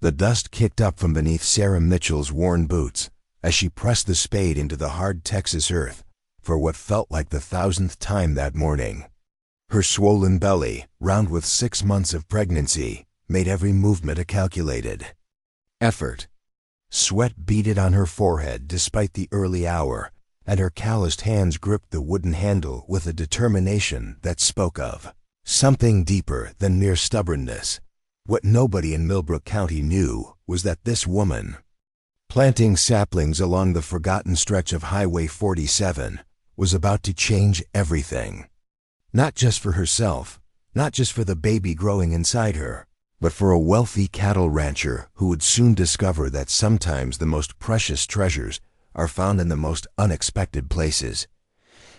The dust kicked up from beneath Sarah Mitchell's worn boots as she pressed the spade into the hard Texas earth for what felt like the 1,000th time that morning. Her swollen belly, round with 6 months of pregnancy, made every movement a calculated effort. Sweat beaded on her forehead despite the early hour, and her calloused hands gripped the wooden handle with a determination that spoke of something deeper than mere stubbornness. What nobody in Millbrook County knew was that this woman, planting saplings along the forgotten stretch of Highway 47, was about to change everything. Not just for herself, not just for the baby growing inside her, but for a wealthy cattle rancher who would soon discover that sometimes the most precious treasures are found in the most unexpected places.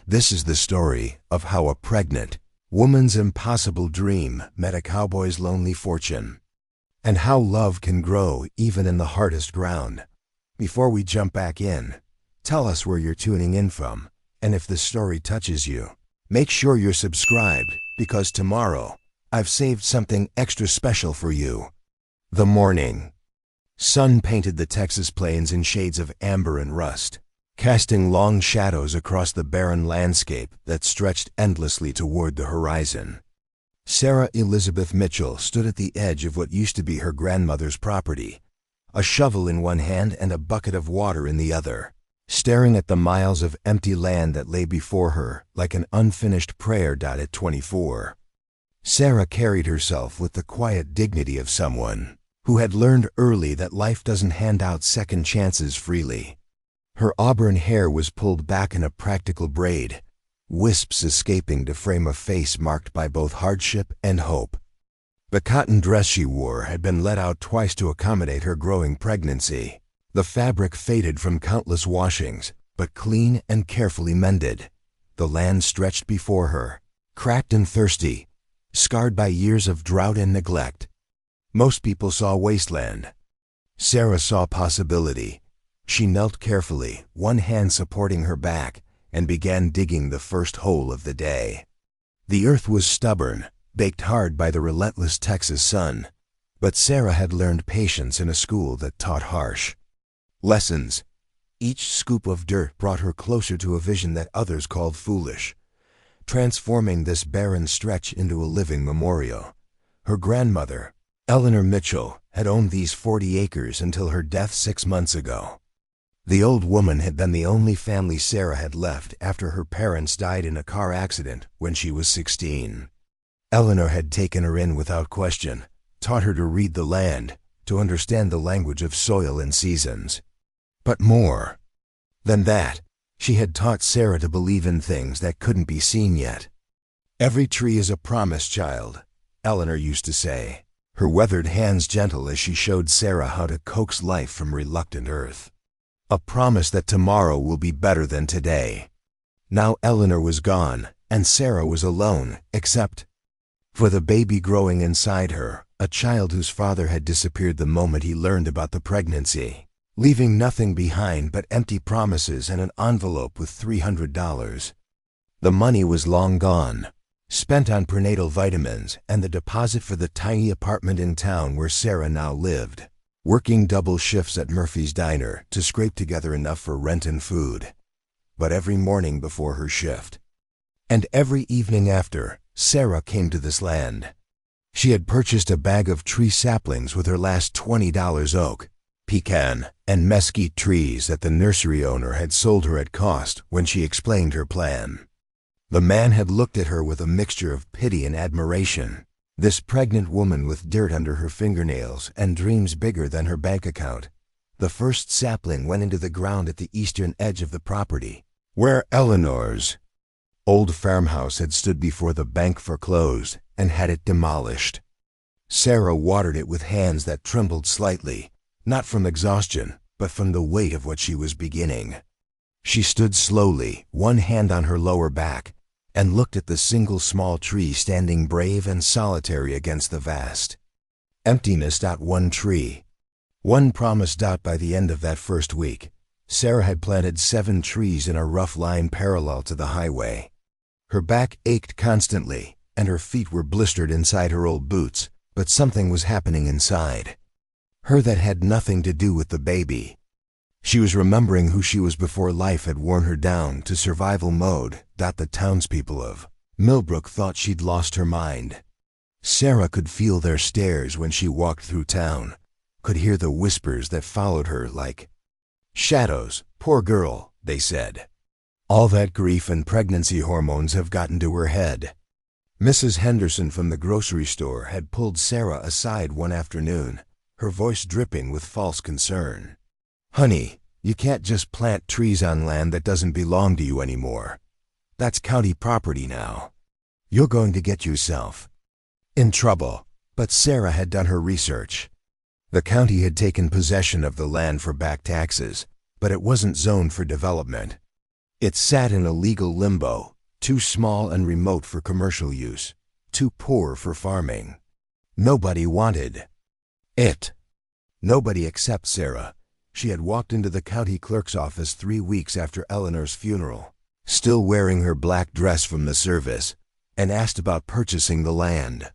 This is the story of how a pregnant woman's impossible dream met a cowboy's lonely fortune, and how love can grow even in the hardest ground. Before we jump back in, tell us where you're tuning in from, and if this story touches you, make sure you're subscribed, because tomorrow I've saved something extra special for you. The morning sun painted the Texas plains in shades of amber and rust, casting long shadows across the barren landscape that stretched endlessly toward the horizon. Sarah Elizabeth Mitchell stood at the edge of what used to be her grandmother's property, a shovel in one hand and a bucket of water in the other, staring at the miles of empty land that lay before her like an unfinished prayer. At 24, Sarah carried herself with the quiet dignity of someone who had learned early that life doesn't hand out second chances freely. Her auburn hair was pulled back in a practical braid, wisps escaping to frame a face marked by both hardship and hope. The cotton dress she wore had been let out twice to accommodate her growing pregnancy. The fabric faded from countless washings, but clean and carefully mended. The land stretched before her, cracked and thirsty, scarred by years of drought and neglect. Most people saw wasteland. Sarah saw possibility. She knelt carefully, one hand supporting her back, and began digging the first hole of the day. The earth was stubborn, baked hard by the relentless Texas sun, but Sarah had learned patience in a school that taught harsh lessons. Each scoop of dirt brought her closer to a vision that others called foolish, transforming this barren stretch into a living memorial. Her grandmother, Eleanor Mitchell, had owned these 40 acres until her death 6 months ago. The old woman had been the only family Sarah had left after her parents died in a car accident when she was 16. Eleanor had taken her in without question, taught her to read the land, to understand the language of soil and seasons. But more than that, she had taught Sarah to believe in things that couldn't be seen yet. "Every tree is a promise, child," Eleanor used to say, her weathered hands gentle as she showed Sarah how to coax life from reluctant earth. A promise that tomorrow will be better than today. Now Eleanor was gone, and Sarah was alone, except for the baby growing inside her, a child whose father had disappeared the moment he learned about the pregnancy, leaving nothing behind but empty promises and an envelope with $300. The money was long gone, spent on prenatal vitamins and the deposit for the tiny apartment in town where Sarah now lived, working double shifts at Murphy's Diner to scrape together enough for rent and food. But every morning before her shift, and every evening after, Sarah came to this land. She had purchased a bag of tree saplings with her last $20 oak, pecan, and mesquite trees that the nursery owner had sold her at cost when she explained her plan. The man had looked at her with a mixture of pity and admiration. This pregnant woman with dirt under her fingernails and dreams bigger than her bank account. The first sapling went into the ground at the eastern edge of the property, where Eleanor's old farmhouse had stood before the bank foreclosed and had it demolished. Sarah watered it with hands that trembled slightly, not from exhaustion, but from the weight of what she was beginning. She stood slowly, one hand on her lower back, and looked at the single small tree standing brave and solitary against the vast emptiness. One tree, one promise. By the end of that first week, Sarah had planted 7 trees in a rough line parallel to the highway. Her back ached constantly, and her feet were blistered inside her old boots, but something was happening inside. Her that had nothing to do with the baby. She was remembering who she was before life had worn her down to survival mode. The townspeople of Millbrook thought she'd lost her mind. Sarah could feel their stares when she walked through town, could hear the whispers that followed her like shadows. Poor girl, they said. All that grief and pregnancy hormones have gotten to her head. Mrs. Henderson from the grocery store had pulled Sarah aside one afternoon, her voice dripping with false concern. "Honey, you can't just plant trees on land that doesn't belong to you anymore. That's county property now. You're going to get yourself in trouble." But Sarah had done her research. The county had taken possession of the land for back taxes, but it wasn't zoned for development. It sat in a legal limbo, too small and remote for commercial use, too poor for farming. Nobody wanted it. Nobody except Sarah. She had walked into the county clerk's office 3 weeks after Eleanor's funeral, still wearing her black dress from the service, and asked about purchasing the land.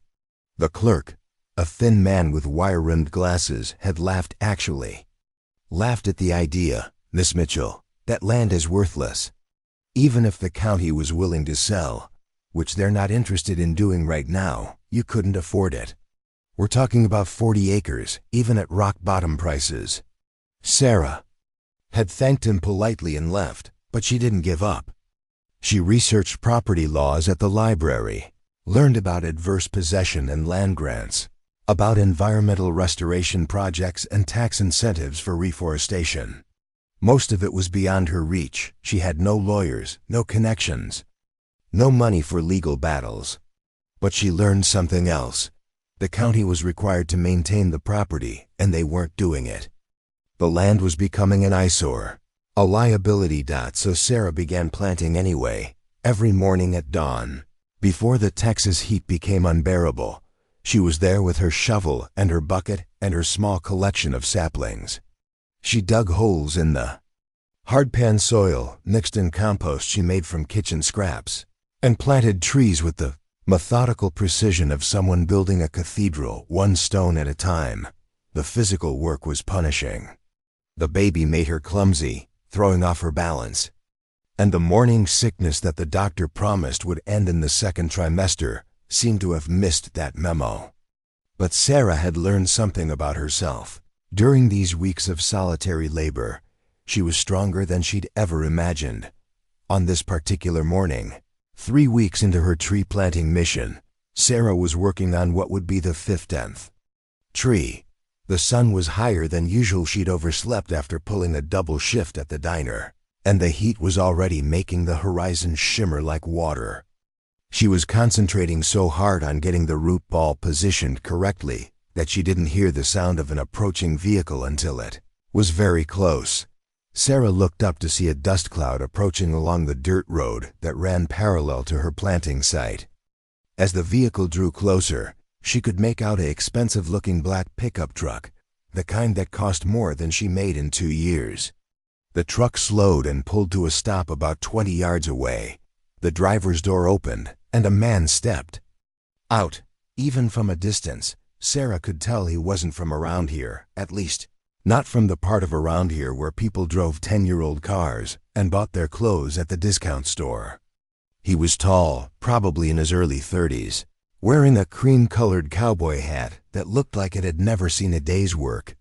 The clerk, a thin man with wire-rimmed glasses, had laughed at the idea. "Miss Mitchell, that land is worthless. Even if the county was willing to sell, which they're not interested in doing right now, you couldn't afford it. We're talking about 40 acres, even at rock-bottom prices." Sarah had thanked him politely and left, but she didn't give up. She researched property laws at the library, learned about adverse possession and land grants, about environmental restoration projects and tax incentives for reforestation. Most of it was beyond her reach. She had no lawyers, no connections, no money for legal battles. But she learned something else. The county was required to maintain the property, and they weren't doing it. The land was becoming an eyesore, a liability. So Sarah began planting anyway, every morning at dawn. Before the Texas heat became unbearable, she was there with her shovel and her bucket and her small collection of saplings. She dug holes in the hardpan soil, mixed in compost she made from kitchen scraps, and planted trees with the methodical precision of someone building a cathedral, one stone at a time. The physical work was punishing. The baby made her clumsy, throwing off her balance. And the morning sickness that the doctor promised would end in the second trimester seemed to have missed that memo. But Sarah had learned something about herself. During these weeks of solitary labor, she was stronger than she'd ever imagined. On this particular morning, 3 weeks into her tree-planting mission, Sarah was working on what would be the 15th tree. The sun was higher than usual. She'd overslept after pulling a double shift at the diner, and the heat was already making the horizon shimmer like water. She was concentrating so hard on getting the root ball positioned correctly that she didn't hear the sound of an approaching vehicle until it was very close. Sarah looked up to see a dust cloud approaching along the dirt road that ran parallel to her planting site. As the vehicle drew closer, she could make out a expensive-looking black pickup truck, the kind that cost more than she made in 2 years. The truck slowed and pulled to a stop about 20 yards away. The driver's door opened, and a man stepped out. Even from a distance, Sarah could tell he wasn't from around here, at least not from the part of around here where people drove 10-year-old cars and bought their clothes at the discount store. He was tall, probably in his early 30s, wearing a cream-colored cowboy hat that looked like it had never seen a day's work.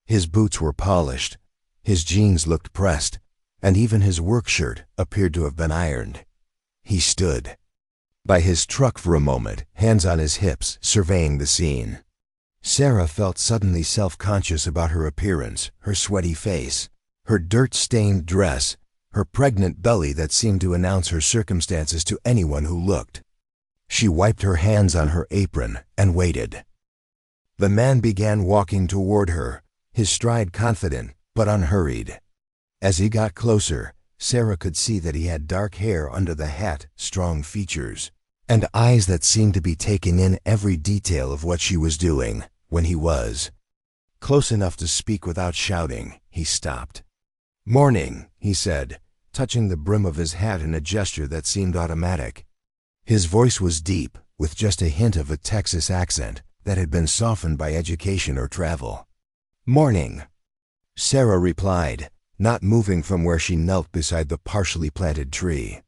His boots were polished, his jeans looked pressed, and even his work shirt appeared to have been ironed. He stood by his truck for a moment, hands on his hips, surveying the scene. Sarah felt suddenly self-conscious about her appearance, her sweaty face, her dirt-stained dress, her pregnant belly that seemed to announce her circumstances to anyone who looked. She wiped her hands on her apron and waited. The man began walking toward her, his stride confident but unhurried. As he got closer, Sarah could see that he had dark hair under the hat, strong features, and eyes that seemed to be taking in every detail of what she was doing. When he was close enough to speak without shouting, he stopped. "Morning," he said, touching the brim of his hat in a gesture that seemed automatic. His voice was deep, with just a hint of a Texas accent that had been softened by education or travel. "Morning," Sarah replied, not moving from where she knelt beside the partially planted tree.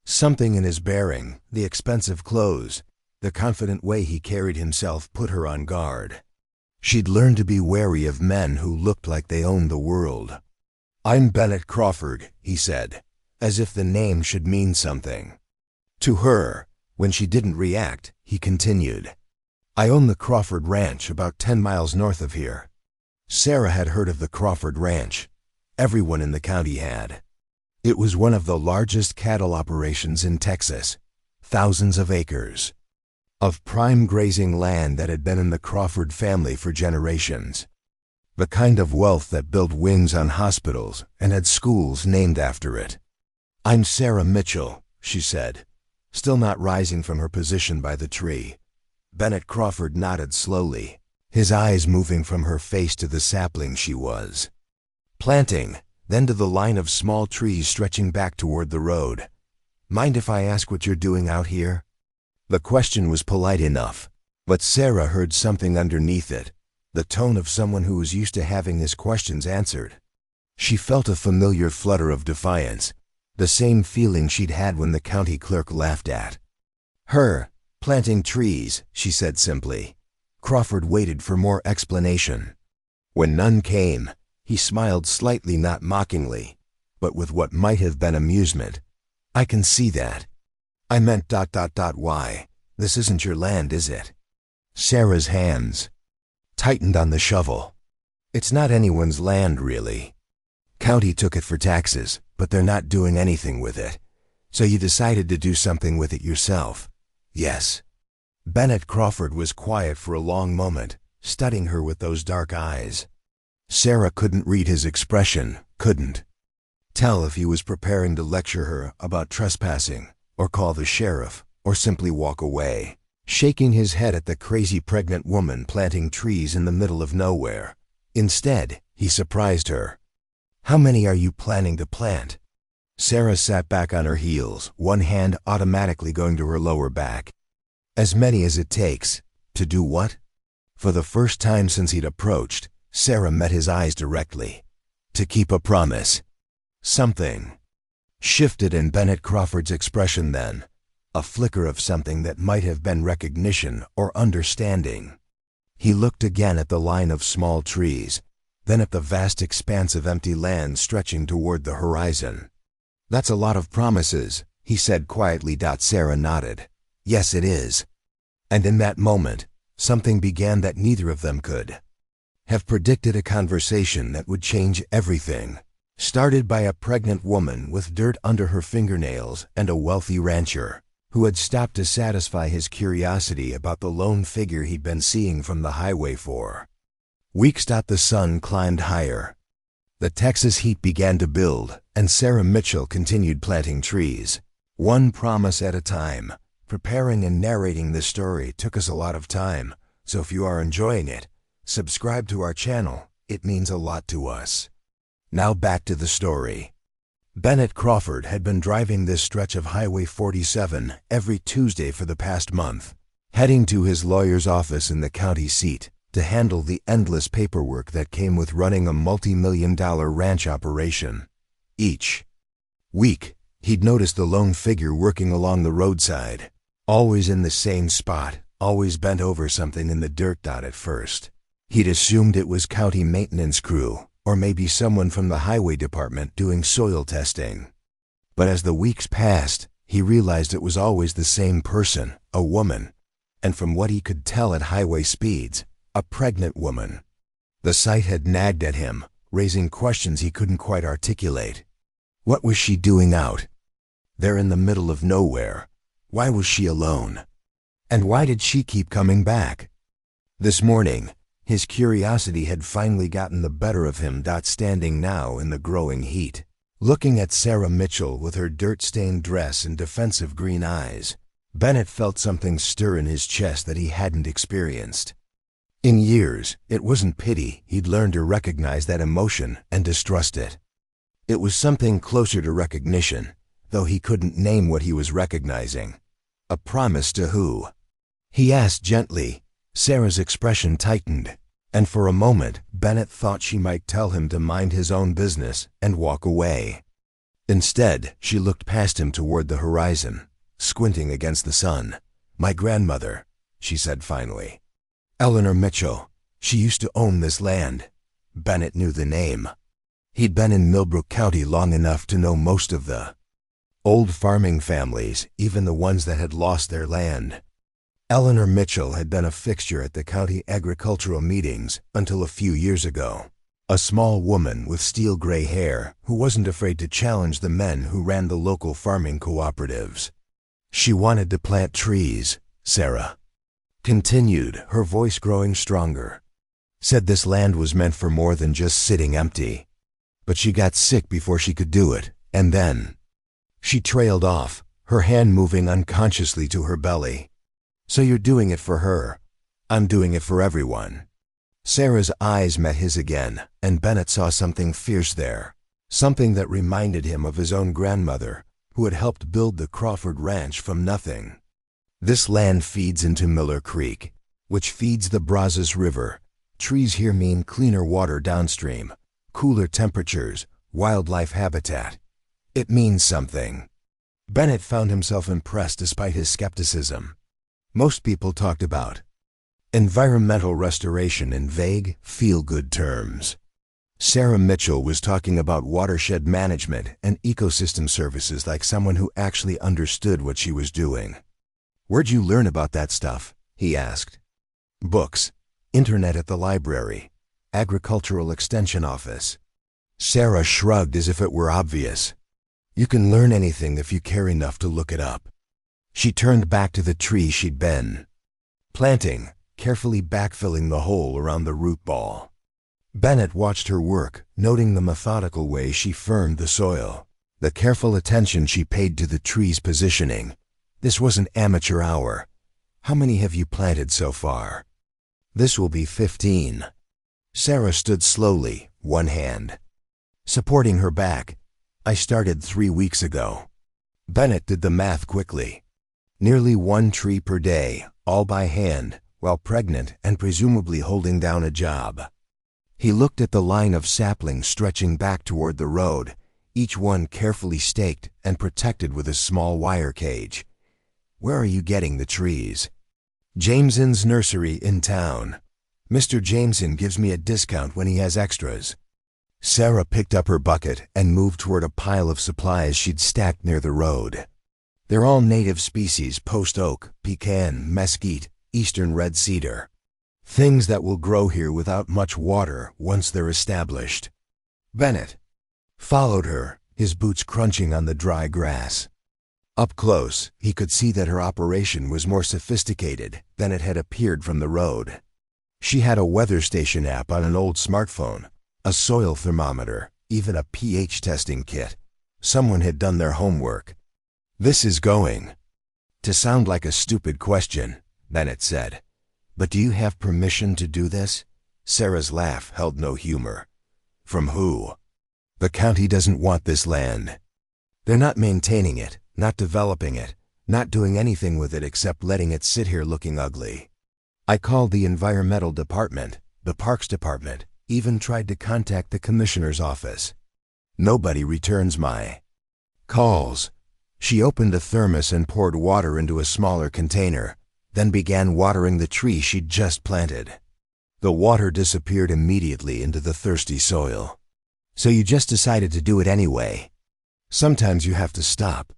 Something in his bearing, the expensive clothes, the confident way he carried himself put her on guard. She'd learned to be wary of men who looked like they owned the world. "I'm Bennett Crawford," he said, as if the name should mean something. To her, when she didn't react, he continued, "I own the Crawford Ranch about 10 miles north of here." Sarah had heard of the Crawford Ranch. Everyone in the county had. It was one of the largest cattle operations in Texas, thousands of acres of prime grazing land that had been in the Crawford family for generations. The kind of wealth that built wings on hospitals and had schools named after it. "I'm Sarah Mitchell," she said, still not rising from her position by the tree. Bennett Crawford nodded slowly, his eyes moving from her face to the sapling she was planting, then to the line of small trees stretching back toward the road. "Mind if I ask what you're doing out here?" The question was polite enough, but Sarah heard something underneath it, the tone of someone who was used to having his questions answered. She felt a familiar flutter of defiance, the same feeling she'd had when the county clerk laughed at her. "Planting trees," she said simply. Crawford waited for more explanation. When none came, he smiled slightly, not mockingly, but with what might have been amusement. "I can see that. I meant ... Why? This isn't your land, is it?" Sarah's hands tightened on the shovel. "It's not anyone's land, really. County took it for taxes, but they're not doing anything with it. So you decided to do something with it yourself." "Yes." Bennett Crawford was quiet for a long moment, studying her with those dark eyes. Sarah couldn't read his expression, couldn't tell if he was preparing to lecture her about trespassing, or call the sheriff, or simply walk away, shaking his head at the crazy pregnant woman planting trees in the middle of nowhere. Instead, he surprised her. "How many are you planning to plant?" Sarah sat back on her heels, one hand automatically going to her lower back. "As many as it takes." "To do what?" For the first time since he'd approached, Sarah met his eyes directly. "To keep a promise." Something shifted in Bennett Crawford's expression then, a flicker of something that might have been recognition or understanding. He looked again at the line of small trees, then at the vast expanse of empty land stretching toward the horizon. "That's a lot of promises," he said quietly. Sarah nodded. "Yes, it is." And in that moment, something began that neither of them could have predicted, a conversation that would change everything. Started by a pregnant woman with dirt under her fingernails and a wealthy rancher who had stopped to satisfy his curiosity about the lone figure he'd been seeing from the highway for weeks. The sun climbed higher. The Texas heat began to build, and Sarah Mitchell continued planting trees, one promise at a time. Preparing and narrating this story took us a lot of time, so if you are enjoying it, subscribe to our channel. It means a lot to us. Now back to the story. Bennett Crawford had been driving this stretch of Highway 47 every Tuesday for the past month, heading to his lawyer's office in the county seat to handle the endless paperwork that came with running a multi-million-dollar ranch operation. Each week, he'd noticed the lone figure working along the roadside, always in the same spot, always bent over something in the dirt. At first, he'd assumed it was county maintenance crew, or maybe someone from the highway department doing soil testing. But as the weeks passed, he realized it was always the same person, a woman, and from what he could tell at highway speeds, a pregnant woman. The sight had nagged at him, raising questions he couldn't quite articulate. What was she doing out there in the middle of nowhere? Why was she alone? And why did she keep coming back? This morning, his curiosity had finally gotten the better of him. Standing now in the growing heat, looking at Sarah Mitchell with her dirt-stained dress and defensive green eyes, Bennett felt something stir in his chest that he hadn't experienced in years. It wasn't pity. He'd learned to recognize that emotion and distrust it. It was something closer to recognition, though he couldn't name what he was recognizing. A promise to who? He asked gently. Sarah's expression tightened, and for a moment Bennett thought she might tell him to mind his own business and walk away. Instead, she looked past him toward the horizon, squinting against the sun. "My grandmother," she said finally. "Eleanor Mitchell. She used to own this land." Bennett knew the name. He'd been in Millbrook County long enough to know most of the old farming families, even the ones that had lost their land. Eleanor Mitchell had been a fixture at the county agricultural meetings until a few years ago. A small woman with steel-gray hair who wasn't afraid to challenge the men who ran the local farming cooperatives. "She wanted to plant trees," Sarah continued, her voice growing stronger. "Said this land was meant for more than just sitting empty. But she got sick before she could do it, and then—" She trailed off, her hand moving unconsciously to her belly. "So you're doing it for her. I'm doing it for everyone." Sarah's eyes met his again, and Bennett saw something fierce there, something that reminded him of his own grandmother, who had helped build the Crawford Ranch from nothing. "This land feeds into Miller Creek, which feeds the Brazos River. Trees here mean cleaner water downstream, cooler temperatures, wildlife habitat. It means something." Bennett found himself impressed despite his skepticism. Most people talked about environmental restoration in vague, feel-good terms. Sarah Mitchell was talking about watershed management and ecosystem services like someone who actually understood what she was doing. "Where'd you learn about that stuff?" he asked. "Books, internet at the library, agricultural extension office." Sarah shrugged as if it were obvious. "You can learn anything if you care enough to look it up." She turned back to the tree she'd been planting, carefully backfilling the hole around the root ball. Bennett watched her work, noting the methodical way she firmed the soil, the careful attention she paid to the tree's positioning. This wasn't amateur hour. "How many have you planted so far?" "This will be 15. Sarah stood slowly, one hand supporting her back. "I started 3 weeks ago." Bennett did the math quickly. Nearly 1 tree per day, all by hand, while pregnant and presumably holding down a job. He looked at the line of saplings stretching back toward the road, each one carefully staked and protected with a small wire cage. "Where are you getting the trees?" "Jameson's nursery in town. Mr. Jameson gives me a discount when he has extras." Sarah picked up her bucket and moved toward a pile of supplies she'd stacked near the road. "They're all native species: post oak, pecan, mesquite, eastern red cedar. Things that will grow here without much water once they're established." Bennett followed her, his boots crunching on the dry grass. Up close, he could see that her operation was more sophisticated than it had appeared from the road. She had a weather station app on an old smartphone, a soil thermometer, even a pH testing kit. Someone had done their homework. "This is going to sound like a stupid question," Bennett said. "But do you have permission to do this?" Sarah's laugh held no humor. "From who?" "The county doesn't want this land. They're not maintaining it, not developing it, not doing anything with it except letting it sit here looking ugly. I called the environmental department, the parks department, even tried to contact the commissioner's office. Nobody returns my calls." She opened a thermos and poured water into a smaller container, then began watering the tree she'd just planted. The water disappeared immediately into the thirsty soil. "So you just decided to do it anyway?" "Sometimes you have to stop.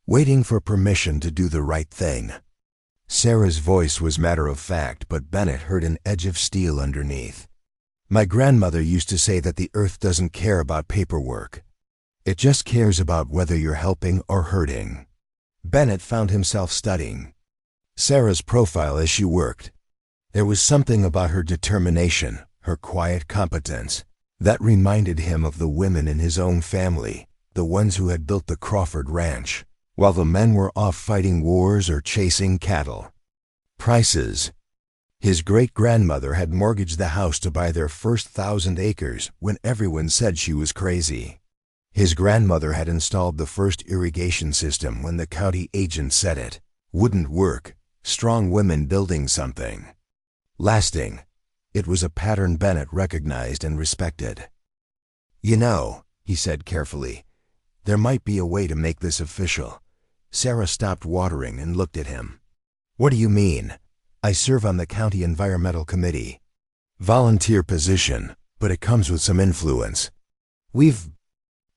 Waiting for permission to do the right thing." Sarah's voice was matter-of-fact, but Bennett heard an edge of steel underneath. "My grandmother used to say that the earth doesn't care about paperwork. It just cares about whether you're helping or hurting." Bennett found himself studying Sarah's profile as she worked. There was something about her determination, her quiet competence, that reminded him of the women in his own family, the ones who had built the Crawford Ranch, while the men were off fighting wars or chasing cattle. Prices. His great-grandmother had mortgaged the house to buy their first 1,000 acres when everyone said she was crazy. His grandmother had installed the first irrigation system when the county agent said it wouldn't work. Strong women building something lasting. It was a pattern Bennett recognized and respected. "You know," he said carefully, "there might be a way to make this official." Sarah stopped watering and looked at him. "What do you mean?" "I serve on the county environmental committee. Volunteer position, but it comes with some influence. We've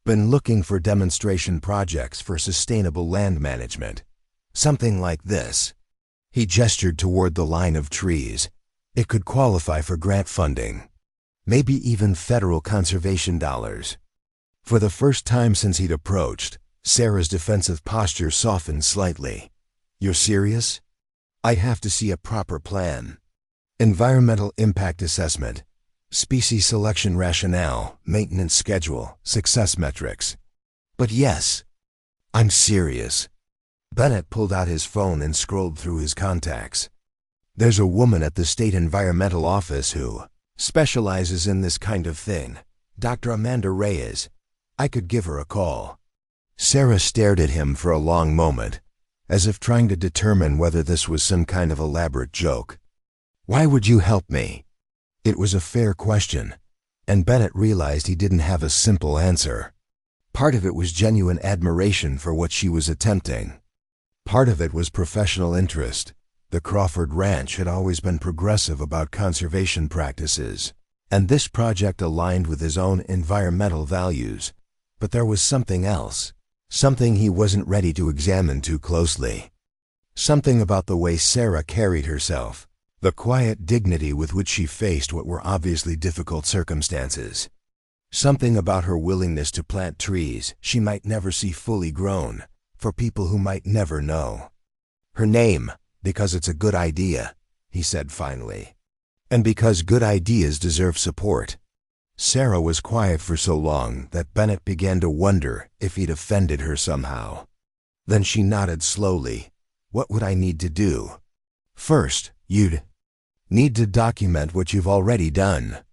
been looking for demonstration projects for sustainable land management. Something like this." He gestured toward the line of trees. "It could qualify for grant funding. Maybe even federal conservation dollars." For the first time since he'd approached, Sarah's defensive posture softened slightly. "You're serious?" "I have to see a proper plan. Environmental impact assessment, species selection rationale, maintenance schedule, success metrics." "But yes, I'm serious." Bennett pulled out his phone and scrolled through his contacts. "There's a woman at the state environmental office who specializes in this kind of thing, Dr. Amanda Reyes. I could give her a call." Sarah stared at him for a long moment, as if trying to determine whether this was some kind of elaborate joke. "Why would you help me?" It was a fair question, and Bennett realized he didn't have a simple answer. Part of it was genuine admiration for what she was attempting. Part of it was professional interest. The Crawford Ranch had always been progressive about conservation practices, and this project aligned with his own environmental values. But there was something else, something he wasn't ready to examine too closely. Something about the way Sarah carried herself, the quiet dignity with which she faced what were obviously difficult circumstances. Something about her willingness to plant trees she might never see fully grown, for people who might never know. "Her name, because it's a good idea," he said finally. "And because good ideas deserve support." Sarah was quiet for so long that Bennett began to wonder if he'd offended her somehow. Then she nodded slowly. "What would I need to do?" "First, you'd need to document what you've already done.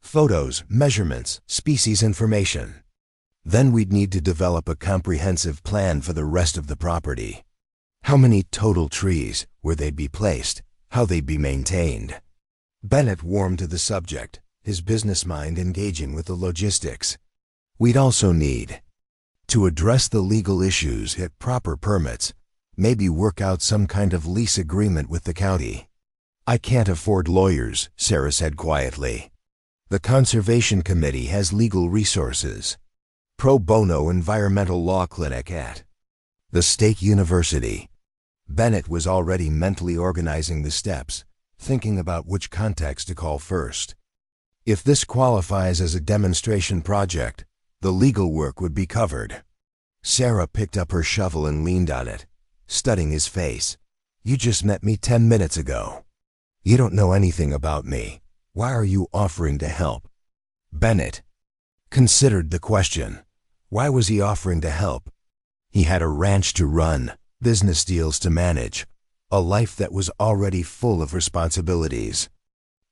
Photos, measurements, species information. Then we'd need to develop a comprehensive plan for the rest of the property. How many total trees, where they'd be placed, how they'd be maintained." Bennett warmed to the subject, his business mind engaging with the logistics. "We'd also need to address the legal issues, get proper permits, maybe work out some kind of lease agreement with the county." "I can't afford lawyers," Sarah said quietly. "The Conservation Committee has legal resources. Pro bono environmental law clinic at the State University." Bennett was already mentally organizing the steps, thinking about which contacts to call first. If this qualifies as a demonstration project, the legal work would be covered. Sarah picked up her shovel and leaned on it, studying his face. "You just met me 10 minutes ago. You don't know anything about me. Why are you offering to help?" Bennett considered the question. Why was he offering to help? He had a ranch to run, business deals to manage, a life that was already full of responsibilities.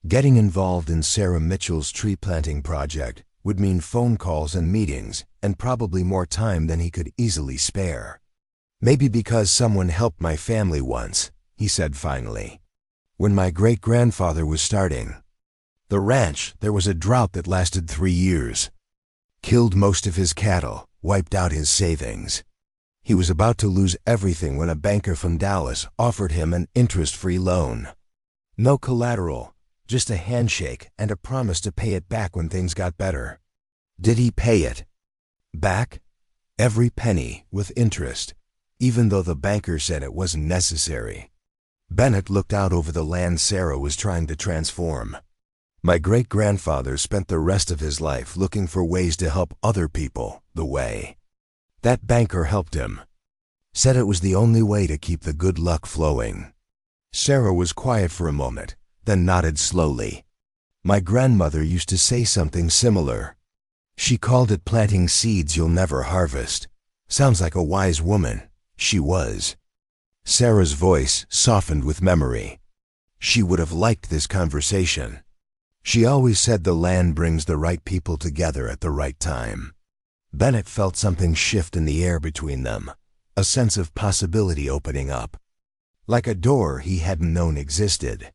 Getting involved in Sarah Mitchell's tree planting project would mean phone calls and meetings, and probably more time than he could easily spare. "Maybe because someone helped my family once," he said finally. "When my great-grandfather was starting the ranch, there was a drought that lasted 3 years. Killed most of his cattle, wiped out his savings. He was about to lose everything when a banker from Dallas offered him an interest-free loan. No collateral, just a handshake and a promise to pay it back when things got better." "Did he pay it back?" "Every penny, with interest, even though the banker said it wasn't necessary." Bennett looked out over the land Sarah was trying to transform. "My great-grandfather spent the rest of his life looking for ways to help other people the way. That banker helped him. Said it was the only way to keep the good luck flowing." Sarah was quiet for a moment, then nodded slowly. "My grandmother used to say something similar. She called it planting seeds you'll never harvest. Sounds like a wise woman. She was." Sarah's voice softened with memory. She would have liked this conversation. She always said the land brings the right people together at the right time. Bennett felt something shift in the air between them, a sense of possibility opening up. Like a door he hadn't known existed.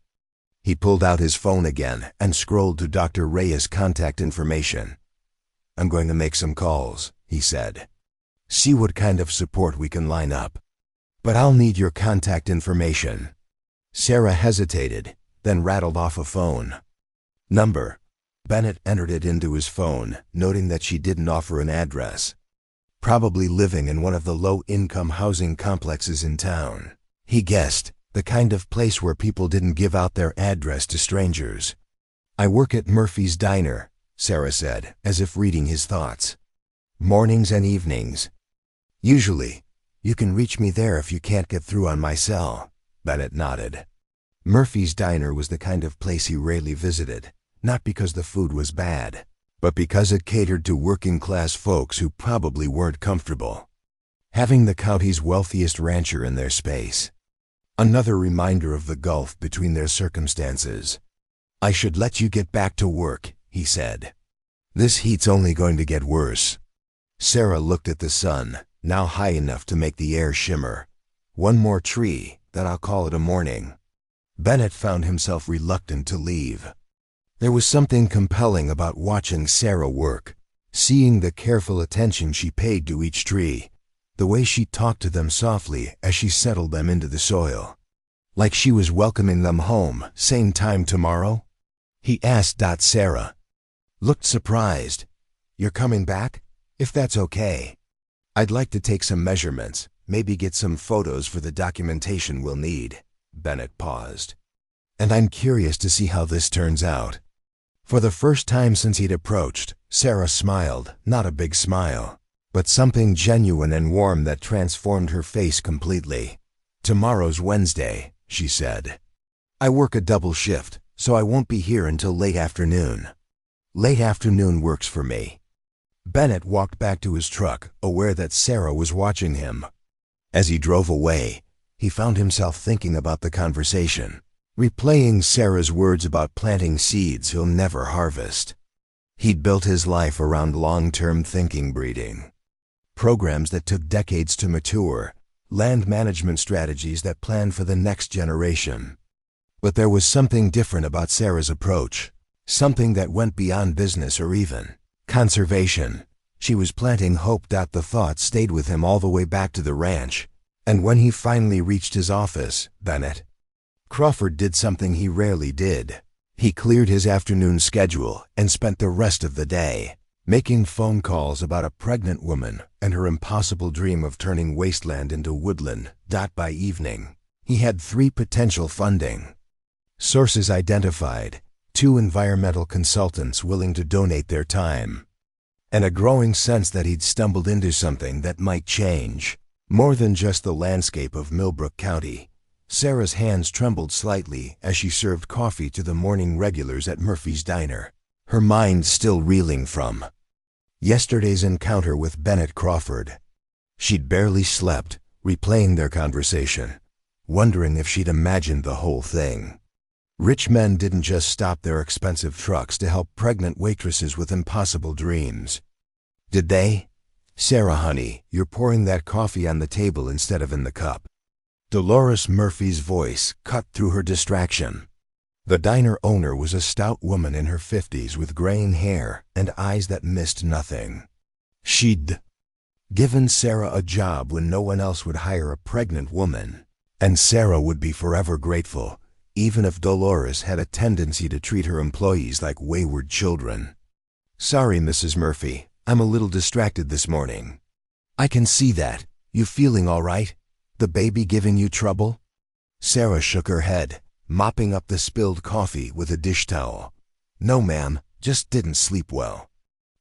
He pulled out his phone again and scrolled to Dr. Reyes' contact information. "I'm going to make some calls," he said. "See what kind of support we can line up. But I'll need your contact information." Sarah hesitated, then rattled off a phone number. Bennett entered it into his phone, noting that she didn't offer an address. Probably living in one of the low-income housing complexes in town. He guessed, the kind of place where people didn't give out their address to strangers. "I work at Murphy's Diner," Sarah said, as if reading his thoughts. "Mornings and evenings. Usually, you can reach me there if you can't get through on my cell." Bennett nodded. Murphy's Diner was the kind of place he rarely visited, not because the food was bad, but because it catered to working-class folks who probably weren't comfortable. Having the county's wealthiest rancher in their space. Another reminder of the gulf between their circumstances. "I should let you get back to work," he said. "This heat's only going to get worse." Sarah looked at the sun, now high enough to make the air shimmer. "One more tree, then I'll call it a morning." Bennett found himself reluctant to leave. There was something compelling about watching Sarah work, seeing the careful attention she paid to each tree, the way she talked to them softly as she settled them into the soil. Like she was welcoming them home, same time tomorrow? He asked. Sarah looked surprised. "You're coming back? If that's okay. I'd like to take some measurements, maybe get some photos for the documentation we'll need." Bennett paused. "And I'm curious to see how this turns out." For the first time since he'd approached, Sarah smiled, not a big smile, but something genuine and warm that transformed her face completely. "Tomorrow's Wednesday," she said. "I work a double shift, so I won't be here until late afternoon." "Late afternoon works for me." Bennett walked back to his truck, aware that Sarah was watching him. As he drove away, he found himself thinking about the conversation, replaying Sarah's words about planting seeds he'll never harvest. He'd built his life around long-term thinking breeding. Programs that took decades to mature, land management strategies that planned for the next generation. But there was something different about Sarah's approach, something that went beyond business or even conservation. She was planting hope. The thought stayed with him all the way back to the ranch, and when he finally reached his office, Bennett Crawford did something he rarely did. He cleared his afternoon schedule and spent the rest of the day making phone calls about a pregnant woman and her impossible dream of turning wasteland into woodland. By evening, he had 3 potential funding sources identified, 2 environmental consultants willing to donate their time, and a growing sense that he'd stumbled into something that might change more than just the landscape of Millbrook County. Sarah's hands trembled slightly as she served coffee to the morning regulars at Murphy's Diner, her mind still reeling from yesterday's encounter with Bennett Crawford. She'd barely slept, replaying their conversation, wondering if she'd imagined the whole thing. Rich men didn't just stop their expensive trucks to help pregnant waitresses with impossible dreams. Did they? "Sarah, honey, you're pouring that coffee on the table instead of in the cup." Dolores Murphy's voice cut through her distraction. The diner owner was a stout woman in her 50s with graying hair and eyes that missed nothing. She'd given Sarah a job when no one else would hire a pregnant woman, and Sarah would be forever grateful, even if Dolores had a tendency to treat her employees like wayward children. "Sorry, Mrs. Murphy, I'm a little distracted this morning." "I can see that. You feeling all right? The baby giving you trouble?" Sarah shook her head, mopping up the spilled coffee with a dish towel. "No, ma'am, just didn't sleep well."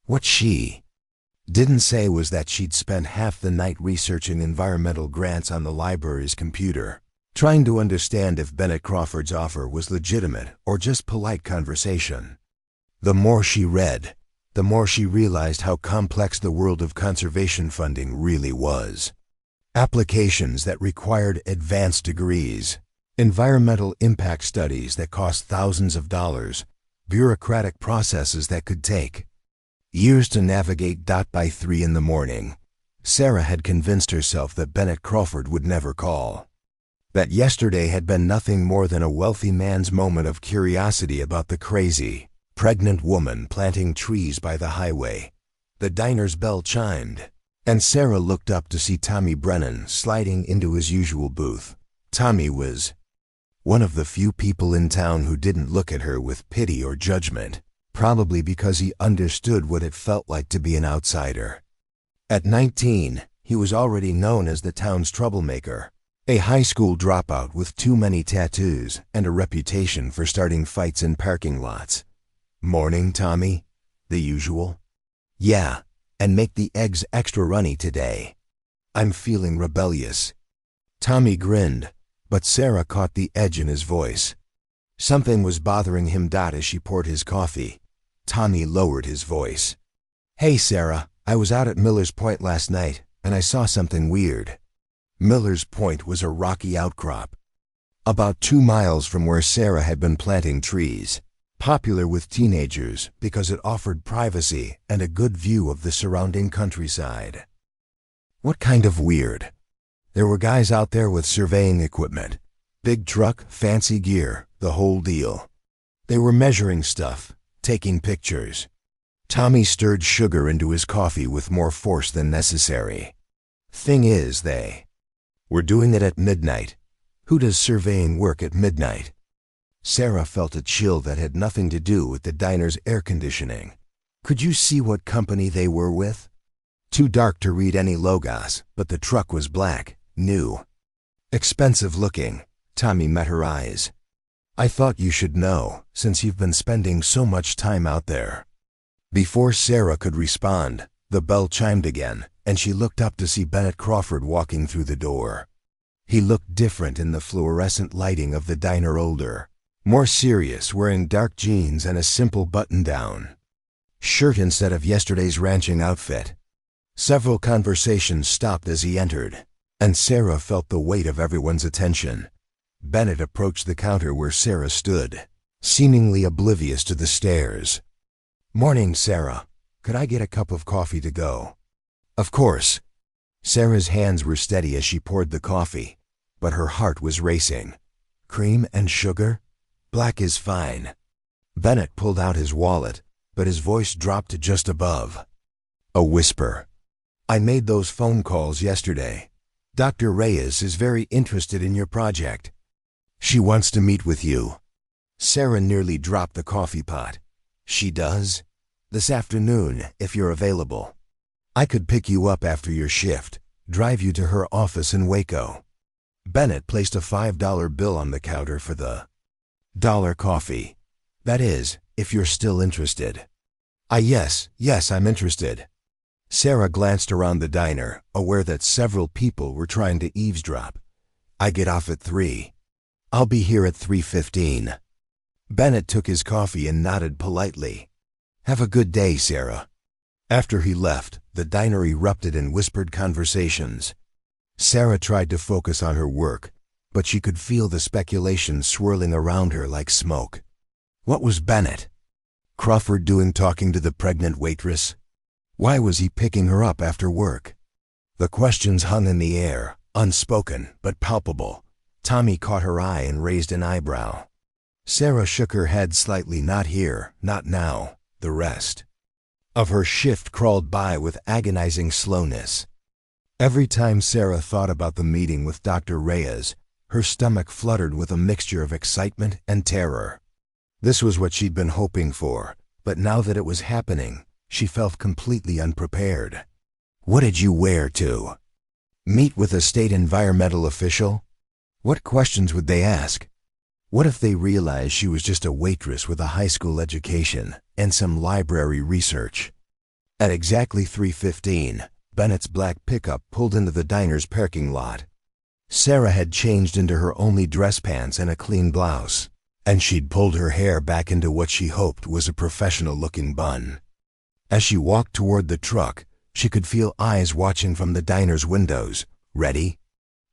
What she didn't say was that she'd spent half the night researching environmental grants on the library's computer, trying to understand if Bennett Crawford's offer was legitimate or just polite conversation. The more she read, the more she realized how complex the world of conservation funding really was. Applications that required advanced degrees, environmental impact studies that cost thousands of dollars, bureaucratic processes that could take years to navigate. By 3 in the morning, Sarah had convinced herself that Bennett Crawford would never call. That yesterday had been nothing more than a wealthy man's moment of curiosity about the crazy, pregnant woman planting trees by the highway. The diner's bell chimed, and Sarah looked up to see Tommy Brennan sliding into his usual booth. Tommy was one of the few people in town who didn't look at her with pity or judgment, probably because he understood what it felt like to be an outsider. At 19, he was already known as the town's troublemaker, a high school dropout with too many tattoos and a reputation for starting fights in parking lots. "Morning, Tommy." "The usual?" "Yeah, and make the eggs extra runny today. I'm feeling rebellious." Tommy grinned, but Sarah caught the edge in his voice. Something was bothering him. As she poured his coffee, Tommy lowered his voice. "Hey, Sarah, I was out at Miller's Point last night, and I saw something weird." Miller's Point was a rocky outcrop, about 2 miles from where Sarah had been planting trees, popular with teenagers because it offered privacy and a good view of the surrounding countryside. What kind of weird? There were guys out there with surveying equipment, big truck, fancy gear, the whole deal. They were measuring stuff, taking pictures. Tommy stirred sugar into his coffee with more force than necessary. "Thing is, they were doing it at midnight. Who does surveying work at midnight?" Sarah felt a chill that had nothing to do with the diner's air conditioning. "Could you see what company they were with?" Too dark to read any logos, but the truck was black, new, expensive looking. Tommy met her eyes. "I thought you should know, since you've been spending so much time out there." Before Sarah could respond, the bell chimed again, and she looked up to see Bennett Crawford walking through the door. He looked different in the fluorescent lighting of the diner, older, more serious, wearing dark jeans and a simple button-down shirt instead of yesterday's ranching outfit. Several conversations stopped as he entered, and Sarah felt the weight of everyone's attention. Bennett approached the counter where Sarah stood, seemingly oblivious to the stares. "Morning, Sarah. Could I get a cup of coffee to go?" "Of course." Sarah's hands were steady as she poured the coffee, but her heart was racing. "Cream and sugar?" "Black is fine." Bennett pulled out his wallet, but his voice dropped to just above a whisper. "I made those phone calls yesterday. Dr. Reyes is very interested in your project. She wants to meet with you." Sarah nearly dropped the coffee pot. "She does?" "This afternoon, if you're available. I could pick you up after your shift, drive you to her office in Waco." Bennett placed a $5 bill on the counter for the dollar coffee. "That is, if you're still interested." Yes, I'm interested." Sarah glanced around the diner, aware that several people were trying to eavesdrop. "I get off at 3. I'll be here at 3:15. Bennett took his coffee and nodded politely. "Have a good day, Sarah." After he left, the diner erupted in whispered conversations. Sarah tried to focus on her work, but she could feel the speculation swirling around her like smoke. What was Bennett Crawford doing talking to the pregnant waitress? Why was he picking her up after work? The questions hung in the air, unspoken but palpable. Tommy caught her eye and raised an eyebrow. Sarah shook her head slightly. "Not here, not now." The rest of her shift crawled by with agonizing slowness. Every time Sarah thought about the meeting with Dr. Reyes, her stomach fluttered with a mixture of excitement and terror. This was what she'd been hoping for, but now that it was happening, she felt completely unprepared. What did you wear to meet with a state environmental official? What questions would they ask? What if they realized she was just a waitress with a high school education and some library research? At exactly 3:15, Bennett's black pickup pulled into the diner's parking lot. Sarah had changed into her only dress pants and a clean blouse, and she'd pulled her hair back into what she hoped was a professional-looking bun. As she walked toward the truck, she could feel eyes watching from the diner's windows. "Ready?"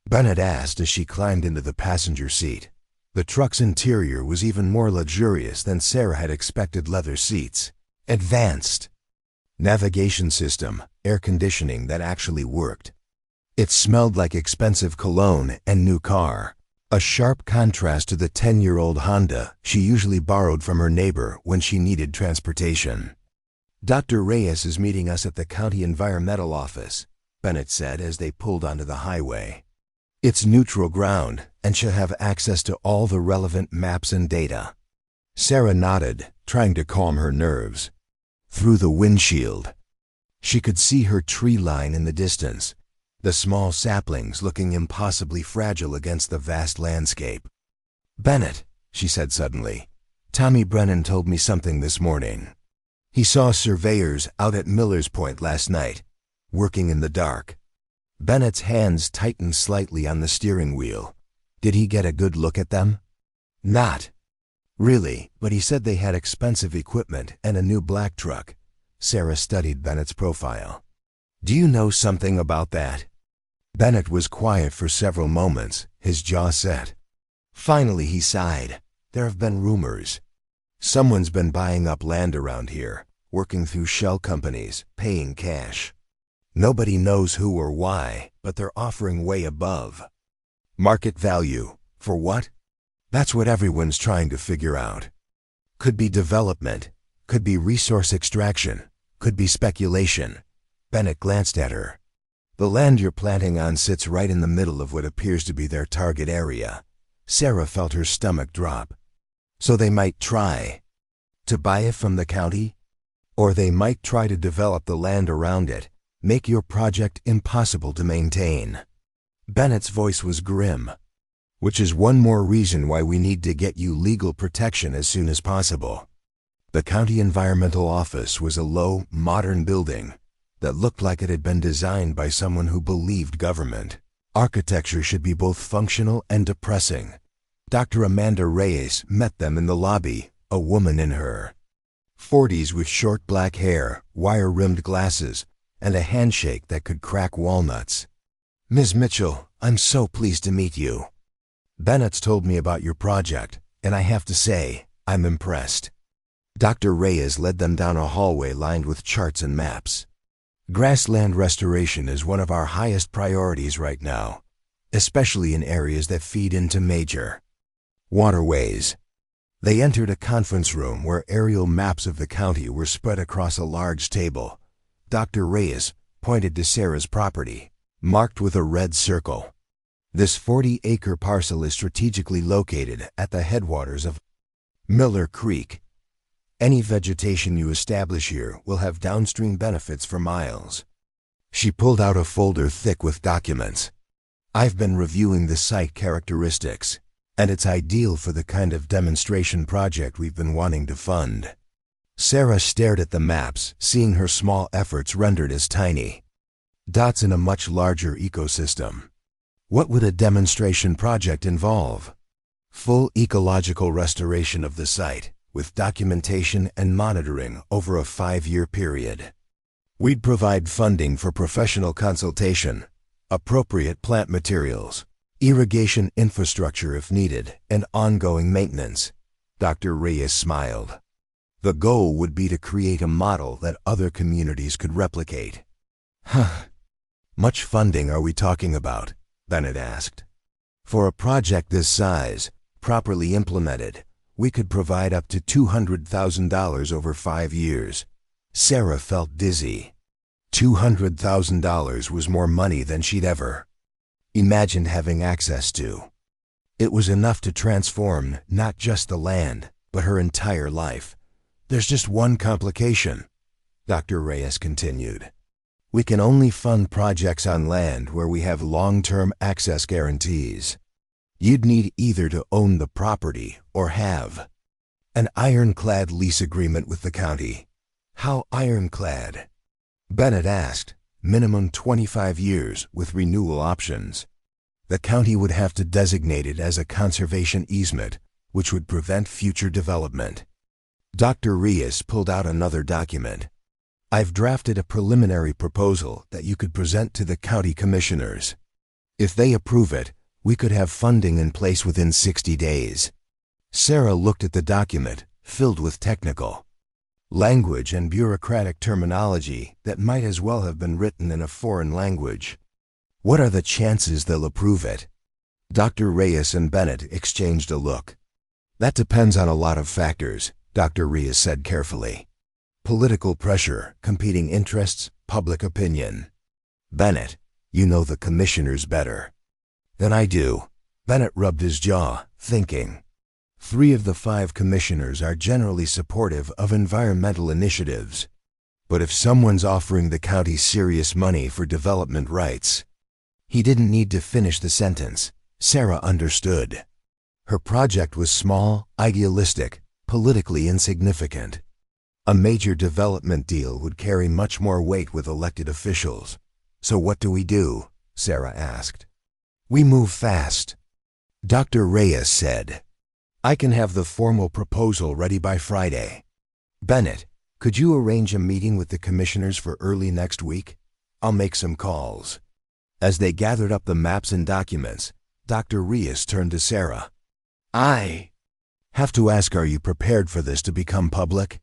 Bennett asked as she climbed into the passenger seat. The truck's interior was even more luxurious than Sarah had expected. Leather seats, advanced navigation system, air conditioning that actually worked. It smelled like expensive cologne and new car. a sharp contrast to the 10-year-old Honda she usually borrowed from her neighbor when she needed transportation. "Dr. Reyes is meeting us at the county environmental office," Bennett said as they pulled onto the highway. "It's neutral ground, and she'll have access to all the relevant maps and data." Sarah nodded, trying to calm her nerves. Through the windshield, she could see her tree line in the distance, the small saplings looking impossibly fragile against the vast landscape. "Bennett," she said suddenly, "Tommy Brennan told me something this morning. He saw surveyors out at Miller's Point last night, working in the dark." Bennett's hands tightened slightly on the steering wheel. "Did he get a good look at them?" "Not really, but he said they had expensive equipment and a new black truck." Sarah studied Bennett's profile. "Do you know something about that?" Bennett was quiet for several moments, his jaw set. Finally he sighed. "There have been rumors. Someone's been buying up land around here, working through shell companies, paying cash. Nobody knows who or why, but they're offering way above market value. For what? That's what everyone's trying to figure out. Could be development, could be resource extraction, could be speculation." Bennett glanced at her. "The land you're planting on sits right in the middle of what appears to be their target area." Sarah felt her stomach drop. "So they might try to buy it from the county? Or they might try to develop the land around it, make your project impossible to maintain." Bennett's voice was grim. "Which is one more reason why we need to get you legal protection as soon as possible." The county environmental office was a low, modern building that looked like it had been designed by someone who believed government architecture should be both functional and depressing. Dr. Amanda Reyes met them in the lobby, a woman in her 40s with short black hair, wire-rimmed glasses, and a handshake that could crack walnuts. "Ms. Mitchell, I'm so pleased to meet you. Bennett's told me about your project, and I have to say, I'm impressed." Dr. Reyes led them down a hallway lined with charts and maps. "Grassland restoration is one of our highest priorities right now, especially in areas that feed into major waterways." They entered a conference room where aerial maps of the county were spread across a large table. Dr. Reyes pointed to Sarah's property, marked with a red circle. "This 40-acre parcel is strategically located at the headwaters of Miller Creek. Any vegetation you establish here will have downstream benefits for miles." She pulled out a folder thick with documents. "I've been reviewing the site characteristics, and it's ideal for the kind of demonstration project we've been wanting to fund." Sarah stared at the maps, seeing her small efforts rendered as tiny dots in a much larger ecosystem. What would a demonstration project involve? Full ecological restoration of the site, with documentation and monitoring over a 5-year period. We'd provide funding for professional consultation, appropriate plant materials, irrigation infrastructure if needed, and ongoing maintenance. Dr. Reyes smiled. "The goal would be to create a model that other communities could replicate." "Huh. Much funding are we talking about?" Bennett asked. "For a project this size, properly implemented, we could provide up to $200,000 over 5 years. Sarah felt dizzy. $200,000 was more money than she'd ever imagined having access to. It was enough to transform not just the land, but her entire life. "There's just one complication," Dr. Reyes continued. "We can only fund projects on land where we have long-term access guarantees. You'd need either to own the property or have an ironclad lease agreement with the county." "How ironclad?" Bennett asked. "Minimum 25 years with renewal options. The county would have to designate it as a conservation easement, which would prevent future development." Dr. Reyes pulled out another document. "I've drafted a preliminary proposal that you could present to the county commissioners. If they approve it, we could have funding in place within 60 days. Sarah looked at the document, filled with technical language and bureaucratic terminology that might as well have been written in a foreign language. "What are the chances they'll approve it?" Dr. Reyes and Bennett exchanged a look. That depends on a lot of factors, Dr. Reyes said carefully. Political pressure, competing interests, public opinion. Bennett, you know the commissioners better than I do. Bennett rubbed his jaw, thinking. 3 of the 5 commissioners are generally supportive of environmental initiatives. But if someone's offering the county serious money for development rights... He didn't need to finish the sentence. Sarah understood. Her project was small, idealistic, politically insignificant. A major development deal would carry much more weight with elected officials. So what do we do? Sarah asked. We move fast. Dr. Reyes said. I can have the formal proposal ready by Friday. Bennett, could you arrange a meeting with the commissioners for early next week? I'll make some calls. As they gathered up the maps and documents, Dr. Reyes turned to Sarah. I have to ask, are you prepared for this to become public?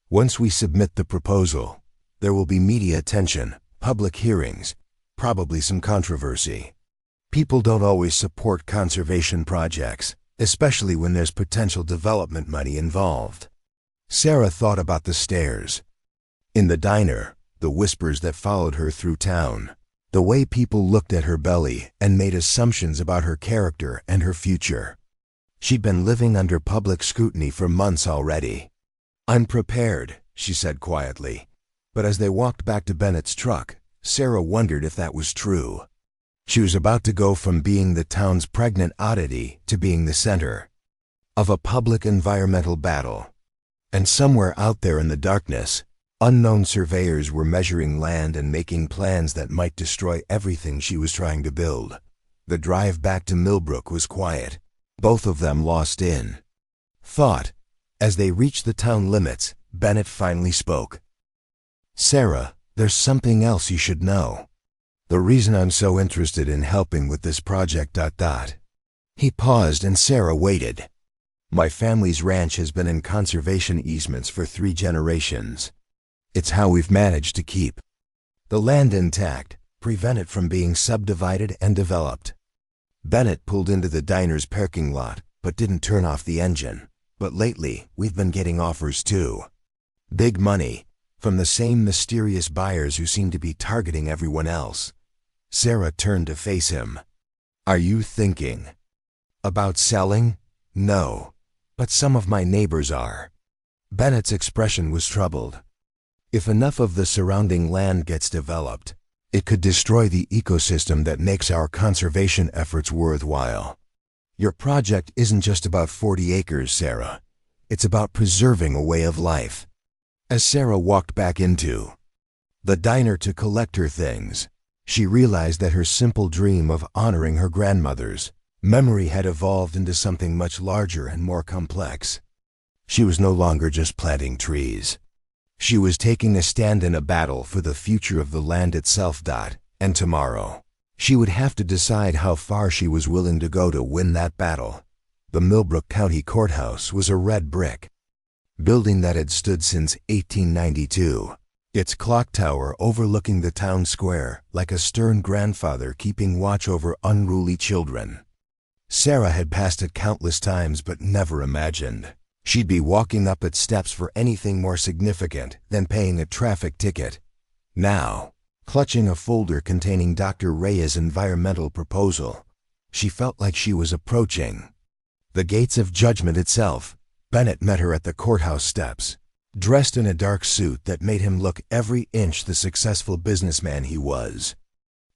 Once we submit the proposal, there will be media attention, public hearings, probably some controversy. People don't always support conservation projects, especially when there's potential development money involved. Sarah thought about the stairs. In the diner, the whispers that followed her through town, the way people looked at her belly and made assumptions about her character and her future. She'd been living under public scrutiny for months already. I'm prepared, she said quietly. But as they walked back to Bennett's truck, Sarah wondered if that was true. She was about to go from being the town's pregnant oddity to being the center of a public environmental battle. And somewhere out there in the darkness, unknown surveyors were measuring land and making plans that might destroy everything she was trying to build. The drive back to Millbrook was quiet, both of them lost in thought. As they reached the town limits, Bennett finally spoke. Sarah, there's something else you should know. The reason I'm so interested in helping with this project... He paused and Sarah waited. My family's ranch has been in conservation easements for 3 generations. It's how we've managed to keep the land intact, prevent it from being subdivided and developed. Bennett pulled into the diner's parking lot, but didn't turn off the engine. But lately, we've been getting offers too. Big money, from the same mysterious buyers who seem to be targeting everyone else. Sarah turned to face him. Are you thinking about selling? No, but some of my neighbors are. Bennett's expression was troubled. If enough of the surrounding land gets developed, it could destroy the ecosystem that makes our conservation efforts worthwhile. Your project isn't just about 40 acres, Sarah. It's about preserving a way of life. As Sarah walked back into the diner to collect her things, she realized that her simple dream of honoring her grandmother's memory had evolved into something much larger and more complex. She was no longer just planting trees. She was taking a stand in a battle for the future of the land itself. And tomorrow, she would have to decide how far she was willing to go to win that battle. The Millbrook County Courthouse was a red brick building that had stood since 1892, its clock tower overlooking the town square like a stern grandfather keeping watch over unruly children. Sarah had passed it countless times but never imagined she'd be walking up its steps for anything more significant than paying a traffic ticket. Now, clutching a folder containing Dr. Reyes' environmental proposal, she felt like she was approaching the gates of judgment itself. Bennett met her at the courthouse steps, dressed in a dark suit that made him look every inch the successful businessman he was.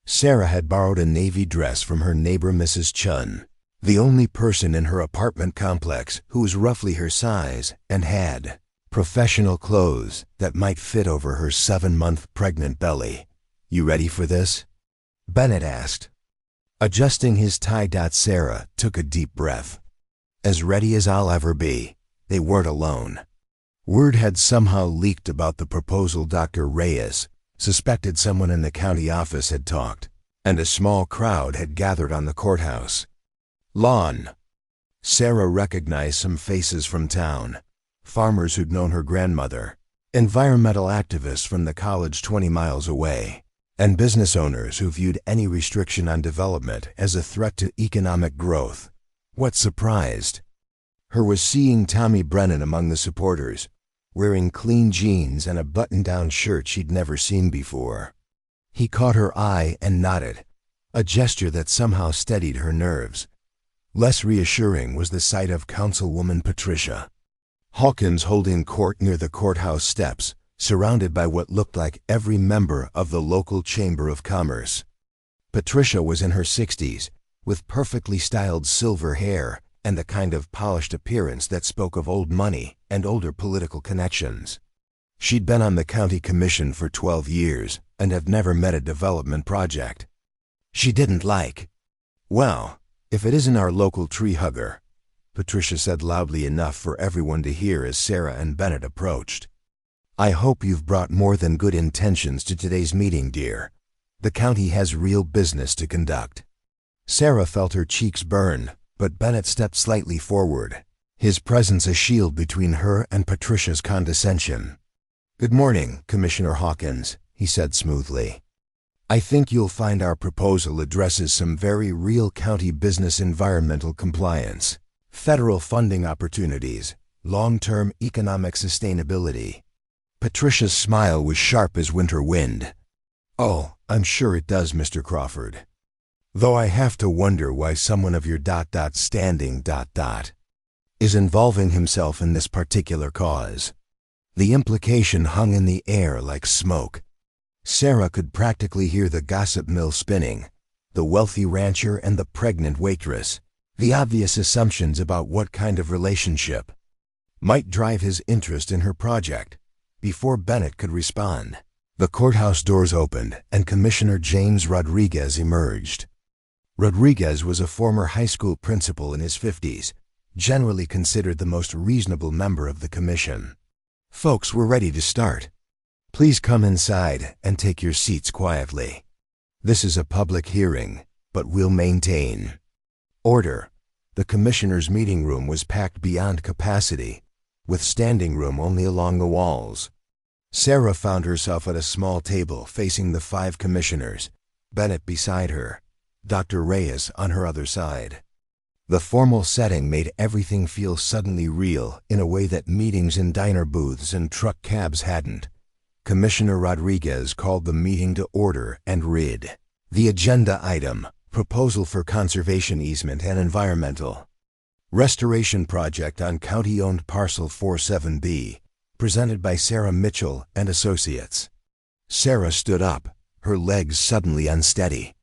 Sarah had borrowed a navy dress from her neighbor Mrs. Chun, the only person in her apartment complex who was roughly her size and had professional clothes that might fit over her 7-month pregnant belly. You ready for this? Bennett asked. Adjusting his tie. Sarah took a deep breath. As ready as I'll ever be. They weren't alone. Word had somehow leaked about the proposal. Dr. Reyes suspected someone in the county office had talked, and a small crowd had gathered on the courthouse lawn. Sarah recognized some faces from town, farmers who'd known her grandmother, environmental activists from the college 20 miles away. and business owners who viewed any restriction on development as a threat to economic growth. What surprised her was seeing Tommy Brennan among the supporters, wearing clean jeans and a button-down shirt she'd never seen before. He caught her eye and nodded, a gesture that somehow steadied her nerves. Less reassuring was the sight of Councilwoman Patricia Hawkins holding court near the courthouse steps, surrounded by what looked like every member of the local Chamber of Commerce. Patricia was in her 60s, with perfectly styled silver hair and the kind of polished appearance that spoke of old money and older political connections. She'd been on the county commission for 12 years and had never met a development project she didn't like. "Well, if it isn't our local tree hugger," Patricia said loudly enough for everyone to hear as Sarah and Bennett approached. "I hope you've brought more than good intentions to today's meeting, dear. The county has real business to conduct." Sarah felt her cheeks burn, but Bennett stepped slightly forward, his presence a shield between her and Patricia's condescension. "Good morning, Commissioner Hawkins," he said smoothly. "I think you'll find our proposal addresses some very real county business environmental compliance, federal funding opportunities, long-term economic sustainability." Patricia's smile was sharp as winter wind. "Oh, I'm sure it does, Mr. Crawford. Though I have to wonder why someone of your standing is involving himself in this particular cause." The implication hung in the air like smoke. Sarah could practically hear the gossip mill spinning, the wealthy rancher and the pregnant waitress, the obvious assumptions about what kind of relationship might drive his interest in her project. Before Bennett could respond, the courthouse doors opened and Commissioner James Rodriguez emerged. Rodriguez was a former high school principal in his 50s, generally considered the most reasonable member of the commission. Folks were ready to start. "Please come inside and take your seats quietly. This is a public hearing, but we'll maintain order." The commissioner's meeting room was packed beyond capacity, with standing room only along the walls. Sarah found herself at a small table facing the 5 commissioners, Bennett beside her, Dr. Reyes on her other side. The formal setting made everything feel suddenly real in a way that meetings in diner booths and truck cabs hadn't. Commissioner Rodriguez called the meeting to order and read the agenda item, Proposal for Conservation Easement and Environmental Restoration Project on County-Owned Parcel 47B, presented by Sarah Mitchell and Associates. Sarah stood up, her legs suddenly unsteady.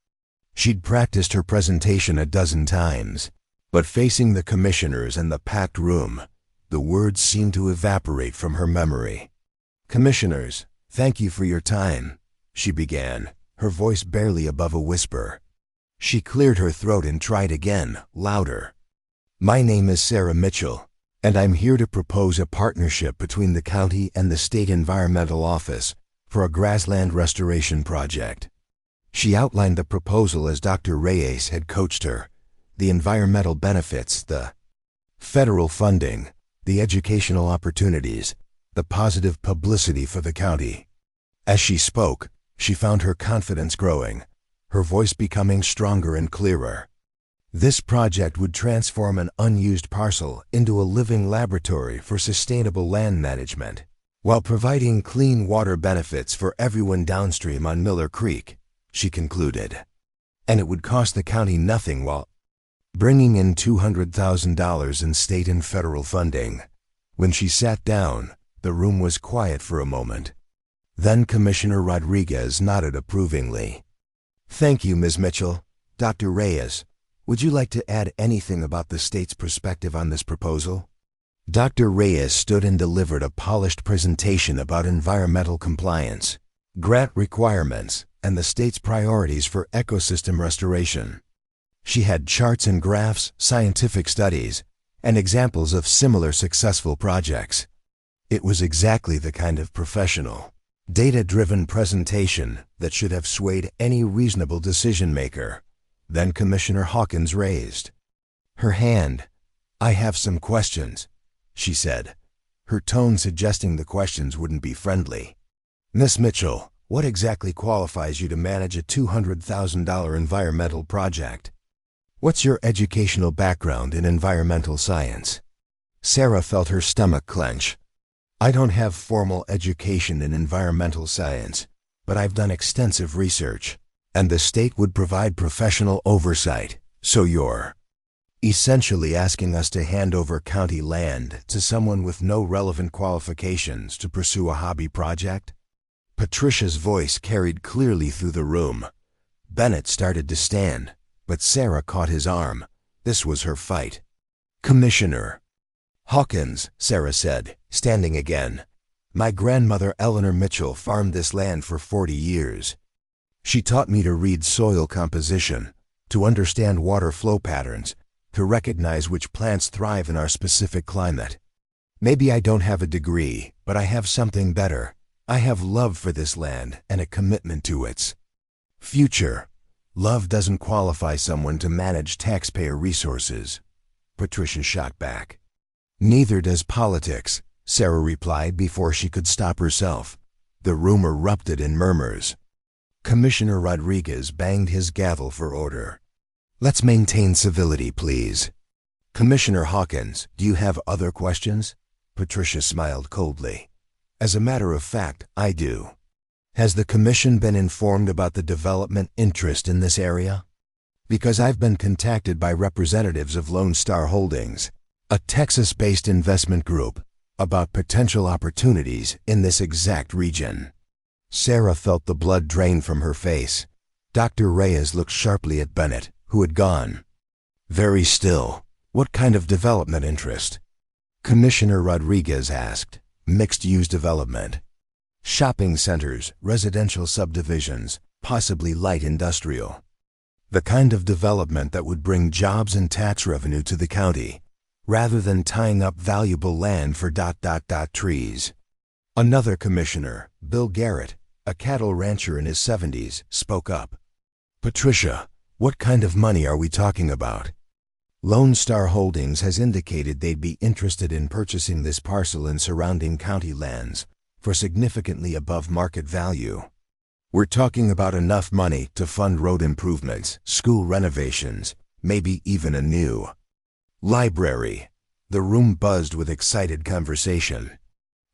She'd practiced her presentation a dozen times, but facing the commissioners and the packed room, the words seemed to evaporate from her memory. "Commissioners, thank you for your time," she began, her voice barely above a whisper. She cleared her throat and tried again, louder. "My name is Sarah Mitchell, and I'm here to propose a partnership between the county and the State Environmental Office for a grassland restoration project." She outlined the proposal as Dr. Reyes had coached her: the environmental benefits, the federal funding, the educational opportunities, the positive publicity for the county. As she spoke, she found her confidence growing, her voice becoming stronger and clearer. This project would transform an unused parcel into a living laboratory for sustainable land management, while providing clean water benefits for everyone downstream on Miller Creek, she concluded. And it would cost the county nothing while bringing in $200,000 in state and federal funding. When she sat down, the room was quiet for a moment. Then Commissioner Rodriguez nodded approvingly. "Thank you, Ms. Mitchell. Dr. Reyes, would you like to add anything about the state's perspective on this proposal?" Dr. Reyes stood and delivered a polished presentation about environmental compliance, grant requirements, and the state's priorities for ecosystem restoration. She had charts and graphs, scientific studies, and examples of similar successful projects. It was exactly the kind of professional, data-driven presentation that should have swayed any reasonable decision-maker. Then Commissioner Hawkins raised her hand. "I have some questions," she said, her tone suggesting the questions wouldn't be friendly. "Miss Mitchell, What exactly qualifies you to manage a $200,000 environmental project? What's your educational background in environmental science? Sarah felt her stomach clench. I don't have formal education in environmental science, but I've done extensive research, and the state would provide professional oversight, so you're essentially asking us to hand over county land to someone with no relevant qualifications to pursue a hobby project? Patricia's voice carried clearly through the room. Bennett started to stand, but Sarah caught his arm. This was her fight. Commissioner Hawkins, Sarah said, standing again. My grandmother Eleanor Mitchell farmed this land for 40 years. She taught me to read soil composition, to understand water flow patterns, to recognize which plants thrive in our specific climate. Maybe I don't have a degree, but I have something better. I have love for this land and a commitment to its future. Love doesn't qualify someone to manage taxpayer resources, Patricia shot back. Neither does politics, Sarah replied before she could stop herself. The room erupted in murmurs. Commissioner Rodriguez banged his gavel for order. Let's maintain civility, please. Commissioner Hawkins, do you have other questions? Patricia smiled coldly. As a matter of fact, I do. Has the commission been informed about the development interest in this area? Because I've been contacted by representatives of Lone Star Holdings, a Texas-based investment group, about potential opportunities in this exact region. Sarah felt the blood drain from her face. Dr. Reyes looked sharply at Bennett, who had gone. Very still. What kind of development interest? Commissioner Rodriguez asked. Mixed-use development. Shopping centers, residential subdivisions, possibly light industrial. The kind of development that would bring jobs and tax revenue to the county, rather than tying up valuable land for trees. Another commissioner, Bill Garrett, a cattle rancher in his 70s, spoke up. Patricia, what kind of money are we talking about? Lone Star Holdings has indicated they'd be interested in purchasing this parcel and surrounding county lands for significantly above market value. We're talking about enough money to fund road improvements, school renovations, maybe even a new library. The room buzzed with excited conversation.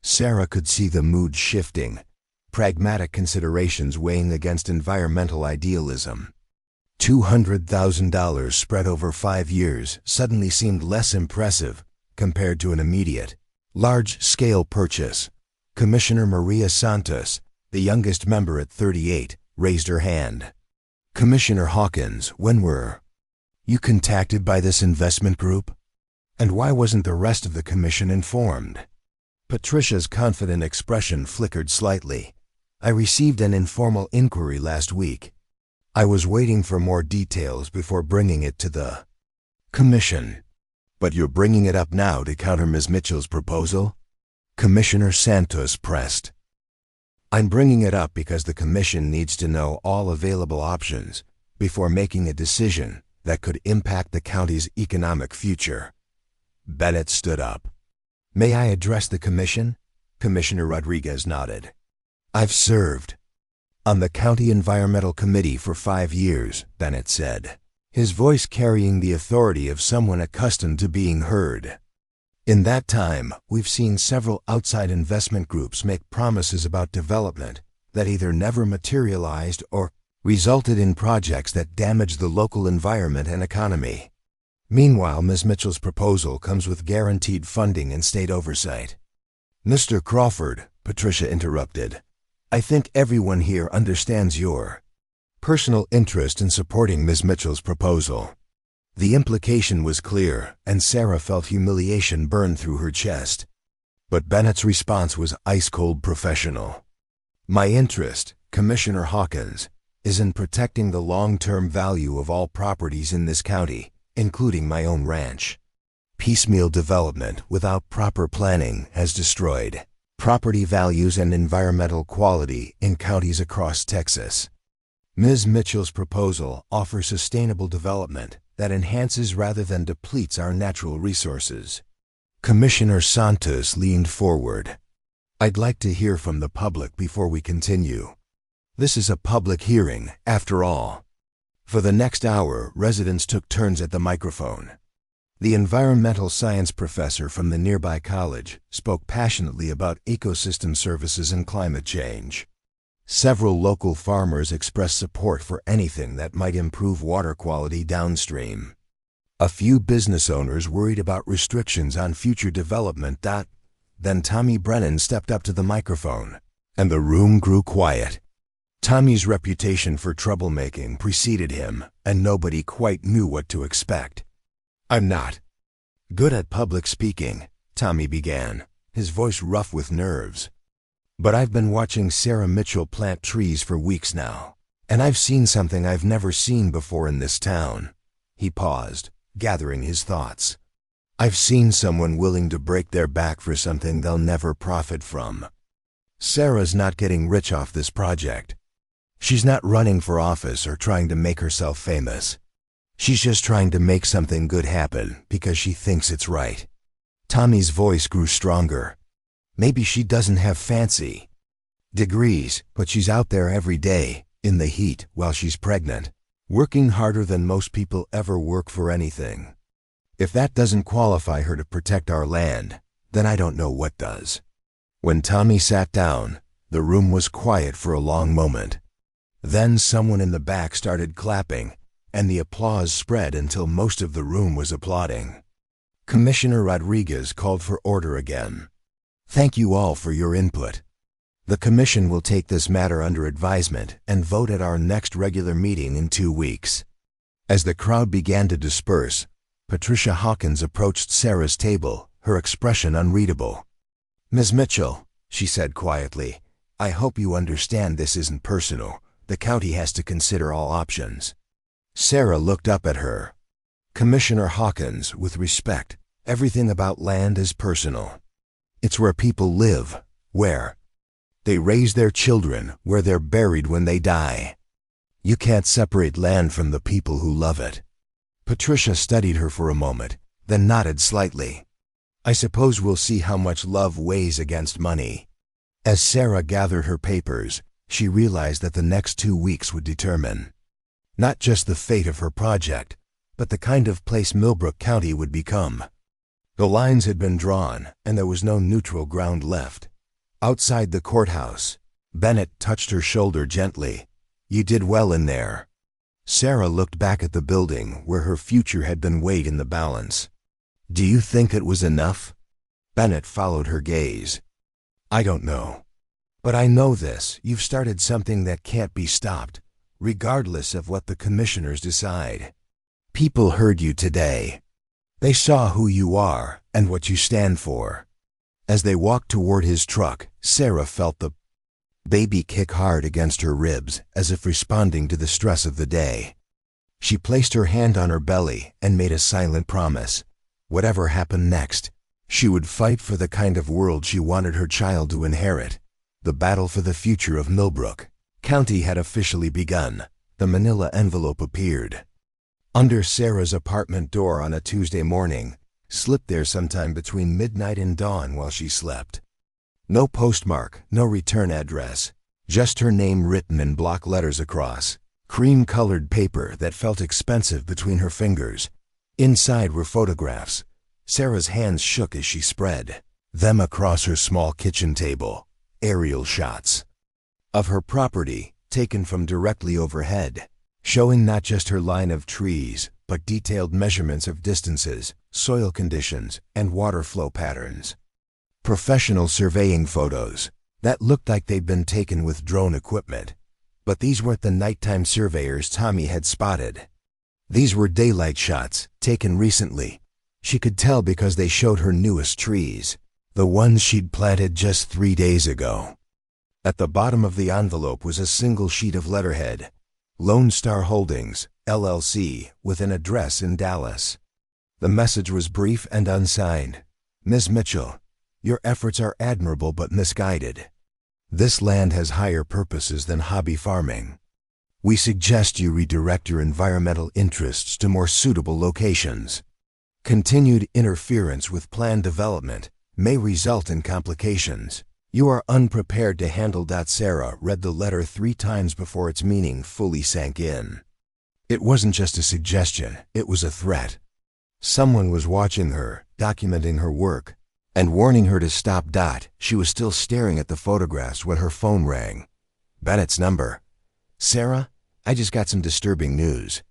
Sarah could see the mood shifting, pragmatic considerations weighing against environmental idealism. $200,000 spread over 5 years suddenly seemed less impressive compared to an immediate, large-scale purchase. Commissioner Maria Santos, the youngest member at 38, raised her hand. Commissioner Hawkins, when were you contacted by this investment group? And why wasn't the rest of the commission informed? Patricia's confident expression flickered slightly. I received an informal inquiry last week. I was waiting for more details before bringing it to the commission. But you're bringing it up now to counter Ms. Mitchell's proposal? Commissioner Santos pressed. I'm bringing it up because the commission needs to know all available options before making a decision that could impact the county's economic future. Bennett stood up. May I address the commission? Commissioner Rodriguez nodded. I've served on the County Environmental Committee for 5 years, Bennett said, his voice carrying the authority of someone accustomed to being heard. In that time, we've seen several outside investment groups make promises about development that either never materialized or resulted in projects that damaged the local environment and economy. Meanwhile, Ms. Mitchell's proposal comes with guaranteed funding and state oversight. Mr. Crawford, Patricia interrupted, I think everyone here understands your personal interest in supporting Ms. Mitchell's proposal. The implication was clear, and Sarah felt humiliation burn through her chest. But Bennett's response was ice-cold professional. My interest, Commissioner Hawkins, is in protecting the long-term value of all properties in this county, including my own ranch. Piecemeal development without proper planning has destroyed property values and environmental quality in counties across Texas. Ms. Mitchell's proposal offers sustainable development that enhances rather than depletes our natural resources. Commissioner Santos leaned forward. I'd like to hear from the public before we continue. This is a public hearing, after all. For the next hour, residents took turns at the microphone. The environmental science professor from the nearby college spoke passionately about ecosystem services and climate change. Several local farmers expressed support for anything that might improve water quality downstream. A few business owners worried about restrictions on future development. Then Tommy Brennan stepped up to the microphone, and the room grew quiet. Tommy's reputation for troublemaking preceded him, and nobody quite knew what to expect. "I'm not good at public speaking," Tommy began, his voice rough with nerves. "But I've been watching Sarah Mitchell plant trees for weeks now, and I've seen something I've never seen before in this town." He paused, gathering his thoughts. "I've seen someone willing to break their back for something they'll never profit from. Sarah's not getting rich off this project. She's not running for office or trying to make herself famous. She's just trying to make something good happen because she thinks it's right." Tommy's voice grew stronger. "Maybe she doesn't have fancy degrees, but she's out there every day, in the heat, while she's pregnant, working harder than most people ever work for anything. If that doesn't qualify her to protect our land, then I don't know what does." When Tommy sat down, the room was quiet for a long moment. Then someone in the back started clapping, and the applause spread until most of the room was applauding. Commissioner Rodriguez called for order again. "Thank you all for your input. The commission will take this matter under advisement and vote at our next regular meeting in 2 weeks." As the crowd began to disperse, Patricia Hawkins approached Sarah's table, her expression unreadable. "Ms. Mitchell," she said quietly, "I hope you understand this isn't personal. The county has to consider all options." Sarah looked up at her. "Commissioner Hawkins, with respect, everything about land is personal. It's where people live, where they raise their children, where they're buried when they die. You can't separate land from the people who love it." Patricia studied her for a moment, then nodded slightly. "I suppose we'll see how much love weighs against money." As Sarah gathered her papers, she realized that the next 2 weeks would determine not just the fate of her project, but the kind of place Millbrook County would become. The lines had been drawn, and there was no neutral ground left. Outside the courthouse, Bennett touched her shoulder gently. "You did well in there." Sarah looked back at the building where her future had been weighed in the balance. "Do you think it was enough?" Bennett followed her gaze. "I don't know. But I know this: you've started something that can't be stopped, regardless of what the commissioners decide. People heard you today. They saw who you are and what you stand for." As they walked toward his truck, Sarah felt the baby kick hard against her ribs, as if responding to the stress of the day. She placed her hand on her belly and made a silent promise. Whatever happened next, she would fight for the kind of world she wanted her child to inherit. The battle for the future of Millbrook County had officially begun. The manila envelope appeared under Sarah's apartment door on a Tuesday morning, slipped there sometime between midnight and dawn while she slept. No postmark, no return address, just her name written in block letters across cream-colored paper that felt expensive between her fingers. Inside were photographs. Sarah's hands shook as she spread them across her small kitchen table. Aerial shots of her property, taken from directly overhead, showing not just her line of trees, but detailed measurements of distances, soil conditions, and water flow patterns. Professional surveying photos that looked like they'd been taken with drone equipment. But these weren't the nighttime surveyors Tommy had spotted. These were daylight shots, taken recently. She could tell because they showed her newest trees, the ones she'd planted just 3 days ago. At the bottom of the envelope was a single sheet of letterhead: Lone Star Holdings, LLC, with an address in Dallas. The message was brief and unsigned. "Ms. Mitchell, your efforts are admirable but misguided. This land has higher purposes than hobby farming. We suggest you redirect your environmental interests to more suitable locations. Continued interference with planned development may result in complications. You are unprepared to handle that. Sarah read the letter 3 times before its meaning fully sank in. It wasn't just a suggestion, it was a threat. Someone was watching her, documenting her work, and warning her to stop. She was still staring at the photographs when her phone rang. Bennett's number. Sarah, I just got some disturbing news.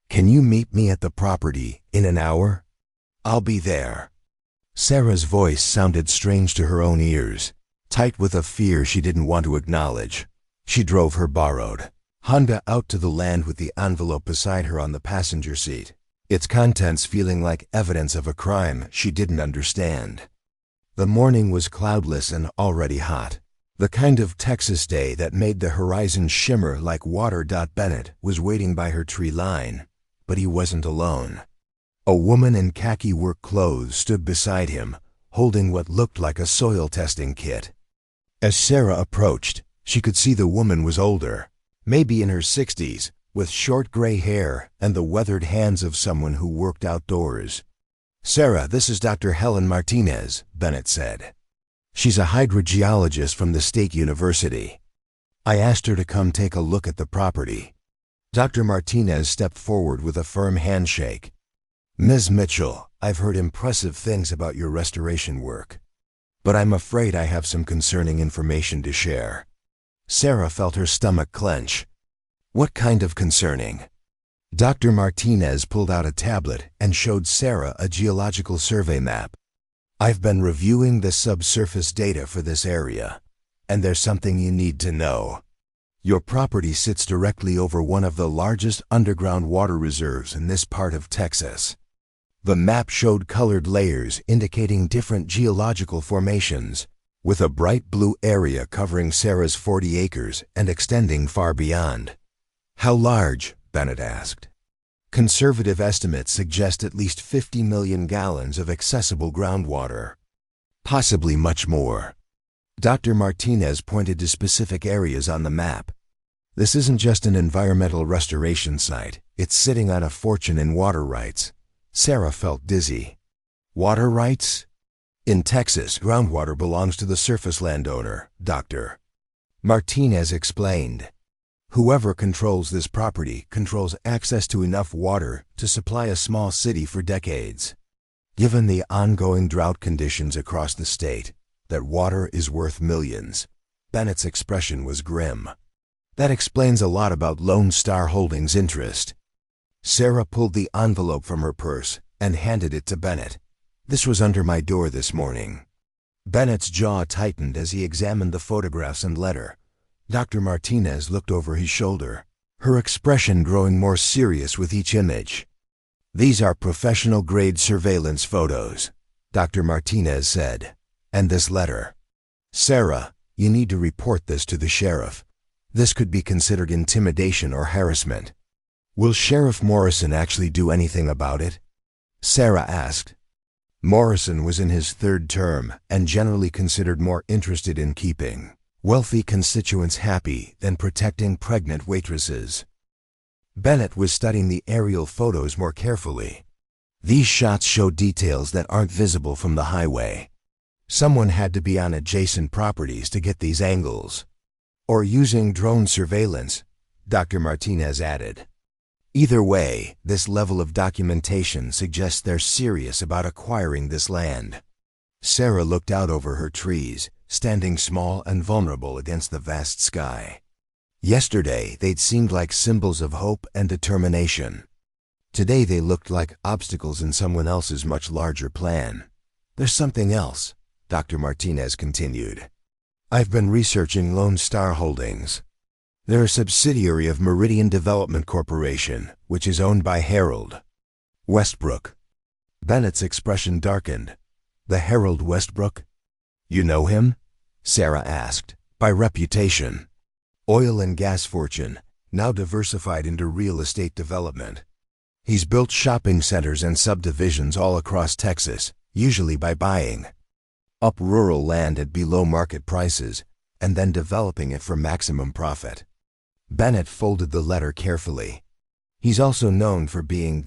Can you meet me at the property in an hour? I'll be there. Sarah's voice sounded strange to her own ears, tight with a fear she didn't want to acknowledge. She drove her borrowed Honda out to the land with the envelope beside her on the passenger seat, its contents feeling like evidence of a crime she didn't understand. The morning was cloudless and already hot, the kind of Texas day that made the horizon shimmer like water. Bennett was waiting by her tree line, but he wasn't alone. A woman in khaki work clothes stood beside him, holding what looked like a soil testing kit. As Sarah approached, she could see the woman was older, maybe in her 60s, with short gray hair and the weathered hands of someone who worked outdoors. Sarah, this is Dr. Helen Martinez, Bennett said. She's a hydrogeologist from the State University. I asked her to come take a look at the property. Dr. Martinez stepped forward with a firm handshake. Ms. Mitchell, I've heard impressive things about your restoration work, but I'm afraid I have some concerning information to share. Sarah felt her stomach clench. What kind of concerning? Dr. Martinez pulled out a tablet and showed Sarah a geological survey map. I've been reviewing the subsurface data for this area, and there's something you need to know. Your property sits directly over one of the largest underground water reserves in this part of Texas. The map showed colored layers indicating different geological formations, with a bright blue area covering Sarah's 40 acres and extending far beyond. How large? Bennett asked. Conservative estimates suggest at least 50 million gallons of accessible groundwater. Possibly much more. Dr. Martinez pointed to specific areas on the map. This isn't just an environmental restoration site, it's sitting on a fortune in water rights. Sarah felt dizzy. Water rights? In Texas, groundwater belongs to the surface landowner, Dr. Martinez explained. Whoever controls this property controls access to enough water to supply a small city for decades. Given the ongoing drought conditions across the state, that water is worth millions. Bennett's expression was grim. That explains a lot about Lone Star Holdings' interest. Sarah pulled the envelope from her purse and handed it to Bennett. This was under my door this morning. Bennett's jaw tightened as he examined the photographs and letter. Dr. Martinez looked over his shoulder, her expression growing more serious with each image. These are professional-grade surveillance photos, Dr. Martinez said. And this letter. Sarah, you need to report this to the sheriff. This could be considered intimidation or harassment. Will Sheriff Morrison actually do anything about it? Sarah asked. Morrison was in his 3rd term and generally considered more interested in keeping wealthy constituents happy than protecting pregnant waitresses. Bennett was studying the aerial photos more carefully. These shots show details that aren't visible from the highway. Someone had to be on adjacent properties to get these angles. Or using drone surveillance, Dr. Martinez added. Either way, this level of documentation suggests they're serious about acquiring this land. Sarah looked out over her trees, standing small and vulnerable against the vast sky. Yesterday, they'd seemed like symbols of hope and determination. Today they looked like obstacles in someone else's much larger plan. There's something else, Dr. Martinez continued. I've been researching Lone Star Holdings. They're a subsidiary of Meridian Development Corporation, which is owned by Harold Westbrook. Bennett's expression darkened. The Harold Westbrook? You know him? Sarah asked. By reputation. Oil and gas fortune, now diversified into real estate development. He's built shopping centers and subdivisions all across Texas, usually by buying up rural land at below market prices and then developing it for maximum profit. Bennett folded the letter carefully. He's also known for being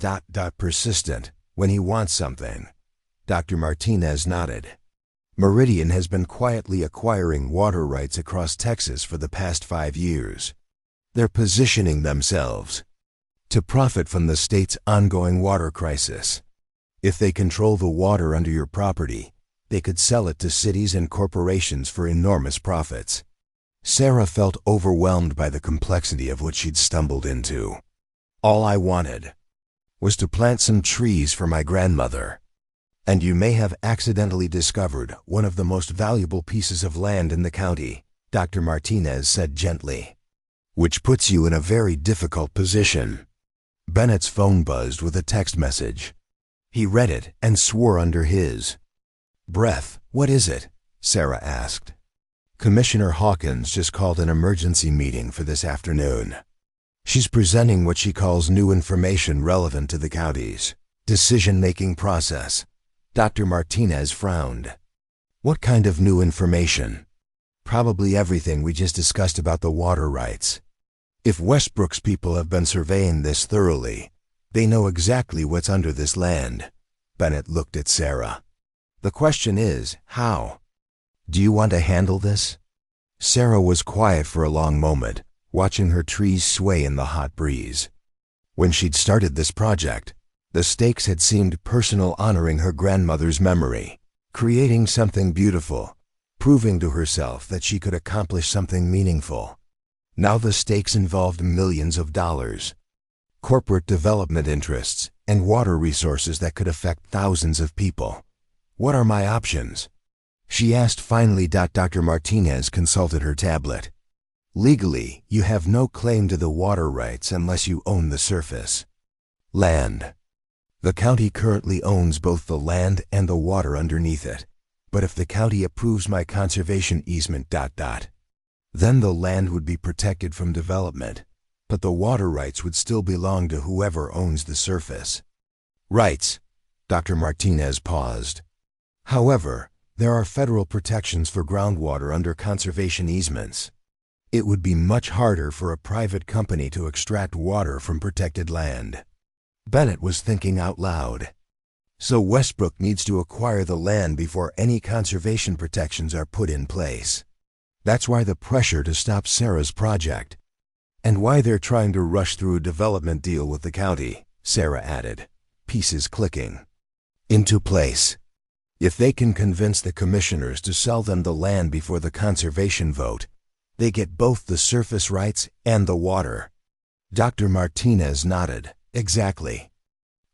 persistent when he wants something. Dr. Martinez nodded. Meridian has been quietly acquiring water rights across Texas for the past 5 years. They're positioning themselves to profit from the state's ongoing water crisis. If they control the water under your property, they could sell it to cities and corporations for enormous profits. Sarah felt overwhelmed by the complexity of what she'd stumbled into. All I wanted was to plant some trees for my grandmother. And you may have accidentally discovered one of the most valuable pieces of land in the county, Dr. Martinez said gently, which puts you in a very difficult position. Bennett's phone buzzed with a text message. He read it and swore under his breath. "What is it?" Sarah asked. "Commissioner Hawkins just called an emergency meeting for this afternoon. She's presenting what she calls new information relevant to the county's decision-making process." Dr. Martinez frowned. "What kind of new information?" "Probably everything we just discussed about the water rights. If Westbrook's people have been surveying this thoroughly, they know exactly what's under this land." Bennett looked at Sarah. "The question is, how? Do you want to handle this?" Sarah was quiet for a long moment, watching her trees sway in the hot breeze. When she'd started this project, the stakes had seemed personal, honoring her grandmother's memory, creating something beautiful, proving to herself that she could accomplish something meaningful. Now the stakes involved millions of dollars, corporate development interests, and water resources that could affect thousands of people. "What are my options?" she asked finally. Dr. Martinez consulted her tablet. "Legally, you have no claim to the water rights unless you own the surface land. The county currently owns both the land and the water underneath it. But if the county approves my conservation easement, then the land would be protected from development, but the water rights would still belong to whoever owns the surface." "Rights." Dr. Martinez paused. "However, there are federal protections for groundwater under conservation easements. It would be much harder for a private company to extract water from protected land." Bennett was thinking out loud. So Westbrook needs to acquire the land before any conservation protections are put in place. That's why the pressure to stop Sarah's project, and why they're trying to rush through a development deal with the county, Sarah added, pieces clicking into place. If they can convince the commissioners to sell them the land before the conservation vote, they get both the surface rights and the water. Dr. Martinez nodded. "Exactly.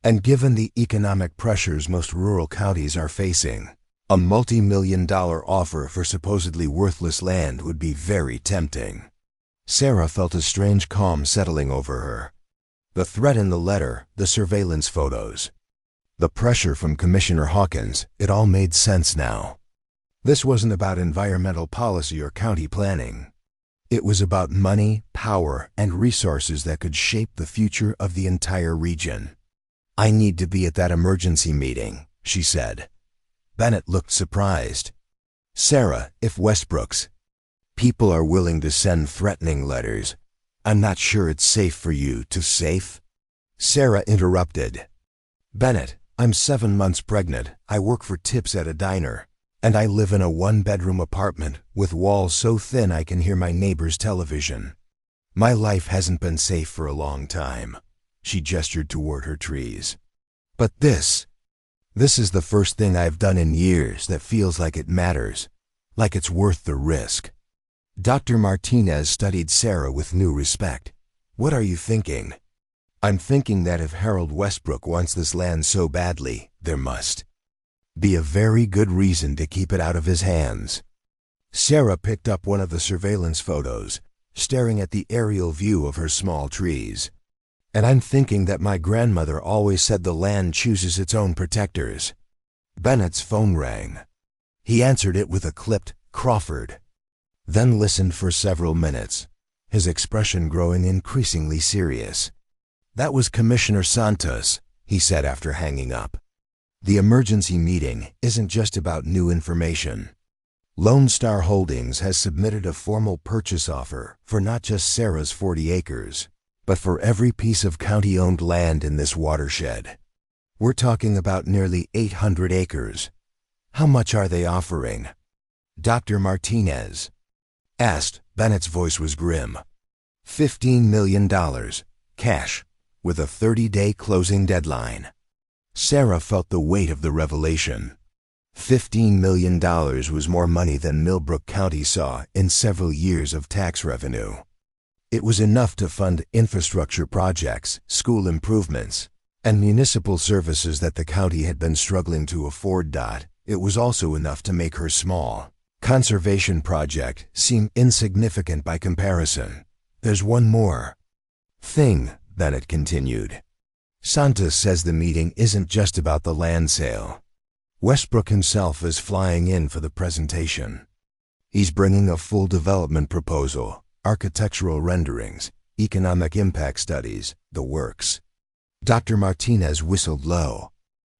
And given the economic pressures most rural counties are facing, a multi-million-dollar offer for supposedly worthless land would be very tempting." Sarah felt a strange calm settling over her. The threat in the letter, the surveillance photos, the pressure from Commissioner Hawkins, it all made sense now. This wasn't about environmental policy or county planning. It was about money, power, and resources that could shape the future of the entire region. "I need to be at that emergency meeting," she said. Bennett looked surprised. "Sarah, if Westbrook's people are willing to send threatening letters, I'm not sure it's safe for you to safe." Sarah interrupted. "Bennett, I'm 7 months pregnant, I work for tips at a diner, and I live in a 1-bedroom apartment with walls so thin I can hear my neighbor's television. My life hasn't been safe for a long time." She gestured toward her trees. "But this is the first thing I've done in years that feels like it matters, like it's worth the risk." Dr. Martinez studied Sarah with new respect. "What are you thinking?" "I'm thinking that if Harold Westbrook wants this land so badly, there must be a very good reason to keep it out of his hands." Sarah picked up one of the surveillance photos, staring at the aerial view of her small trees. "And I'm thinking that my grandmother always said the land chooses its own protectors." Bennett's phone rang. He answered it with a clipped "Crawford," then listened for several minutes, his expression growing increasingly serious. "That was Commissioner Santos," he said after hanging up. "The emergency meeting isn't just about new information. Lone Star Holdings has submitted a formal purchase offer for not just Sarah's 40 acres, but for every piece of county-owned land in this watershed. We're talking about nearly 800 acres. How much are they offering? Dr. Martinez asked. Bennett's voice was grim. $15 million, cash, with a 30-day closing deadline. Sarah felt the weight of the revelation. $15 million was more money than Millbrook County saw in several years of tax revenue. It was enough to fund infrastructure projects, school improvements, and municipal services that the county had been struggling to afford. It was also enough to make her small conservation project seem insignificant by comparison. There's one more thing, Bennett continued. Santos says the meeting isn't just about the land sale. Westbrook himself is flying in for the presentation. He's bringing a full development proposal, architectural renderings, economic impact studies, the works. Dr. Martinez whistled low.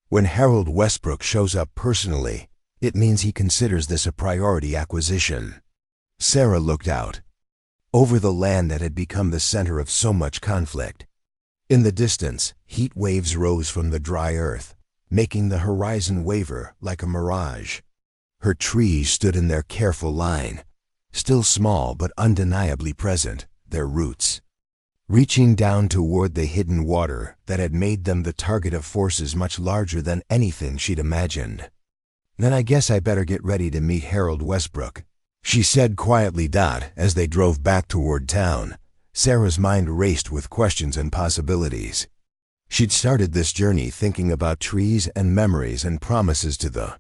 When Harold Westbrook shows up personally, it means he considers this a priority acquisition. Sarah looked out over the land that had become the center of so much conflict. In the distance, heat waves rose from the dry earth, making the horizon waver like a mirage. Her trees stood in their careful line, still small but undeniably present, their roots reaching down toward the hidden water that had made them the target of forces much larger than anything she'd imagined. Then I guess I better get ready to meet Harold Westbrook, she said quietly. As they drove back toward town, Sarah's mind raced with questions and possibilities. She'd started this journey thinking about trees and memories and promises to the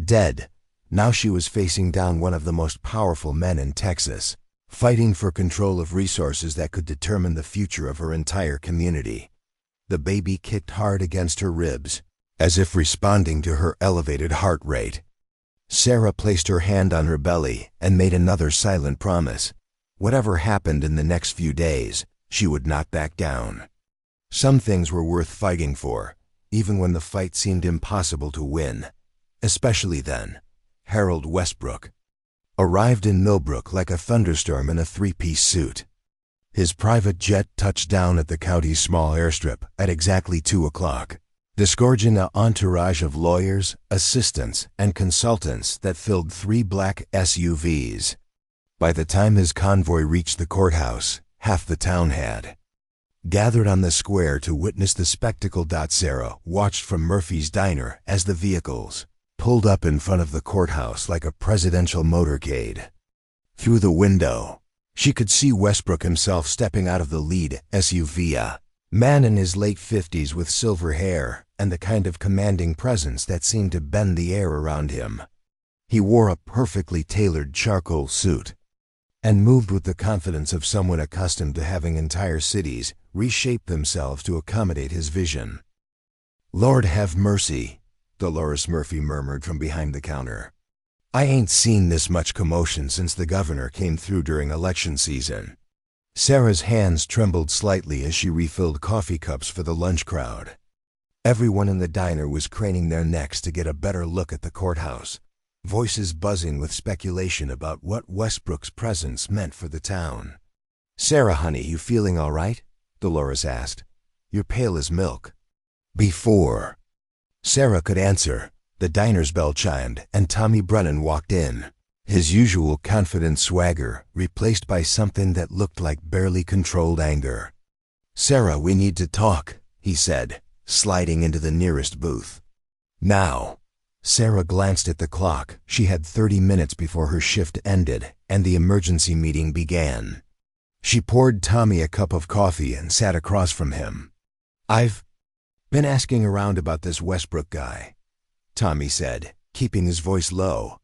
dead. Now she was facing down one of the most powerful men in Texas, fighting for control of resources that could determine the future of her entire community. The baby kicked hard against her ribs, as if responding to her elevated heart rate. Sarah placed her hand on her belly and made another silent promise. Whatever happened in the next few days, she would not back down. Some things were worth fighting for, even when the fight seemed impossible to win. Especially then. Harold Westbrook arrived in Millbrook like a thunderstorm in a three-piece suit. His private jet touched down at the county's small airstrip at exactly 2 o'clock, disgorging an entourage of lawyers, assistants, and consultants that filled 3 black SUVs. By the time his convoy reached the courthouse, half the town had gathered on the square to witness the spectacle. Sarah watched from Murphy's Diner as the vehicles pulled up in front of the courthouse like a presidential motorcade. Through the window, she could see Westbrook himself stepping out of the lead SUV, a man in his late 50s with silver hair and the kind of commanding presence that seemed to bend the air around him. He wore a perfectly tailored charcoal suit and moved with the confidence of someone accustomed to having entire cities reshape themselves to accommodate his vision. "Lord have mercy," Dolores Murphy murmured from behind the counter. "I ain't seen this much commotion since the governor came through during election season." Sarah's hands trembled slightly as she refilled coffee cups for the lunch crowd. Everyone in the diner was craning their necks to get a better look at the courthouse, voices buzzing with speculation about what Westbrook's presence meant for the town. "Sarah, honey, you feeling all right?" Dolores asked. "You're pale as milk." Before Sarah could answer, the diner's bell chimed and Tommy Brennan walked in, his usual confident swagger replaced by something that looked like barely controlled anger. "Sarah, we need to talk," he said, sliding into the nearest booth. "Now." Sarah glanced at the clock. She had 30 minutes before her shift ended and the emergency meeting began. She poured Tommy a cup of coffee and sat across from him. "I've been asking around about this Westbrook guy," Tommy said, keeping his voice low.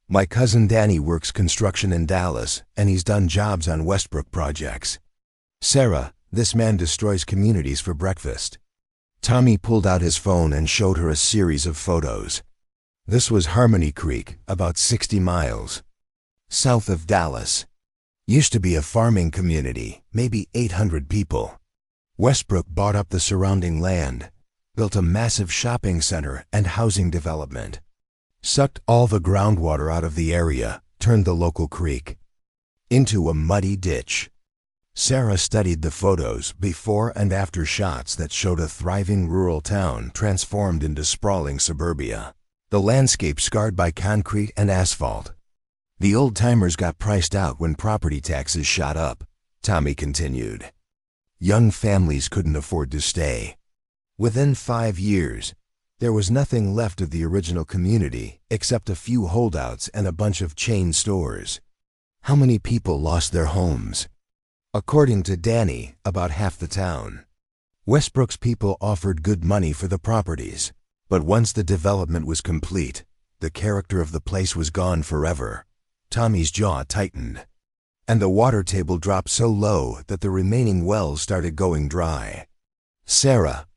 "My cousin Danny works construction in Dallas, and he's done jobs on Westbrook projects. Sarah, this man destroys communities for breakfast." Tommy pulled out his phone and showed her a series of photos. This was Harmony Creek, about 60 miles south of Dallas. Used to be a farming community, maybe 800 people. Westbrook bought up the surrounding land, built a massive shopping center and housing development, sucked all the groundwater out of the area, turned the local creek into a muddy ditch. Sarah studied the photos, before and after shots that showed a thriving rural town transformed into sprawling suburbia. the landscape scarred by concrete and asphalt. The old-timers got priced out when property taxes shot up, Tommy continued. Young families couldn't afford to stay. Within 5 years, there was nothing left of the original community except a few holdouts and a bunch of chain stores. How many people lost their homes? According to Danny, about half the town. Westbrook's people offered good money for the properties, but once the development was complete, the character of the place was gone forever. Tommy's jaw tightened, and the water table dropped so low that the remaining wells started going dry. Sarah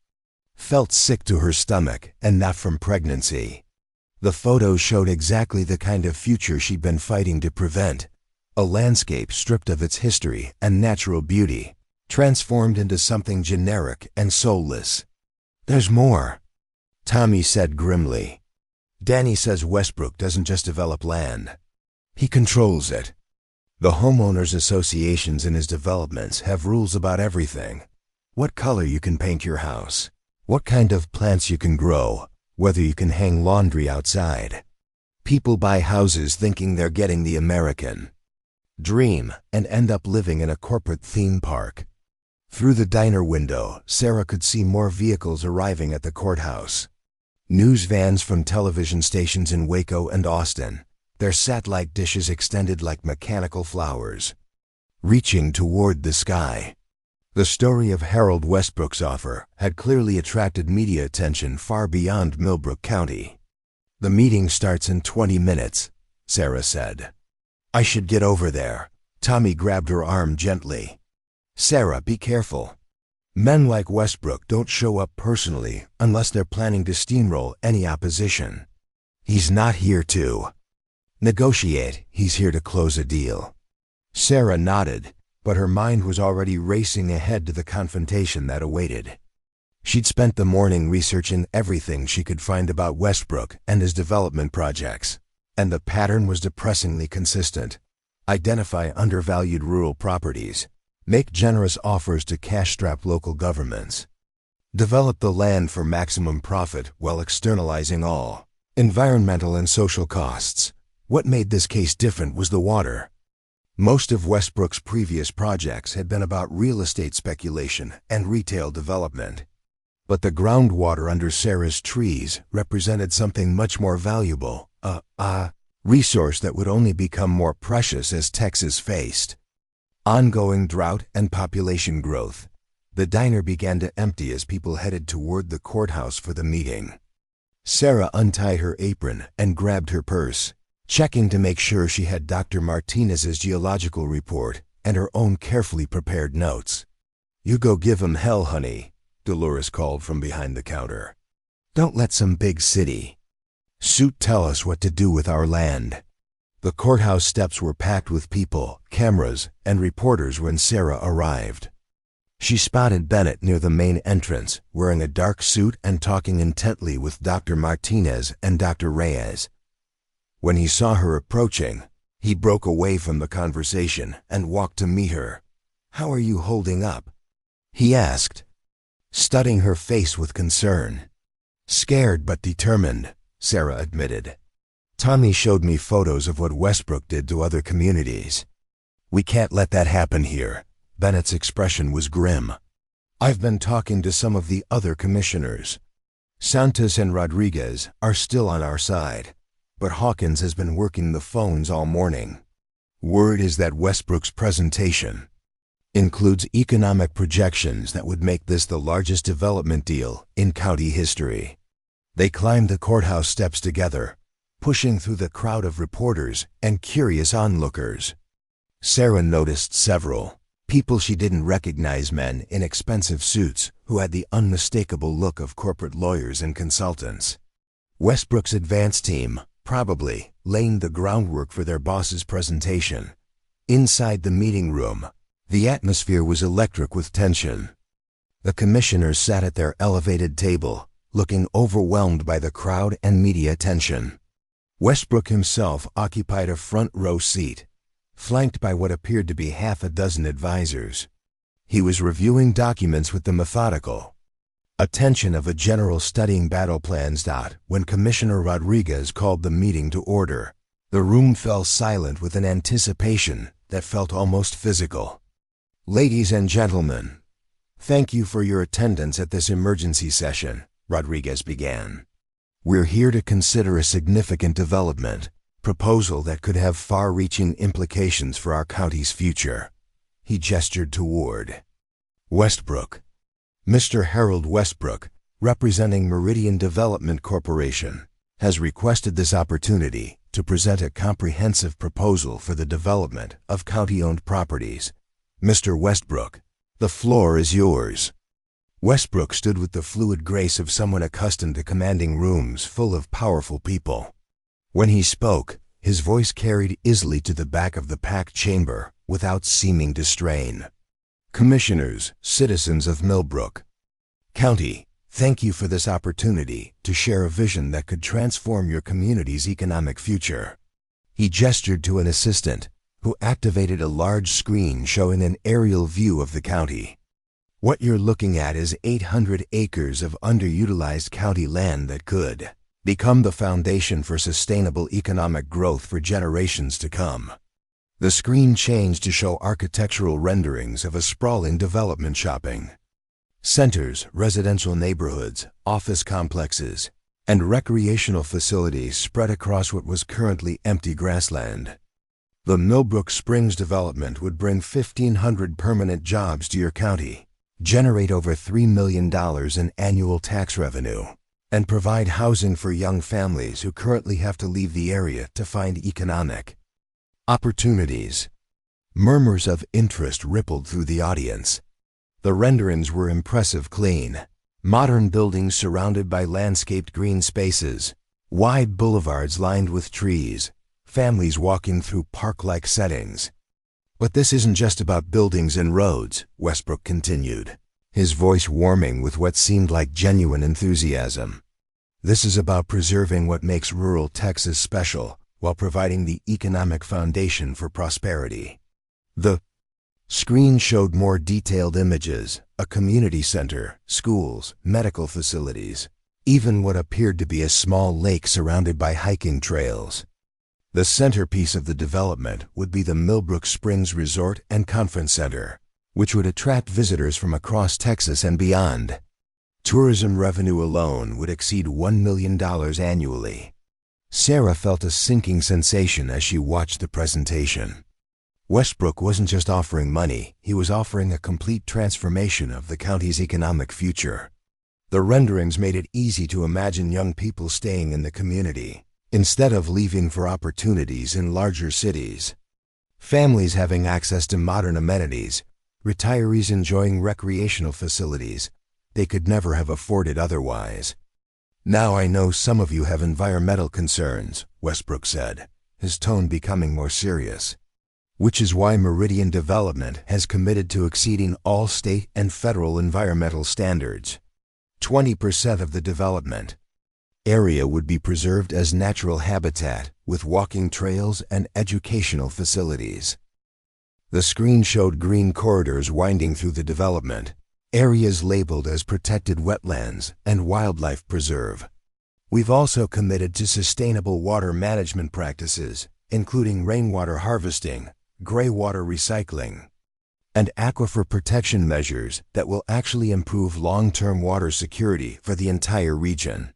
felt sick to her stomach, and not from pregnancy. The photos showed exactly the kind of future she'd been fighting to prevent. A landscape stripped of its history and natural beauty, transformed into something generic and soulless. There's more, Tommy said grimly. Danny says Westbrook doesn't just develop land. He controls it. The homeowners associations in his developments have rules about everything. What color you can paint your house, what kind of plants you can grow, whether you can hang laundry outside. People buy houses thinking they're getting the American dream and end up living in a corporate theme park. Through the diner window, Sarah could see more vehicles arriving at the courthouse. News vans from television stations in Waco and Austin, their satellite dishes extended like mechanical flowers, reaching toward the sky. The story of Harold Westbrook's offer had clearly attracted media attention far beyond Millbrook County. The meeting starts in 20 minutes, Sarah said. I should get over there. Tommy grabbed her arm gently. Sarah, be careful. Men like Westbrook don't show up personally unless they're planning to steamroll any opposition. He's not here to negotiate, he's here to close a deal. Sarah nodded, but her mind was already racing ahead to the confrontation that awaited. She'd spent the morning researching everything she could find about Westbrook and his development projects, and the pattern was depressingly consistent. Identify undervalued rural properties, make generous offers to cash-strapped local governments, develop the land for maximum profit while externalizing all environmental and social costs. What made this case different was the water. Most of Westbrook's previous projects had been about real estate speculation and retail development. But the groundwater under Sarah's trees represented something much more valuable, a resource that would only become more precious as Texas faced ongoing drought and population growth. The diner began to empty as people headed toward the courthouse for the meeting. Sarah untied her apron and grabbed her purse, checking to make sure she had Dr. Martinez's geological report and her own carefully prepared notes. You go give 'em hell, honey, Dolores called from behind the counter. Don't let some big city suit tell us what to do with our land. The courthouse steps were packed with people, cameras, and reporters when Sarah arrived. She spotted Bennett near the main entrance, wearing a dark suit and talking intently with Dr. Martinez and Dr. Reyes. When he saw her approaching, he broke away from the conversation and walked to meet her. How are you holding up? He asked, studying her face with concern. Scared but determined, Sarah admitted. Tommy showed me photos of what Westbrook did to other communities. We can't let that happen here. Bennett's expression was grim. I've been talking to some of the other commissioners. Santos and Rodriguez are still on our side, but Hawkins has been working the phones all morning. Word is that Westbrook's presentation includes economic projections that would make this the largest development deal in county history. They climbed the courthouse steps together, pushing through the crowd of reporters and curious onlookers. Sarah noticed several people she didn't recognize, men in expensive suits who had the unmistakable look of corporate lawyers and consultants. Westbrook's advance team, probably laying the groundwork for their boss's presentation. Inside the meeting room, the atmosphere was electric with tension. The commissioners sat at their elevated table, looking overwhelmed by the crowd and media attention. Westbrook himself occupied a front row seat, flanked by what appeared to be half a dozen advisors. He was reviewing documents with the methodical Attention of a general studying battle plans. When Commissioner Rodriguez called the meeting to order, the room fell silent with an anticipation that felt almost physical. Ladies and gentlemen, thank you for your attendance at this emergency session, Rodriguez began. We're here to consider a significant development proposal that could have far-reaching implications for our county's future. He gestured toward Westbrook. Mr. Harold Westbrook, representing Meridian Development Corporation, has requested this opportunity to present a comprehensive proposal for the development of county-owned properties. Mr. Westbrook, the floor is yours. Westbrook stood with the fluid grace of someone accustomed to commanding rooms full of powerful people. When he spoke, his voice carried easily to the back of the packed chamber without seeming to strain. Commissioners, citizens of Millbrook County, thank you for this opportunity to share a vision that could transform your community's economic future. He gestured to an assistant, who activated a large screen showing an aerial view of the county. What you're looking at is 800 acres of underutilized county land that could become the foundation for sustainable economic growth for generations to come. The screen changed to show architectural renderings of a sprawling development shopping centers, residential neighborhoods, office complexes, and recreational facilities spread across what was currently empty grassland. The Millbrook Springs development would bring 1,500 permanent jobs to your county, generate over $3 million in annual tax revenue, and provide housing for young families who currently have to leave the area to find economic opportunities. Murmurs of interest rippled through the audience. The renderings were impressive clean. Modern buildings surrounded by landscaped green spaces, wide boulevards lined with trees, families walking through park-like settings. But this isn't just about buildings and roads, Westbrook continued, his voice warming with what seemed like genuine enthusiasm. This is about preserving what makes rural Texas special while providing the economic foundation for prosperity. The screen showed more detailed images, a community center, schools, medical facilities, even what appeared to be a small lake surrounded by hiking trails. The centerpiece of the development would be the Millbrook Springs Resort and Conference Center, which would attract visitors from across Texas and beyond. Tourism revenue alone would exceed $1 million annually. Sarah felt a sinking sensation as she watched the presentation. Westbrook wasn't just offering money, he was offering a complete transformation of the county's economic future. The renderings made it easy to imagine young people staying in the community, instead of leaving for opportunities in larger cities. Families having access to modern amenities, retirees enjoying recreational facilities they could never have afforded otherwise. Now I know some of you have environmental concerns, Westbrook said, his tone becoming more serious. Which is why Meridian Development has committed to exceeding all state and federal environmental standards. 20% of the development area would be preserved as natural habitat with walking trails and educational facilities. The screen showed green corridors winding through the development, areas labeled as protected wetlands and wildlife preserve. We've also committed to sustainable water management practices, including rainwater harvesting, gray water recycling, and aquifer protection measures that will actually improve long-term water security for the entire region.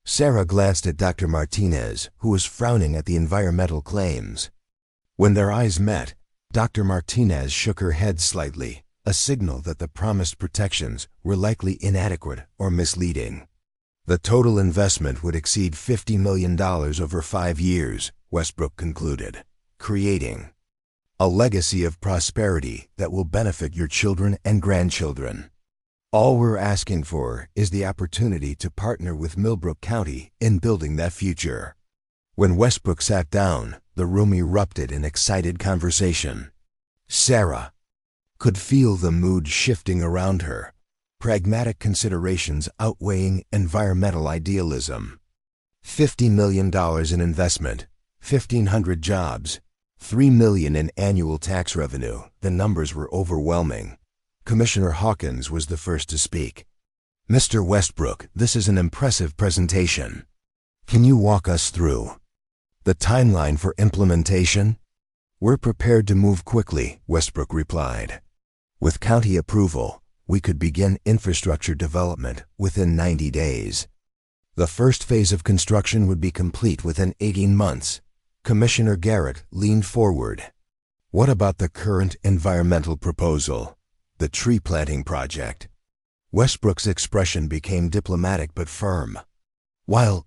Sarah glanced at Dr. Martinez, who was frowning at the environmental claims. When their eyes met, Dr. Martinez shook her head slightly, a signal that the promised protections were likely inadequate or misleading. The total investment would exceed $50 million over 5 years, Westbrook concluded, creating a legacy of prosperity that will benefit your children and grandchildren. All we're asking for is the opportunity to partner with Millbrook County in building that future. When Westbrook sat down, the room erupted in excited conversation. Sarah could feel the mood shifting around her, pragmatic considerations outweighing environmental idealism. $50 million in investment, 1,500 jobs, $3 million in annual tax revenue. The numbers were overwhelming. Commissioner Hawkins was the first to speak. Mr. Westbrook, this is an impressive presentation. Can you walk us through the timeline for implementation? We're prepared to move quickly, Westbrook replied. With county approval, we could begin infrastructure development within 90 days. The first phase of construction would be complete within 18 months. Commissioner Garrett leaned forward. What about the current environmental proposal, the tree planting project? Westbrook's expression became diplomatic but firm. While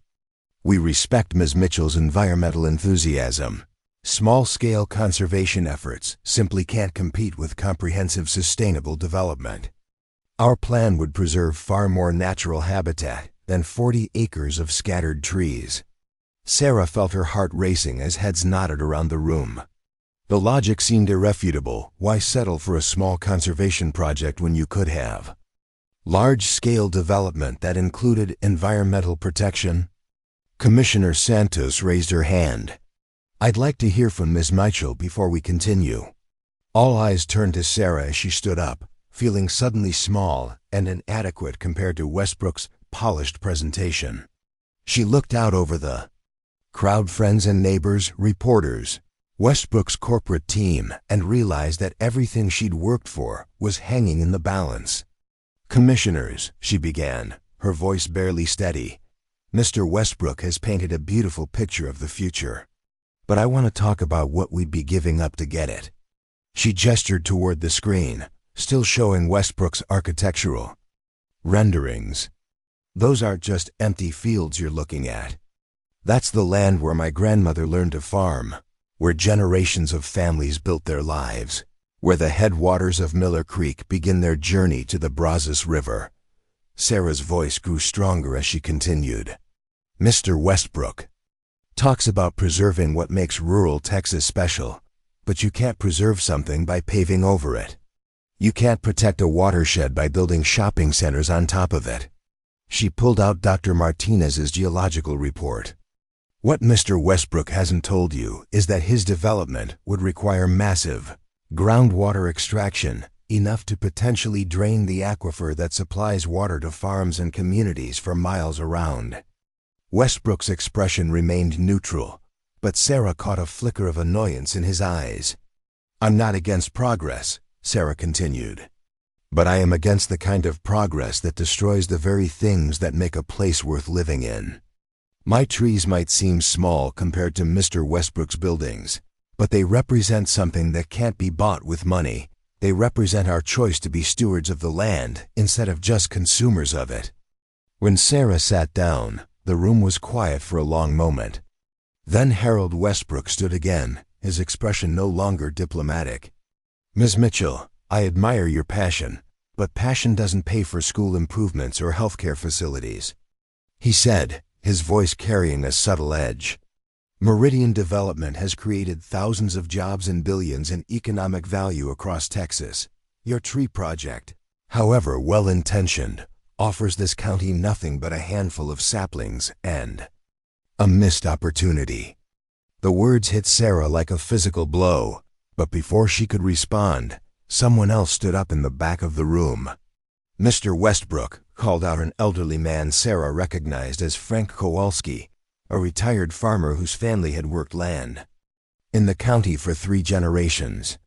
we respect Ms. Mitchell's environmental enthusiasm, small-scale conservation efforts simply can't compete with comprehensive sustainable development. Our plan would preserve far more natural habitat than 40 acres of scattered trees. Sarah felt her heart racing as heads nodded around the room. The logic seemed irrefutable. Why settle for a small conservation project when you could have large-scale development that included environmental protection? Commissioner Santos raised her hand. I'd like to hear from Ms. Mitchell before we continue. All eyes turned to Sarah as she stood up, feeling suddenly small and inadequate compared to Westbrook's polished presentation. She looked out over the crowd, friends and neighbors, reporters, Westbrook's corporate team, and realized that everything she'd worked for was hanging in the balance. Commissioners, she began, her voice barely steady. Mr. Westbrook has painted a beautiful picture of the future. But I want to talk about what we'd be giving up to get it. She gestured toward the screen, still showing Westbrook's architectural renderings. Those aren't just empty fields you're looking at. That's the land where my grandmother learned to farm, where generations of families built their lives, where the headwaters of Miller Creek begin their journey to the Brazos River. Sarah's voice grew stronger as she continued. Mr. Westbrook talks about preserving what makes rural Texas special, but you can't preserve something by paving over it. You can't protect a watershed by building shopping centers on top of it. She pulled out Dr. Martinez's geological report. What Mr. Westbrook hasn't told you is that his development would require massive groundwater extraction, enough to potentially drain the aquifer that supplies water to farms and communities for miles around. Westbrook's expression remained neutral, but Sarah caught a flicker of annoyance in his eyes. I'm not against progress, Sarah continued, but I am against the kind of progress that destroys the very things that make a place worth living in. My trees might seem small compared to Mr. Westbrook's buildings, but they represent something that can't be bought with money. They represent our choice to be stewards of the land instead of just consumers of it. When Sarah sat down, the room was quiet for a long moment. Then Harold Westbrook stood again, his expression no longer diplomatic. Ms. Mitchell, I admire your passion, but passion doesn't pay for school improvements or healthcare facilities, he said, his voice carrying a subtle edge. Meridian Development has created thousands of jobs and billions in economic value across Texas. Your tree project, however well-intentioned, offers this county nothing but a handful of saplings and a missed opportunity. The words hit Sarah like a physical blow, but before she could respond, someone else stood up in the back of the room. Mr. Westbrook, called out an elderly man Sarah recognized as Frank Kowalski, a retired farmer whose family had worked land in the county for 3 generations.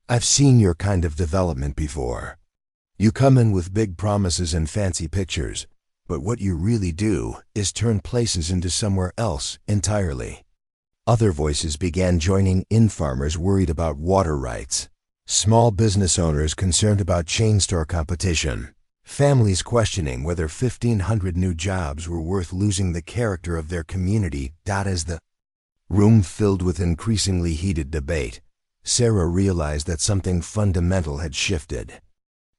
I've seen your kind of development before. You come in with big promises and fancy pictures, but what you really do is turn places into somewhere else entirely. Other voices began joining in, farmers worried about water rights, small business owners concerned about chain store competition, families questioning whether 1,500 new jobs were worth losing the character of their community. As the room filled with increasingly heated debate, Sarah realized that something fundamental had shifted.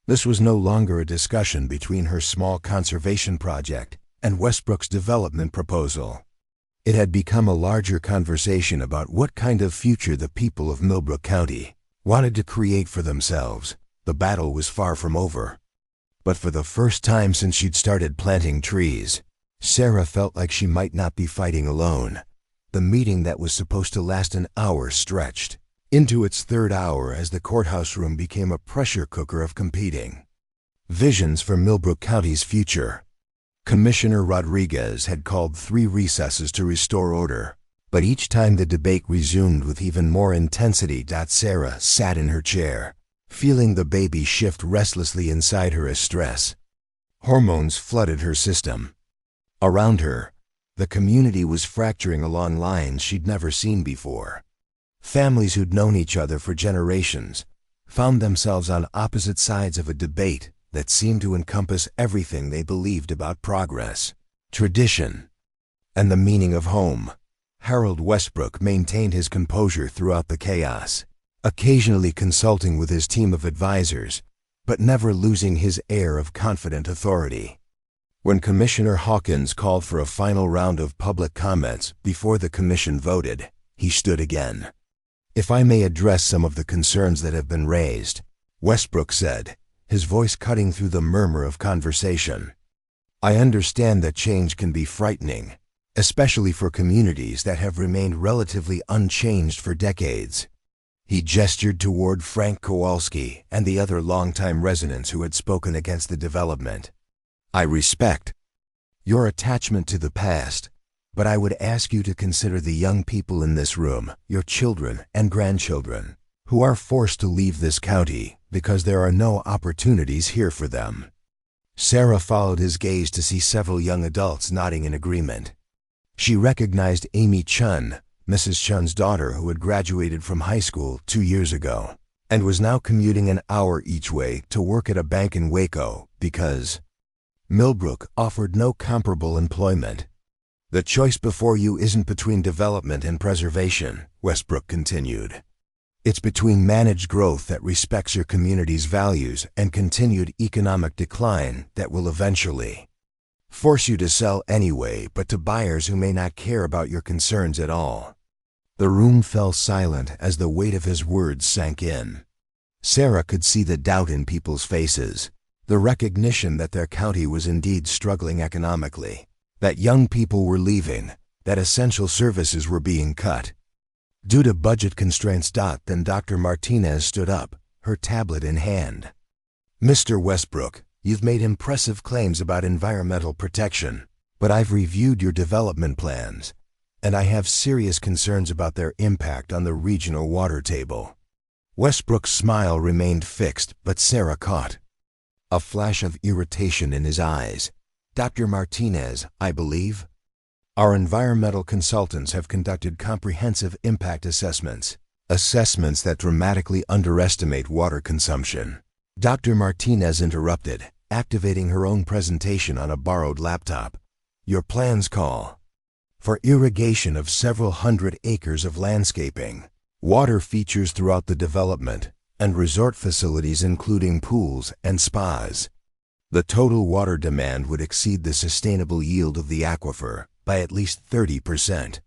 This was no longer a discussion between her small conservation project and Westbrook's development proposal. It had become a larger conversation about what kind of future the people of Millbrook County wanted to create for themselves. The battle was far from over. But for the first time since she'd started planting trees, Sarah felt like she might not be fighting alone. The meeting that was supposed to last an hour stretched into its 3rd hour as the courthouse room became a pressure cooker of competing Visions for Millbrook County's future. Commissioner Rodriguez had called 3 recesses to restore order, but each time the debate resumed with even more intensity. Sarah sat in her chair, feeling the baby shift restlessly inside her as stress. Hormones flooded her system. Around her, the community was fracturing along lines she'd never seen before. Families who'd known each other for generations found themselves on opposite sides of a debate that seemed to encompass everything they believed about progress, tradition, and the meaning of home. Harold Westbrook maintained his composure throughout the chaos, occasionally consulting with his team of advisors, but never losing his air of confident authority. When Commissioner Hawkins called for a final round of public comments before the commission voted, he stood again. "If I may address some of the concerns that have been raised," Westbrook said, his voice cutting through the murmur of conversation. "I understand that change can be frightening, especially for communities that have remained relatively unchanged for decades." He gestured toward Frank Kowalski and the other longtime residents who had spoken against the development. "I respect your attachment to the past, but I would ask you to consider the young people in this room, your children and grandchildren, who are forced to leave this county because there are no opportunities here for them." Sarah followed his gaze to see several young adults nodding in agreement. She recognized Amy Chun, Mrs. Chun's daughter, who had graduated from high school 2 years ago and was now commuting an hour each way to work at a bank in Waco because Millbrook offered no comparable employment. "The choice before you isn't between development and preservation," Westbrook continued. "It's between managed growth that respects your community's values and continued economic decline that will eventually force you to sell anyway, but to buyers who may not care about your concerns at all." The room fell silent as the weight of his words sank in. Sarah could see the doubt in people's faces, the recognition that their county was indeed struggling economically, that young people were leaving, that essential services were being cut due to budget constraints. Then Dr. Martinez stood up, her tablet in hand. "Mr. Westbrook, you've made impressive claims about environmental protection, but I've reviewed your development plans, and I have serious concerns about their impact on the regional water table." Westbrook's smile remained fixed, but Sarah caught a flash of irritation in his eyes. "Dr. Martinez, I believe our environmental consultants have conducted comprehensive impact assessments that dramatically underestimate water consumption." Dr. Martinez interrupted, activating her own presentation on a borrowed laptop. "Your plans call for irrigation of several hundred acres of landscaping, water features throughout the development, and resort facilities including pools and spas. The total water demand would exceed the sustainable yield of the aquifer by at least 30%.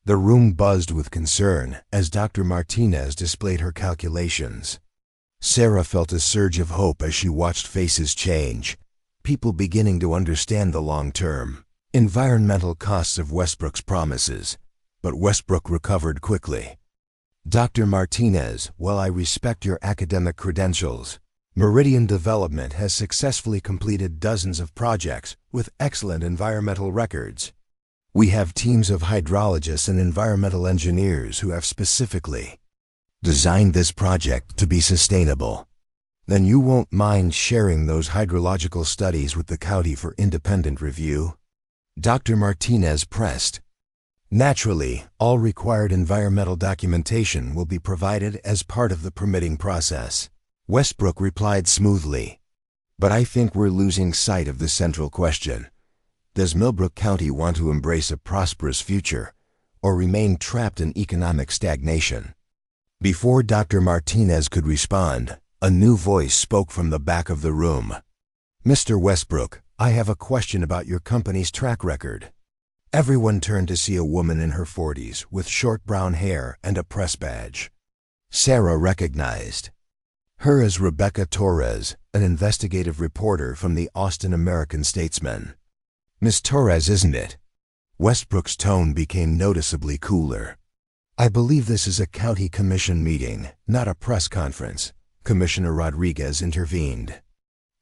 The room buzzed with concern as Dr. Martinez displayed her calculations. Sarah felt a surge of hope as she watched faces change, people beginning to understand the long-term environmental costs of Westbrook's promises. But Westbrook recovered quickly. "Dr. Martinez, while I respect your academic credentials, Meridian Development has successfully completed dozens of projects with excellent environmental records. We have teams of hydrologists and environmental engineers who have specifically designed this project to be sustainable. Then you won't mind sharing those hydrological studies with the county for independent review?" Dr. Martinez pressed. "Naturally, all required environmental documentation will be provided as part of the permitting process," Westbrook replied smoothly. "But I think we're losing sight of the central question. Does Millbrook County want to embrace a prosperous future or remain trapped in economic stagnation?" Before Dr. Martinez could respond, a new voice spoke from the back of the room. "Mr. Westbrook, I have a question about your company's track record." Everyone turned to see a woman in her 40s with short brown hair and a press badge. Sarah recognized her as Rebecca Torres, an investigative reporter from the Austin American-Statesman. "Miss Torres, isn't it?" Westbrook's tone became noticeably cooler. "I believe this is a county commission meeting, not a press conference," Commissioner Rodriguez intervened.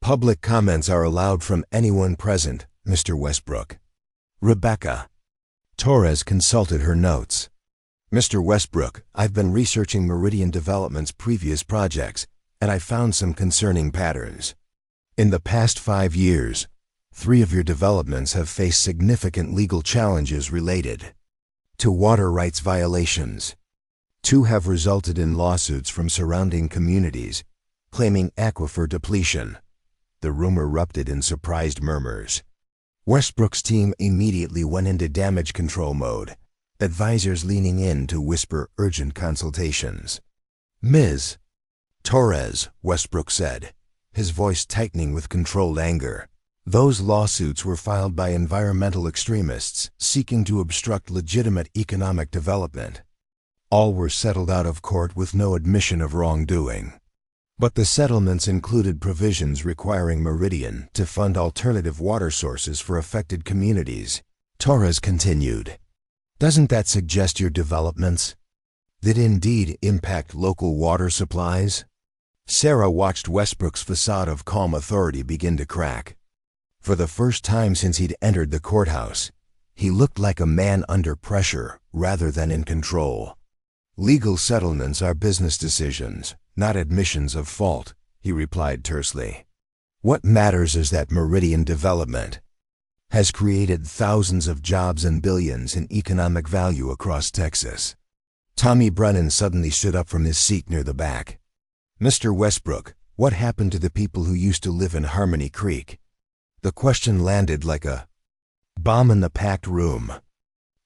Public comments are allowed from anyone present, Mr. Westbrook. Rebecca Torres consulted her notes. Mr. Westbrook, I've been researching Meridian Development's previous projects, and I found some concerning patterns. In the past 5 years, 3 of your developments have faced significant legal challenges related to water rights violations. 2 have resulted in lawsuits from surrounding communities, claiming aquifer depletion. The room erupted in surprised murmurs. Westbrook's team immediately went into damage control mode, advisors leaning in to whisper urgent consultations. Ms. Torres, Westbrook said, his voice tightening with controlled anger. Those lawsuits were filed by environmental extremists seeking to obstruct legitimate economic development. All were settled out of court with no admission of wrongdoing. But the settlements included provisions requiring Meridian to fund alternative water sources for affected communities. Torres continued, "Doesn't that suggest your developments did indeed impact local water supplies?" Sarah watched Westbrook's facade of calm authority begin to crack. For the first time since he'd entered the courthouse, he looked like a man under pressure rather than in control. "Legal settlements are business decisions, not admissions of fault," he replied tersely. "What matters is that Meridian Development has created thousands of jobs and billions in economic value across Texas." Tommy Brennan suddenly stood up from his seat near the back. "Mr. Westbrook, what happened to the people who used to live in Harmony Creek?" The question landed like a bomb in the packed room.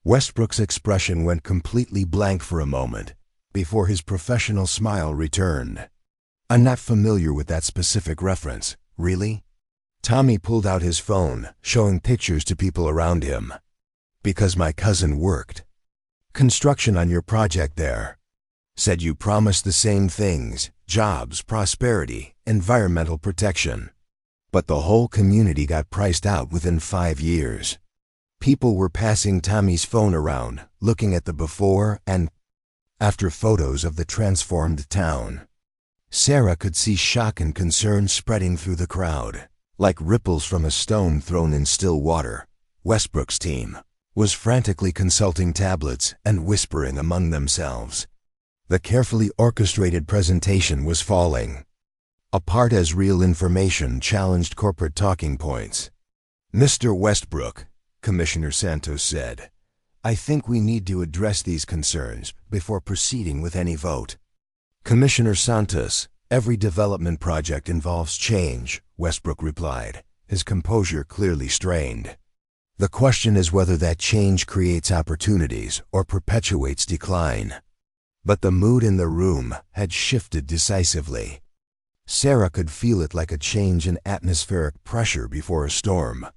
Westbrook's expression went completely blank for a moment, before his professional smile returned. "I'm not familiar with that specific reference, really?" Tommy pulled out his phone, showing pictures to people around him. "Because my cousin worked construction on your project there. Said you promised the same things: jobs, prosperity, environmental protection. But the whole community got priced out within 5 years." People were passing Tommy's phone around, looking at the before and after photos of the transformed town. Sarah could see shock and concern spreading through the crowd. Like ripples from a stone thrown in still water, Westbrook's team was frantically consulting tablets and whispering among themselves. The carefully orchestrated presentation was falling apart as real information challenged corporate talking points. "Mr. Westbrook," Commissioner Santos said, "I think we need to address these concerns before proceeding with any vote." "Commissioner Santos, every development project involves change," Westbrook replied, his composure clearly strained. "The question is whether that change creates opportunities or perpetuates decline." But the mood in the room had shifted decisively. Sarah could feel it like a change in atmospheric pressure before a storm.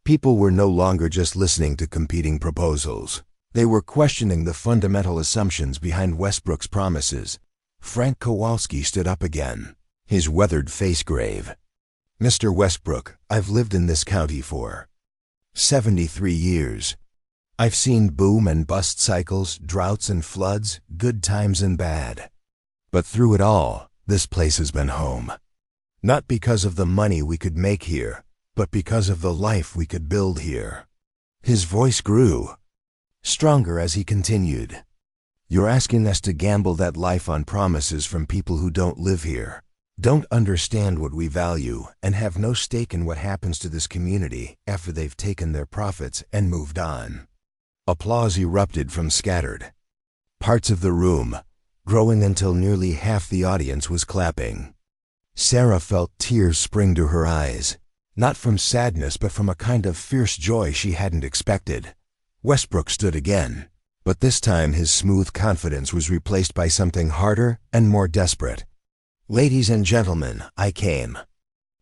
People were no longer just listening to competing proposals. They were questioning the fundamental assumptions behind Westbrook's promises. Frank Kowalski stood up again, his weathered face grave. "Mr. Westbrook, I've lived in this county for 73 years. I've seen boom and bust cycles, droughts and floods, good times and bad. But through it all, this place has been home. Not because of the money we could make here, but because of the life we could build here." His voice grew stronger as he continued. "You're asking us to gamble that life on promises from people who don't live here, don't understand what we value, and have no stake in what happens to this community after they've taken their profits and moved on." Applause erupted from scattered parts of the room, growing until nearly half the audience was clapping. Sarah felt tears spring to her eyes, not from sadness but from a kind of fierce joy she hadn't expected. Westbrook stood again, but this time his smooth confidence was replaced by something harder and more desperate. "Ladies and gentlemen, I came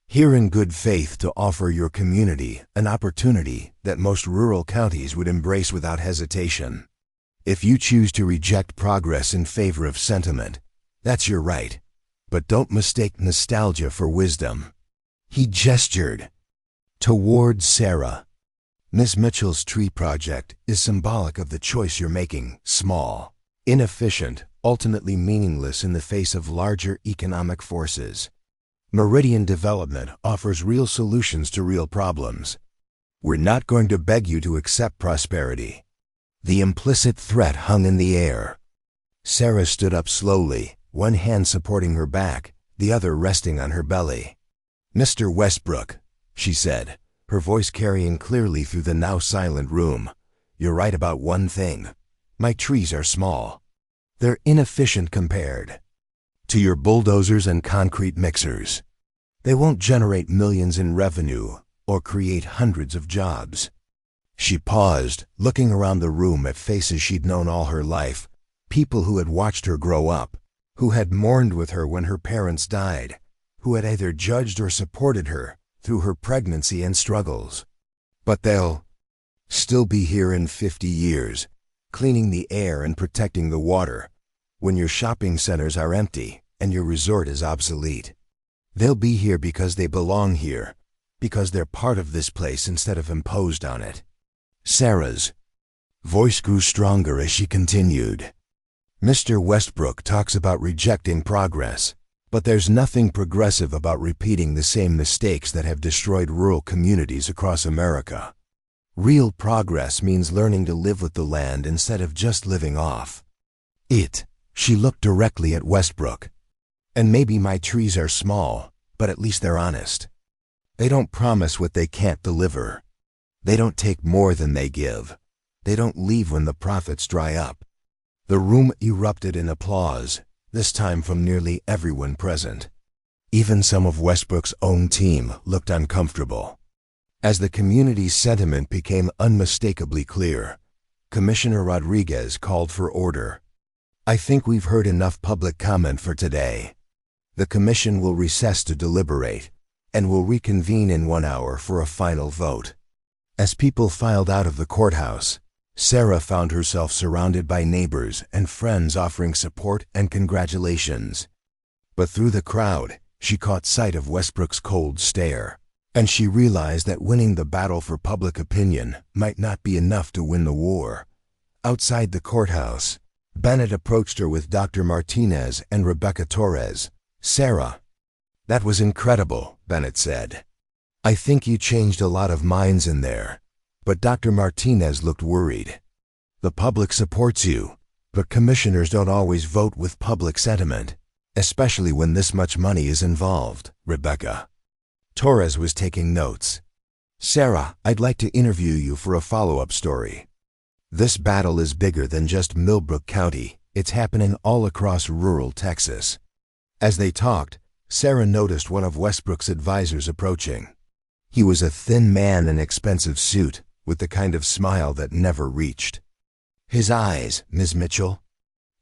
here in good faith to offer your community an opportunity that most rural counties would embrace without hesitation. If you choose to reject progress in favor of sentiment, that's your right. But don't mistake nostalgia for wisdom." He gestured toward Sarah. "Miss Mitchell's tree project is symbolic of the choice you're making: small, inefficient, ultimately meaningless in the face of larger economic forces. Meridian Development offers real solutions to real problems. We're not going to beg you to accept prosperity. The implicit threat hung in the air. Sarah stood up slowly, one hand supporting her back, the other resting on her belly. "Mr. Westbrook," she said, her voice carrying clearly through the now silent room, "you're right about one thing. My trees are small. They're inefficient compared to your bulldozers and concrete mixers. They won't generate millions in revenue or create hundreds of jobs." She paused, looking around the room at faces she'd known all her life, people who had watched her grow up, who had mourned with her when her parents died, who had either judged or supported her through her pregnancy and struggles. But they'll still be here in 50 years, cleaning the air and protecting the water, when your shopping centers are empty and your resort is obsolete. They'll be here because they belong here, because they're part of this place instead of imposed on it. Sarah's voice grew stronger as she continued. "Mr. Westbrook talks about rejecting progress, but there's nothing progressive about repeating the same mistakes that have destroyed rural communities across America. Real progress means learning to live with the land instead of just living off it." She looked directly at Westbrook. "And maybe my trees are small, but at least they're honest. They don't promise what they can't deliver. They don't take more than they give. They don't leave when the profits dry up." The room erupted in applause, this time from nearly everyone present. Even some of Westbrook's own team looked uncomfortable. As the community's sentiment became unmistakably clear, Commissioner Rodriguez called for order. "I think we've heard enough public comment for today. The commission will recess to deliberate, and will reconvene in 1 hour for a final vote." As people filed out of the courthouse, Sarah found herself surrounded by neighbors and friends offering support and congratulations. But through the crowd, she caught sight of Westbrook's cold stare, and she realized that winning the battle for public opinion might not be enough to win the war. Outside the courthouse, Bennett approached her with Dr. Martinez and Rebecca Torres. "Sarah." "That was incredible," Bennett said. "I think you changed a lot of minds in there." But Dr. Martinez looked worried. "The public supports you, but commissioners don't always vote with public sentiment, especially when this much money is involved." Rebecca Torres was taking notes. "Sarah, I'd like to interview you for a follow-up story. This battle is bigger than just Millbrook County. It's happening all across rural Texas." As they talked, Sarah noticed one of Westbrook's advisors approaching. He was a thin man in an expensive suit, with the kind of smile that never reached. His eyes, "Ms. Mitchell."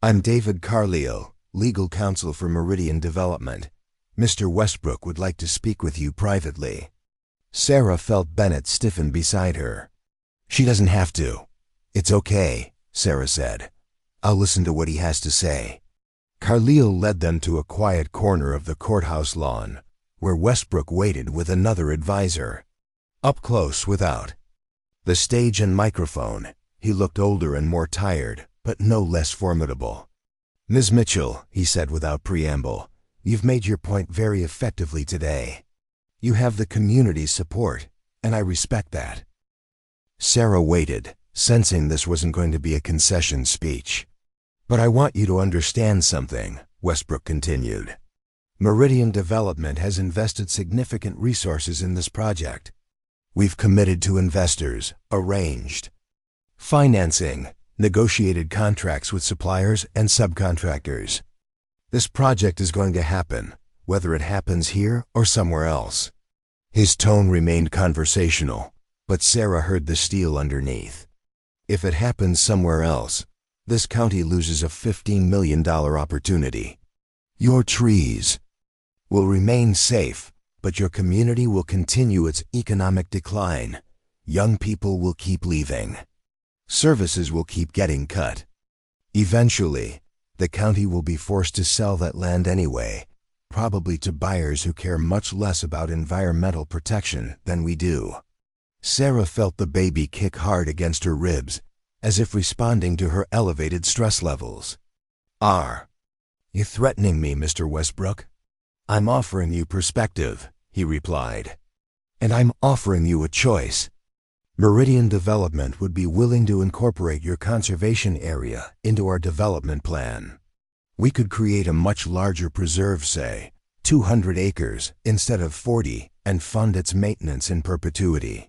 "I'm David Carleo, legal counsel for Meridian Development. Mr. Westbrook would like to speak with you privately." Sarah felt Bennett stiffen beside her. "She doesn't have to. It's okay," Sarah said. "I'll listen to what he has to say." Carleo led them to a quiet corner of the courthouse lawn, where Westbrook waited with another advisor. Up close without the stage and microphone, he looked older and more tired, but no less formidable. "Ms. Mitchell," he said without preamble, "you've made your point very effectively today. You have the community's support, and I respect that." Sarah waited, sensing this wasn't going to be a concession speech. "But I want you to understand something," Westbrook continued. "Meridian Development has invested significant resources in this project. We've committed to investors, arranged financing, negotiated contracts with suppliers and subcontractors. This project is going to happen, whether it happens here or somewhere else." His tone remained conversational, but Sarah heard the steel underneath. "If it happens somewhere else, this county loses a $15 million opportunity. Your trees will remain safe, but your community will continue its economic decline. Young people will keep leaving. Services will keep getting cut. Eventually, the county will be forced to sell that land anyway, probably to buyers who care much less about environmental protection than we do." Sarah felt the baby kick hard against her ribs, as if responding to her elevated stress levels. "Are you threatening me, Mr. Westbrook?" "I'm offering you perspective," he replied. "And I'm offering you a choice. Meridian Development would be willing to incorporate your conservation area into our development plan. We could create a much larger preserve, say, 200 acres instead of 40, and fund its maintenance in perpetuity.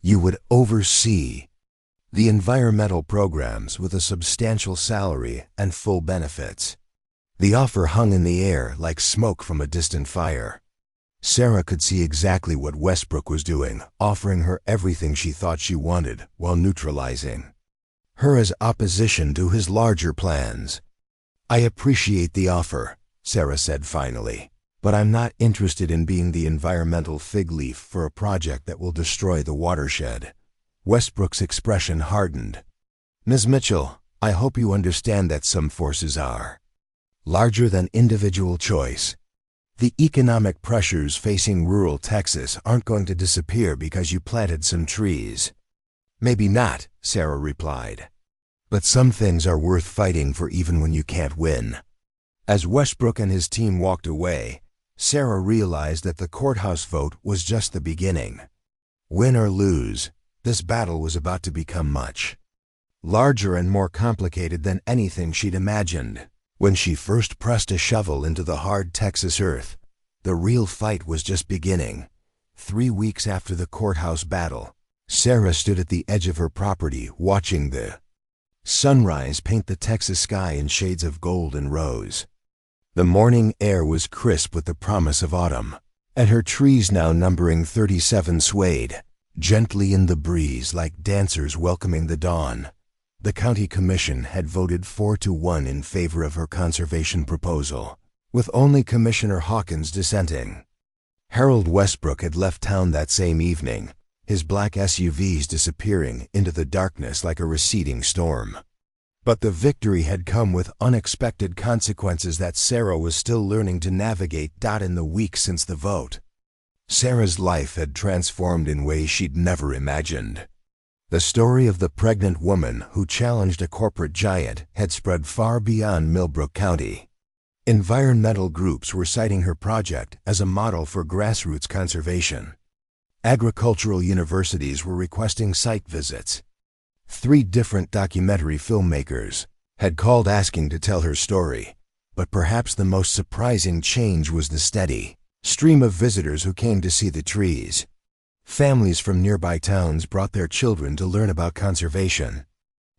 You would oversee the environmental programs with a substantial salary and full benefits." The offer hung in the air like smoke from a distant fire. Sarah could see exactly what Westbrook was doing, offering her everything she thought she wanted while neutralizing her as opposition to his larger plans. "I appreciate the offer," Sarah said finally, "but I'm not interested in being the environmental fig leaf for a project that will destroy the watershed." Westbrook's expression hardened. "Ms. Mitchell, I hope you understand that some forces are larger than individual choice. The economic pressures facing rural Texas aren't going to disappear because you planted some trees." "Maybe not," Sarah replied. "But some things are worth fighting for even when you can't win." As Westbrook and his team walked away, Sarah realized that the courthouse vote was just the beginning. Win or lose, this battle was about to become much larger and more complicated than anything she'd imagined. When she first pressed a shovel into the hard Texas earth, the real fight was just beginning. 3 weeks after the courthouse battle, Sarah stood at the edge of her property watching the sunrise paint the Texas sky in shades of gold and rose. The morning air was crisp with the promise of autumn, and her trees, now numbering 37, swayed gently in the breeze like dancers welcoming the dawn. The county commission had voted 4-1 in favor of her conservation proposal, with only Commissioner Hawkins dissenting. Harold Westbrook had left town that same evening, his black SUVs disappearing into the darkness like a receding storm. But the victory had come with unexpected consequences that Sarah was still learning to navigate. In the weeks since the vote, Sarah's life had transformed in ways she'd never imagined. The story of the pregnant woman who challenged a corporate giant had spread far beyond Millbrook County. Environmental groups were citing her project as a model for grassroots conservation. Agricultural universities were requesting site visits. 3 different documentary filmmakers had called asking to tell her story, but perhaps the most surprising change was the steady stream of visitors who came to see the trees. Families from nearby towns brought their children to learn about conservation.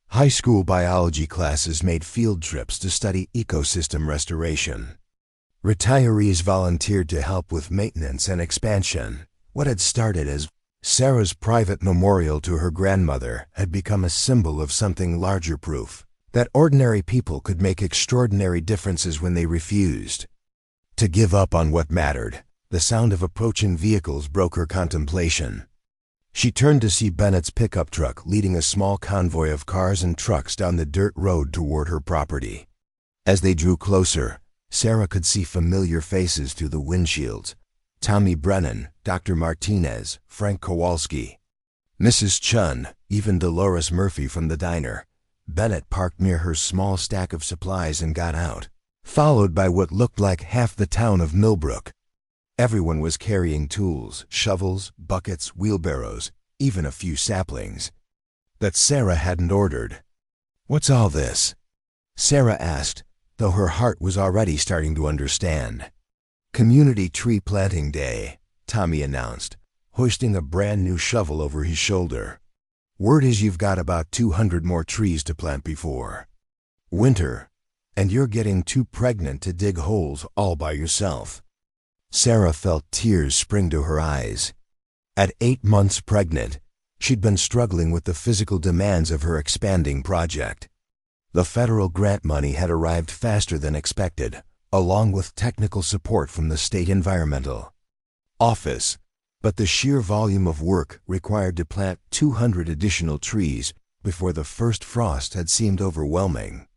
High school biology classes made field trips to study ecosystem restoration. Retirees volunteered to help with maintenance and expansion. What had started as Sarah's private memorial to her grandmother had become a symbol of something larger, proof that ordinary people could make extraordinary differences when they refused to give up on what mattered. The sound of approaching vehicles broke her contemplation. She turned to see Bennett's pickup truck leading a small convoy of cars and trucks down the dirt road toward her property. As they drew closer, Sarah could see familiar faces through the windshields. Tommy Brennan, Dr. Martinez, Frank Kowalski, Mrs. Chun, even Dolores Murphy from the diner. Bennett parked near her small stack of supplies and got out, followed by what looked like half the town of Millbrook. Everyone was carrying tools, shovels, buckets, wheelbarrows, even a few saplings that Sarah hadn't ordered. "What's all this?" Sarah asked, though her heart was already starting to understand. "Community Tree Planting Day," Tommy announced, hoisting a brand new shovel over his shoulder. "Word is you've got about 200 more trees to plant before winter, and you're getting too pregnant to dig holes all by yourself." Sarah felt tears spring to her eyes. At 8 months pregnant, she'd been struggling with the physical demands of her expanding project. The federal grant money had arrived faster than expected, along with technical support from the state environmental office, but the sheer volume of work required to plant 200 additional trees before the first frost had seemed overwhelming.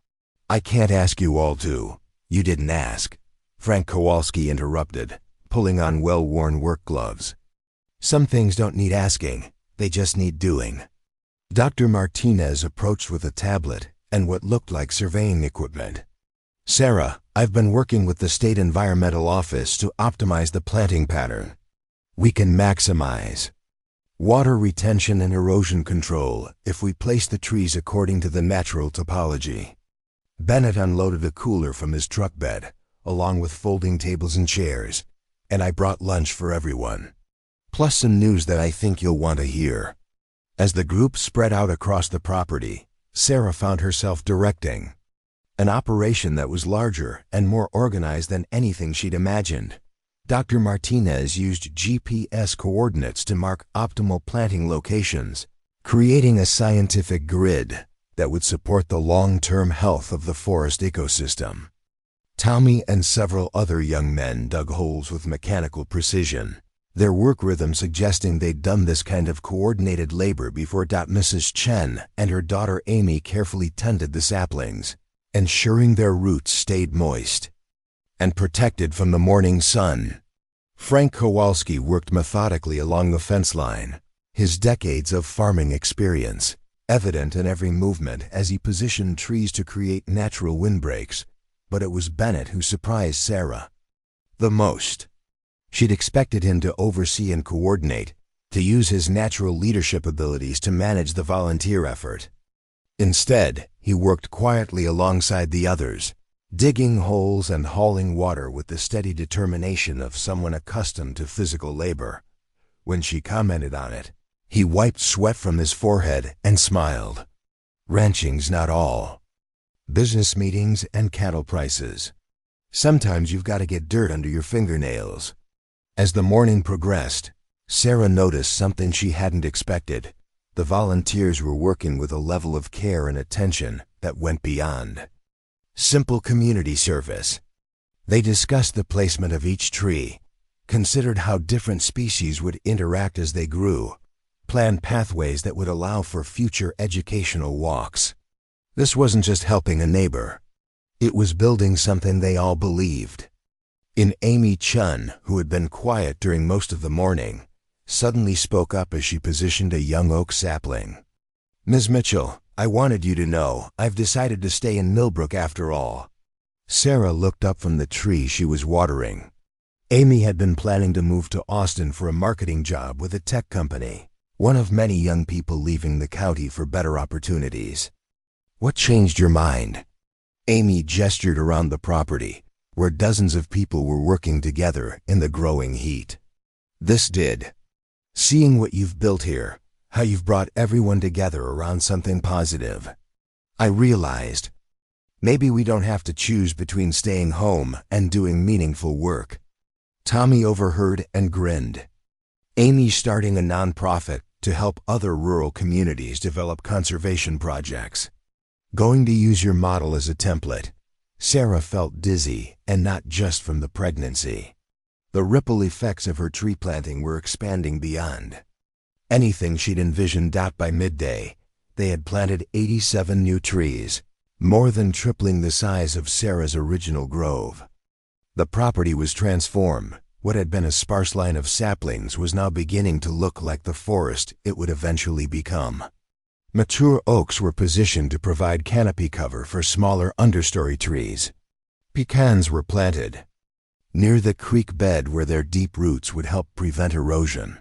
"I can't ask you all to. You didn't ask," Frank Kowalski interrupted, pulling on well-worn work gloves. "Some things don't need asking, they just need doing." Dr. Martinez approached with a tablet and what looked like surveying equipment. Sarah, I've been working with the State Environmental Office to optimize the planting pattern. We can maximize water retention and erosion control if we place the trees according to the natural topology. Bennett unloaded a cooler from his truck bed, along with folding tables and chairs, and I brought lunch for everyone. Plus some news that I think you'll want to hear. As the group spread out across the property, Sarah found herself directing an operation that was larger and more organized than anything she'd imagined. Dr. Martinez used GPS coordinates to mark optimal planting locations, creating a scientific grid that would support the long-term health of the forest ecosystem. Tommy and several other young men dug holes with mechanical precision, their work rhythm suggesting they'd done this kind of coordinated labor before. Mrs. Chen and her daughter Amy carefully tended the saplings, ensuring their roots stayed moist and protected from the morning sun. Frank Kowalski worked methodically along the fence line, his decades of farming experience evident in every movement as he positioned trees to create natural windbreaks. But it was Bennett who surprised Sarah the most. She'd expected him to oversee and coordinate, to use his natural leadership abilities to manage the volunteer effort. Instead, he worked quietly alongside the others, digging holes and hauling water with the steady determination of someone accustomed to physical labor. When she commented on it, he wiped sweat from his forehead and smiled. Ranching's not all business meetings and cattle prices. Sometimes you've got to get dirt under your fingernails. As the morning progressed, Sarah noticed something she hadn't expected. The volunteers were working with a level of care and attention that went beyond simple community service. They discussed the placement of each tree, considered how different species would interact as they grew, planned pathways that would allow for future educational walks. This wasn't just helping a neighbor. It was building something they all believed in. Amy Chun, who had been quiet during most of the morning, suddenly spoke up as she positioned a young oak sapling. "Ms. Mitchell, I wanted you to know I've decided to stay in Millbrook after all." Sarah looked up from the tree she was watering. Amy had been planning to move to Austin for a marketing job with a tech company, one of many young people leaving the county for better opportunities. "What changed your mind?" Amy gestured around the property, where dozens of people were working together in the growing heat. "This did. Seeing what you've built here, how you've brought everyone together around something positive. I realized maybe we don't have to choose between staying home and doing meaningful work." Tommy overheard and grinned. Amy's starting a nonprofit to help other rural communities develop conservation projects. Going to use your model as a template. Sarah felt dizzy, and not just from the pregnancy. The ripple effects of her tree planting were expanding beyond anything she'd envisioned. By midday, they had planted 87 new trees, more than tripling the size of Sarah's original grove. The property was transformed. What had been a sparse line of saplings was now beginning to look like the forest it would eventually become. Mature oaks were positioned to provide canopy cover for smaller understory trees. Pecans were planted near the creek bed where their deep roots would help prevent erosion.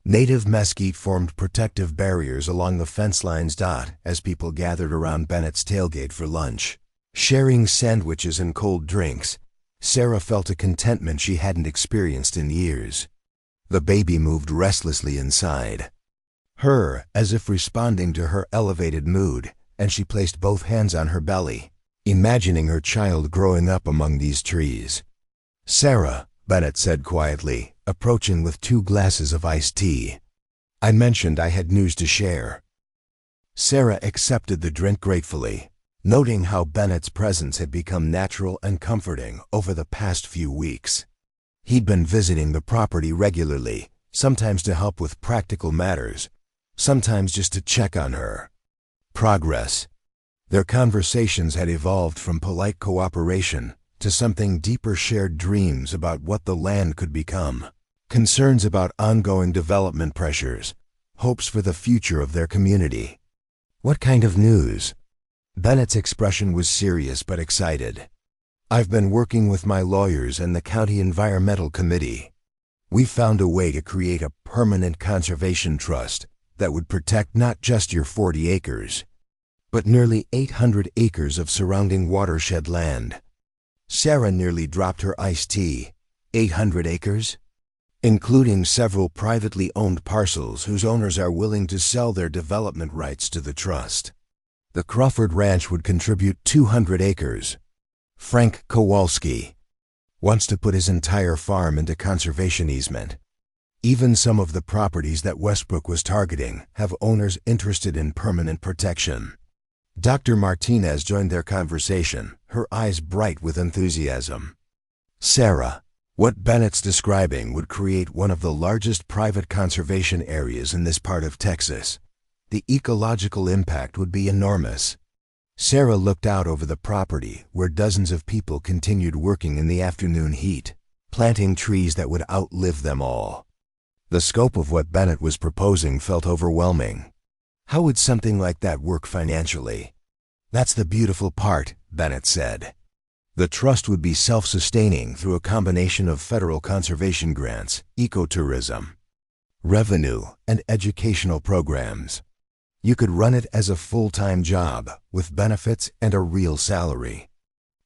Native mesquite formed protective barriers along the fence lines. As people gathered around Bennett's tailgate for lunch, sharing sandwiches and cold drinks, Sarah felt a contentment she hadn't experienced in years. The baby moved restlessly inside her, as if responding to her elevated mood, and she placed both hands on her belly, imagining her child growing up among these trees. "Sarah," Bennett said quietly, approaching with 2 glasses of iced tea, "I mentioned I had news to share." Sarah accepted the drink gratefully, noting how Bennett's presence had become natural and comforting over the past few weeks. He'd been visiting the property regularly, sometimes to help with practical matters, sometimes just to check on her progress. Their conversations had evolved from polite cooperation to something deeper: shared dreams about what the land could become, concerns about ongoing development pressures, hopes for the future of their community. "What kind of news?" Bennett's expression was serious but excited. I've been working with my lawyers and the County Environmental Committee. We found a way to create a permanent conservation trust that would protect not just your 40 acres, but nearly 800 acres of surrounding watershed land. Sarah nearly dropped her iced tea. 800 acres? Including several privately owned parcels whose owners are willing to sell their development rights to the trust. The Crawford Ranch would contribute 200 acres. Frank Kowalski wants to put his entire farm into conservation easement. Even some of the properties that Westbrook was targeting have owners interested in permanent protection. Dr. Martinez joined their conversation, her eyes bright with enthusiasm. Sarah, what Bennett's describing would create one of the largest private conservation areas in this part of Texas. The ecological impact would be enormous. Sarah looked out over the property where dozens of people continued working in the afternoon heat, planting trees that would outlive them all. The scope of what Bennett was proposing felt overwhelming. How would something like that work financially? That's the beautiful part, Bennett said. The trust would be self-sustaining through a combination of federal conservation grants, ecotourism, revenue, and educational programs. You could run it as a full-time job with benefits and a real salary.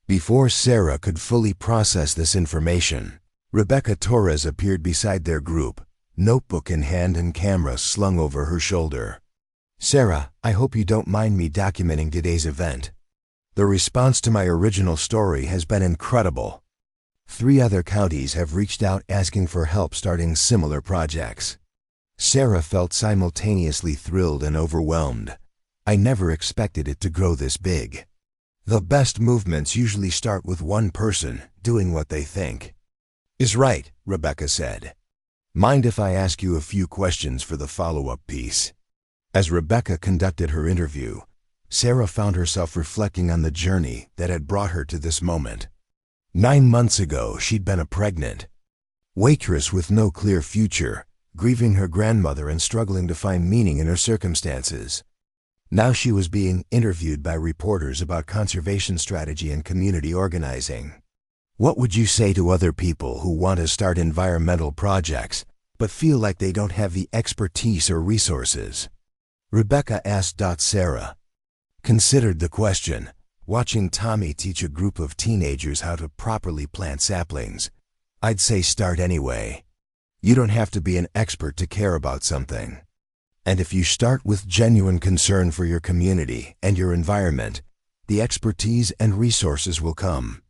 Before Sarah could fully process this information, Rebecca Torres appeared beside their group, notebook in hand and camera slung over her shoulder. Sarah, I hope you don't mind me documenting today's event. The response to my original story has been incredible. 3 other counties have reached out asking for help starting similar projects. Sarah felt simultaneously thrilled and overwhelmed. I never expected it to grow this big. The best movements usually start with one person doing what they think is right, Rebecca said. Mind if I ask you a few questions for the follow-up piece? As Rebecca conducted her interview, Sarah found herself reflecting on the journey that had brought her to this moment. 9 months ago, she'd been a pregnant waitress with no clear future, grieving her grandmother and struggling to find meaning in her circumstances. Now she was being interviewed by reporters about conservation strategy and community organizing. What would you say to other people who want to start environmental projects, but feel like they don't have the expertise or resources? Rebecca asked. Sarah considered the question, watching Tommy teach a group of teenagers how to properly plant saplings. I'd say start anyway. You don't have to be an expert to care about something. And if you start with genuine concern for your community and your environment, the expertise and resources will come.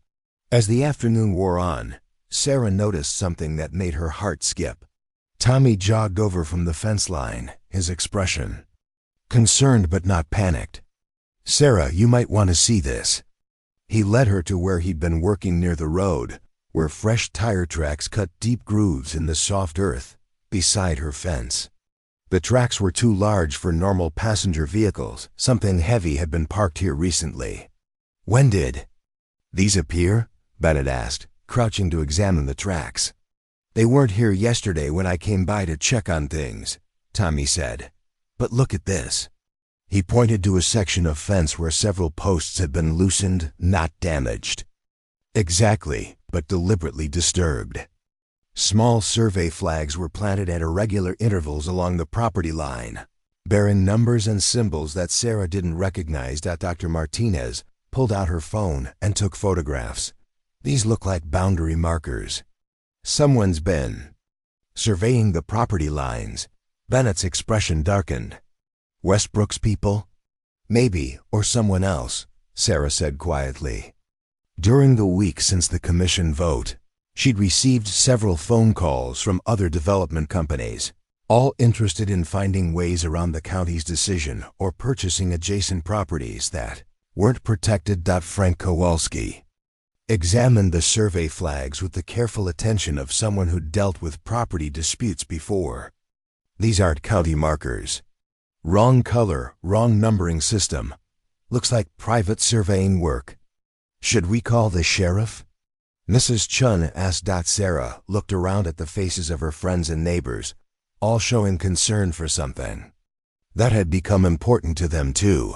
As the afternoon wore on, Sarah noticed something that made her heart skip. Tommy jogged over from the fence line, his expression concerned but not panicked. Sarah, you might want to see this. He led her to where he'd been working near the road, where fresh tire tracks cut deep grooves in the soft earth beside her fence. The tracks were too large for normal passenger vehicles. Something heavy had been parked here recently. When did these appear? Bennett asked, crouching to examine the tracks. They weren't here yesterday when I came by to check on things, Tommy said. But look at this. He pointed to a section of fence where several posts had been loosened, not damaged. Exactly, but deliberately disturbed. Small survey flags were planted at irregular intervals along the property line, bearing numbers and symbols that Sarah didn't recognize. Dr. Martinez pulled out her phone and took photographs. These look like boundary markers. Someone's been surveying the property lines. Bennett's expression darkened. Westbrook's people? Maybe, or someone else, Sarah said quietly. During the week since the commission vote, she'd received several phone calls from other development companies, all interested in finding ways around the county's decision or purchasing adjacent properties that weren't protected. Frank Kowalski examined the survey flags with the careful attention of someone who'd dealt with property disputes before. These aren't county markers. Wrong color, wrong numbering system. Looks like private surveying work. Should we call the sheriff? Mrs. Chun asked. Sarah looked around at the faces of her friends and neighbors, all showing concern for something that had become important to them too.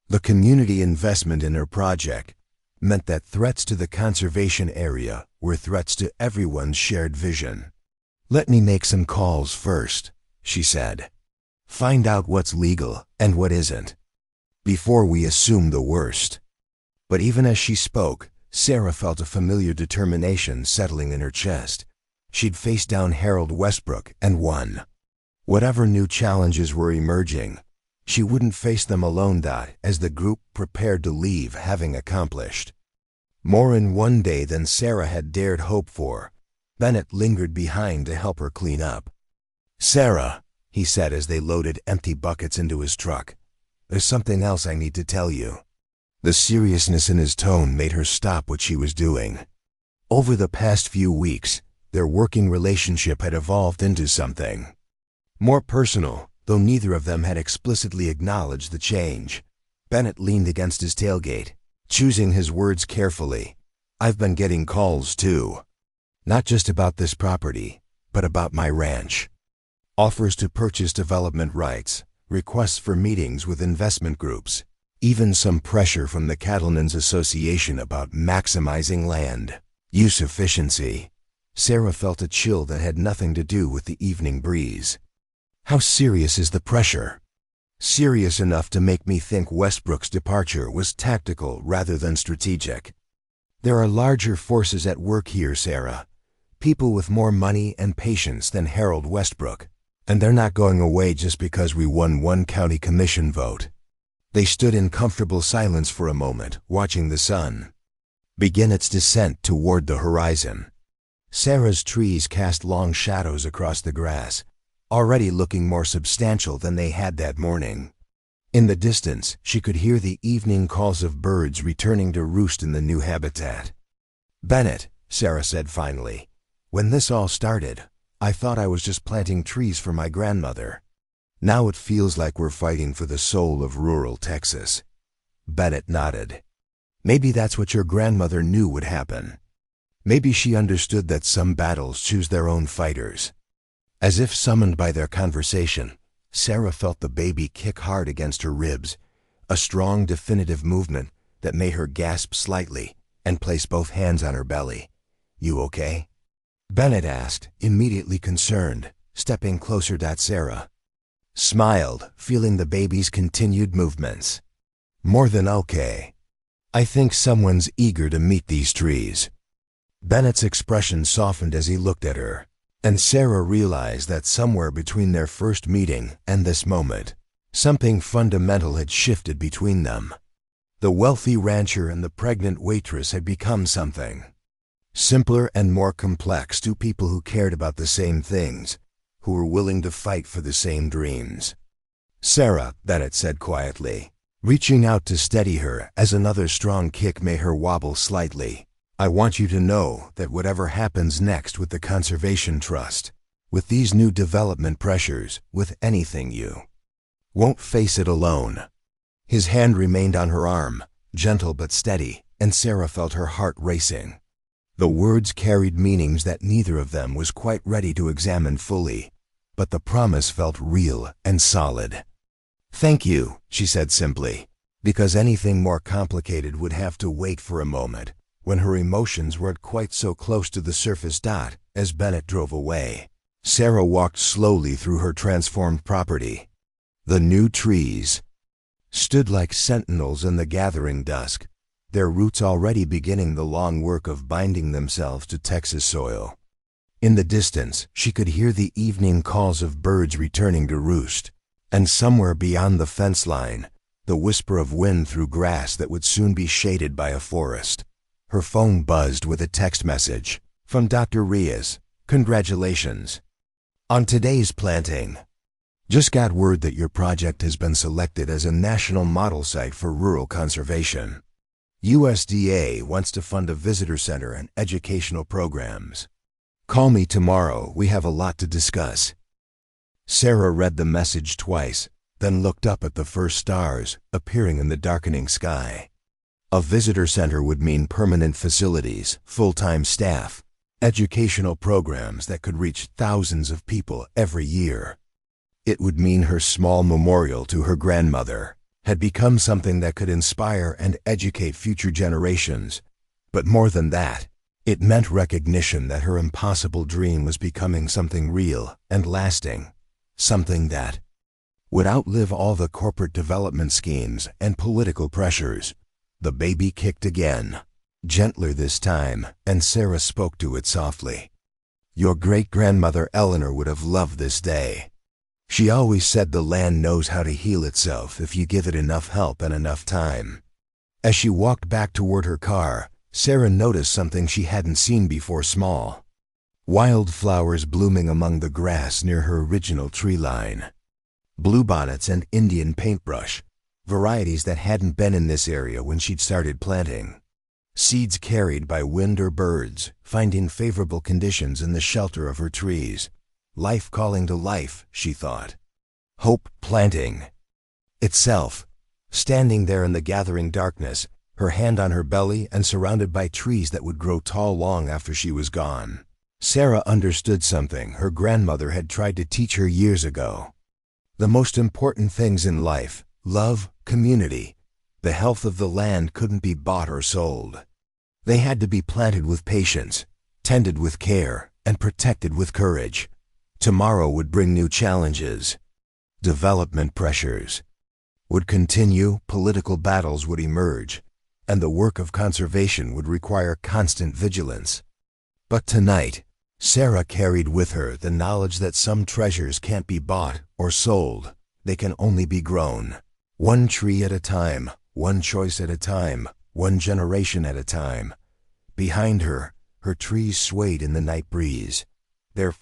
The community investment in her project, meant that threats to the conservation area were threats to everyone's shared vision. "Let me make some calls first," she said. "Find out what's legal and what isn't, before we assume the worst." But even as she spoke, Sarah felt a familiar determination settling in her chest. She'd faced down Harold Westbrook and won. Whatever new challenges were emerging, she wouldn't face them alone. As the group prepared to leave, having accomplished more in one day than Sarah had dared hope for, Bennett lingered behind to help her clean up. "Sarah," he said as they loaded empty buckets into his truck, "there's something else I need to tell you." The seriousness in his tone made her stop what she was doing. Over the past few weeks, their working relationship had evolved into something more personal, though neither of them had explicitly acknowledged the change. Bennett leaned against his tailgate, choosing his words carefully. "I've been getting calls too. Not just about this property, but about my ranch. Offers to purchase development rights, requests for meetings with investment groups, even some pressure from the Cattlemen's Association about maximizing land use efficiency." Sarah felt a chill that had nothing to do with the evening breeze. "How serious is the pressure?" "Serious enough to make me think Westbrook's departure was tactical rather than strategic. There are larger forces at work here, Sarah. People with more money and patience than Harold Westbrook. And they're not going away just because we won one county commission vote." They stood in comfortable silence for a moment, watching the sun begin its descent toward the horizon. Sarah's trees cast long shadows across the grass, already looking more substantial than they had that morning. In the distance, she could hear the evening calls of birds returning to roost in the new habitat. "Bennett," Sarah said finally, "when this all started, I thought I was just planting trees for my grandmother. Now it feels like we're fighting for the soul of rural Texas." Bennett nodded. "Maybe that's what your grandmother knew would happen. Maybe she understood that some battles choose their own fighters." As if summoned by their conversation, Sarah felt the baby kick hard against her ribs, a strong, definitive movement that made her gasp slightly and place both hands on her belly. "You okay?" Bennett asked, immediately concerned, stepping closer to Sarah. Smiled, feeling the baby's continued movements. "More than okay. I think someone's eager to meet these trees." Bennett's expression softened as he looked at her, and Sarah realized that somewhere between their first meeting and this moment, something fundamental had shifted between them. The wealthy rancher and the pregnant waitress had become something simpler and more complex, two people who cared about the same things, who were willing to fight for the same dreams. "Sarah," Bennett said quietly, reaching out to steady her as another strong kick made her wobble slightly, "I want you to know that whatever happens next with the Conservation Trust, with these new development pressures, with anything, you won't face it alone." His hand remained on her arm, gentle but steady, and Sarah felt her heart racing. The words carried meanings that neither of them was quite ready to examine fully, but the promise felt real and solid. "Thank you," she said simply, because anything more complicated would have to wait for a moment, when her emotions weren't quite so close to the surface. As Bennett drove away, Sarah walked slowly through her transformed property. The new trees stood like sentinels in the gathering dusk, their roots already beginning the long work of binding themselves to Texas soil. In the distance, she could hear the evening calls of birds returning to roost, and somewhere beyond the fence line, the whisper of wind through grass that would soon be shaded by a forest. Her phone buzzed with a text message from Dr. Riaz. "Congratulations on today's planting. Just got word that your project has been selected as a national model site for rural conservation. USDA wants to fund a visitor center and educational programs. Call me tomorrow, we have a lot to discuss." Sarah read the message twice, then looked up at the first stars appearing in the darkening sky. A visitor center would mean permanent facilities, full-time staff, educational programs that could reach thousands of people every year. It would mean her small memorial to her grandmother, had become something that could inspire and educate future generations. But more than that, it meant recognition that her impossible dream was becoming something real and lasting, something that would outlive all the corporate development schemes and political pressures. The baby kicked again, gentler this time, and Sarah spoke to it softly. Your great-grandmother Eleanor would have loved this day. She always said the land knows how to heal itself if you give it enough help and enough time. As she walked back toward her car, Sarah noticed something she hadn't seen before: small wildflowers blooming among the grass near her original tree line. Bluebonnets and Indian paintbrush, varieties that hadn't been in this area when she'd started planting. Seeds carried by wind or birds, finding favorable conditions in the shelter of her trees. Life calling to life, she thought. Hope planting itself, standing there in the gathering darkness, her hand on her belly and surrounded by trees that would grow tall long after she was gone. Sarah understood something her grandmother had tried to teach her years ago. The most important things in life, love, community, the health of the land, couldn't be bought or sold. They had to be planted with patience, tended with care, and protected with courage. Tomorrow would bring new challenges. Development pressures would continue, political battles would emerge, and the work of conservation would require constant vigilance. But tonight, Sarah carried with her the knowledge that some treasures can't be bought or sold. They can only be grown. One tree at a time, one choice at a time, one generation at a time. Behind her, her trees swayed in the night breeze, their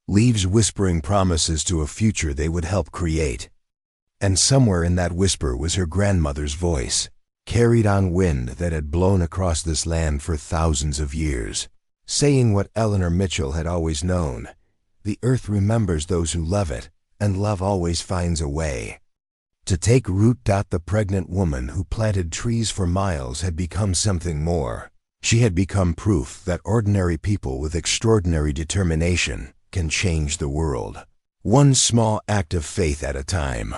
leaves whispering promises to a future they would help create. And somewhere in that whisper was her grandmother's voice, carried on wind that had blown across this land for thousands of years, saying what Eleanor Mitchell had always known: the earth remembers those who love it, and love always finds a way to take root. The pregnant woman who planted trees for miles had become something more. She had become proof that ordinary people with extraordinary determination can change the world, one small act of faith at a time.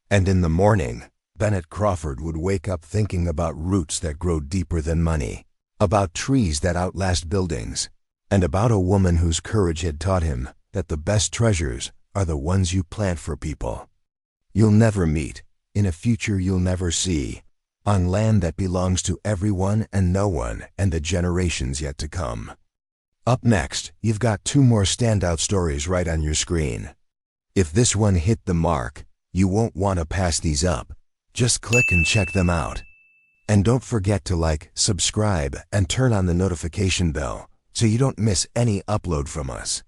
And in the morning, Bennett Crawford would wake up thinking about roots that grow deeper than money, about trees that outlast buildings, and about a woman whose courage had taught him that the best treasures are the ones you plant for people you'll never meet, in a future you'll never see, on land that belongs to everyone and no one and the generations yet to come. Up next, you've got two more standout stories right on your screen. If this one hit the mark, you won't want to pass these up. Just click and check them out. And don't forget to like, subscribe, and turn on the notification bell so you don't miss any upload from us.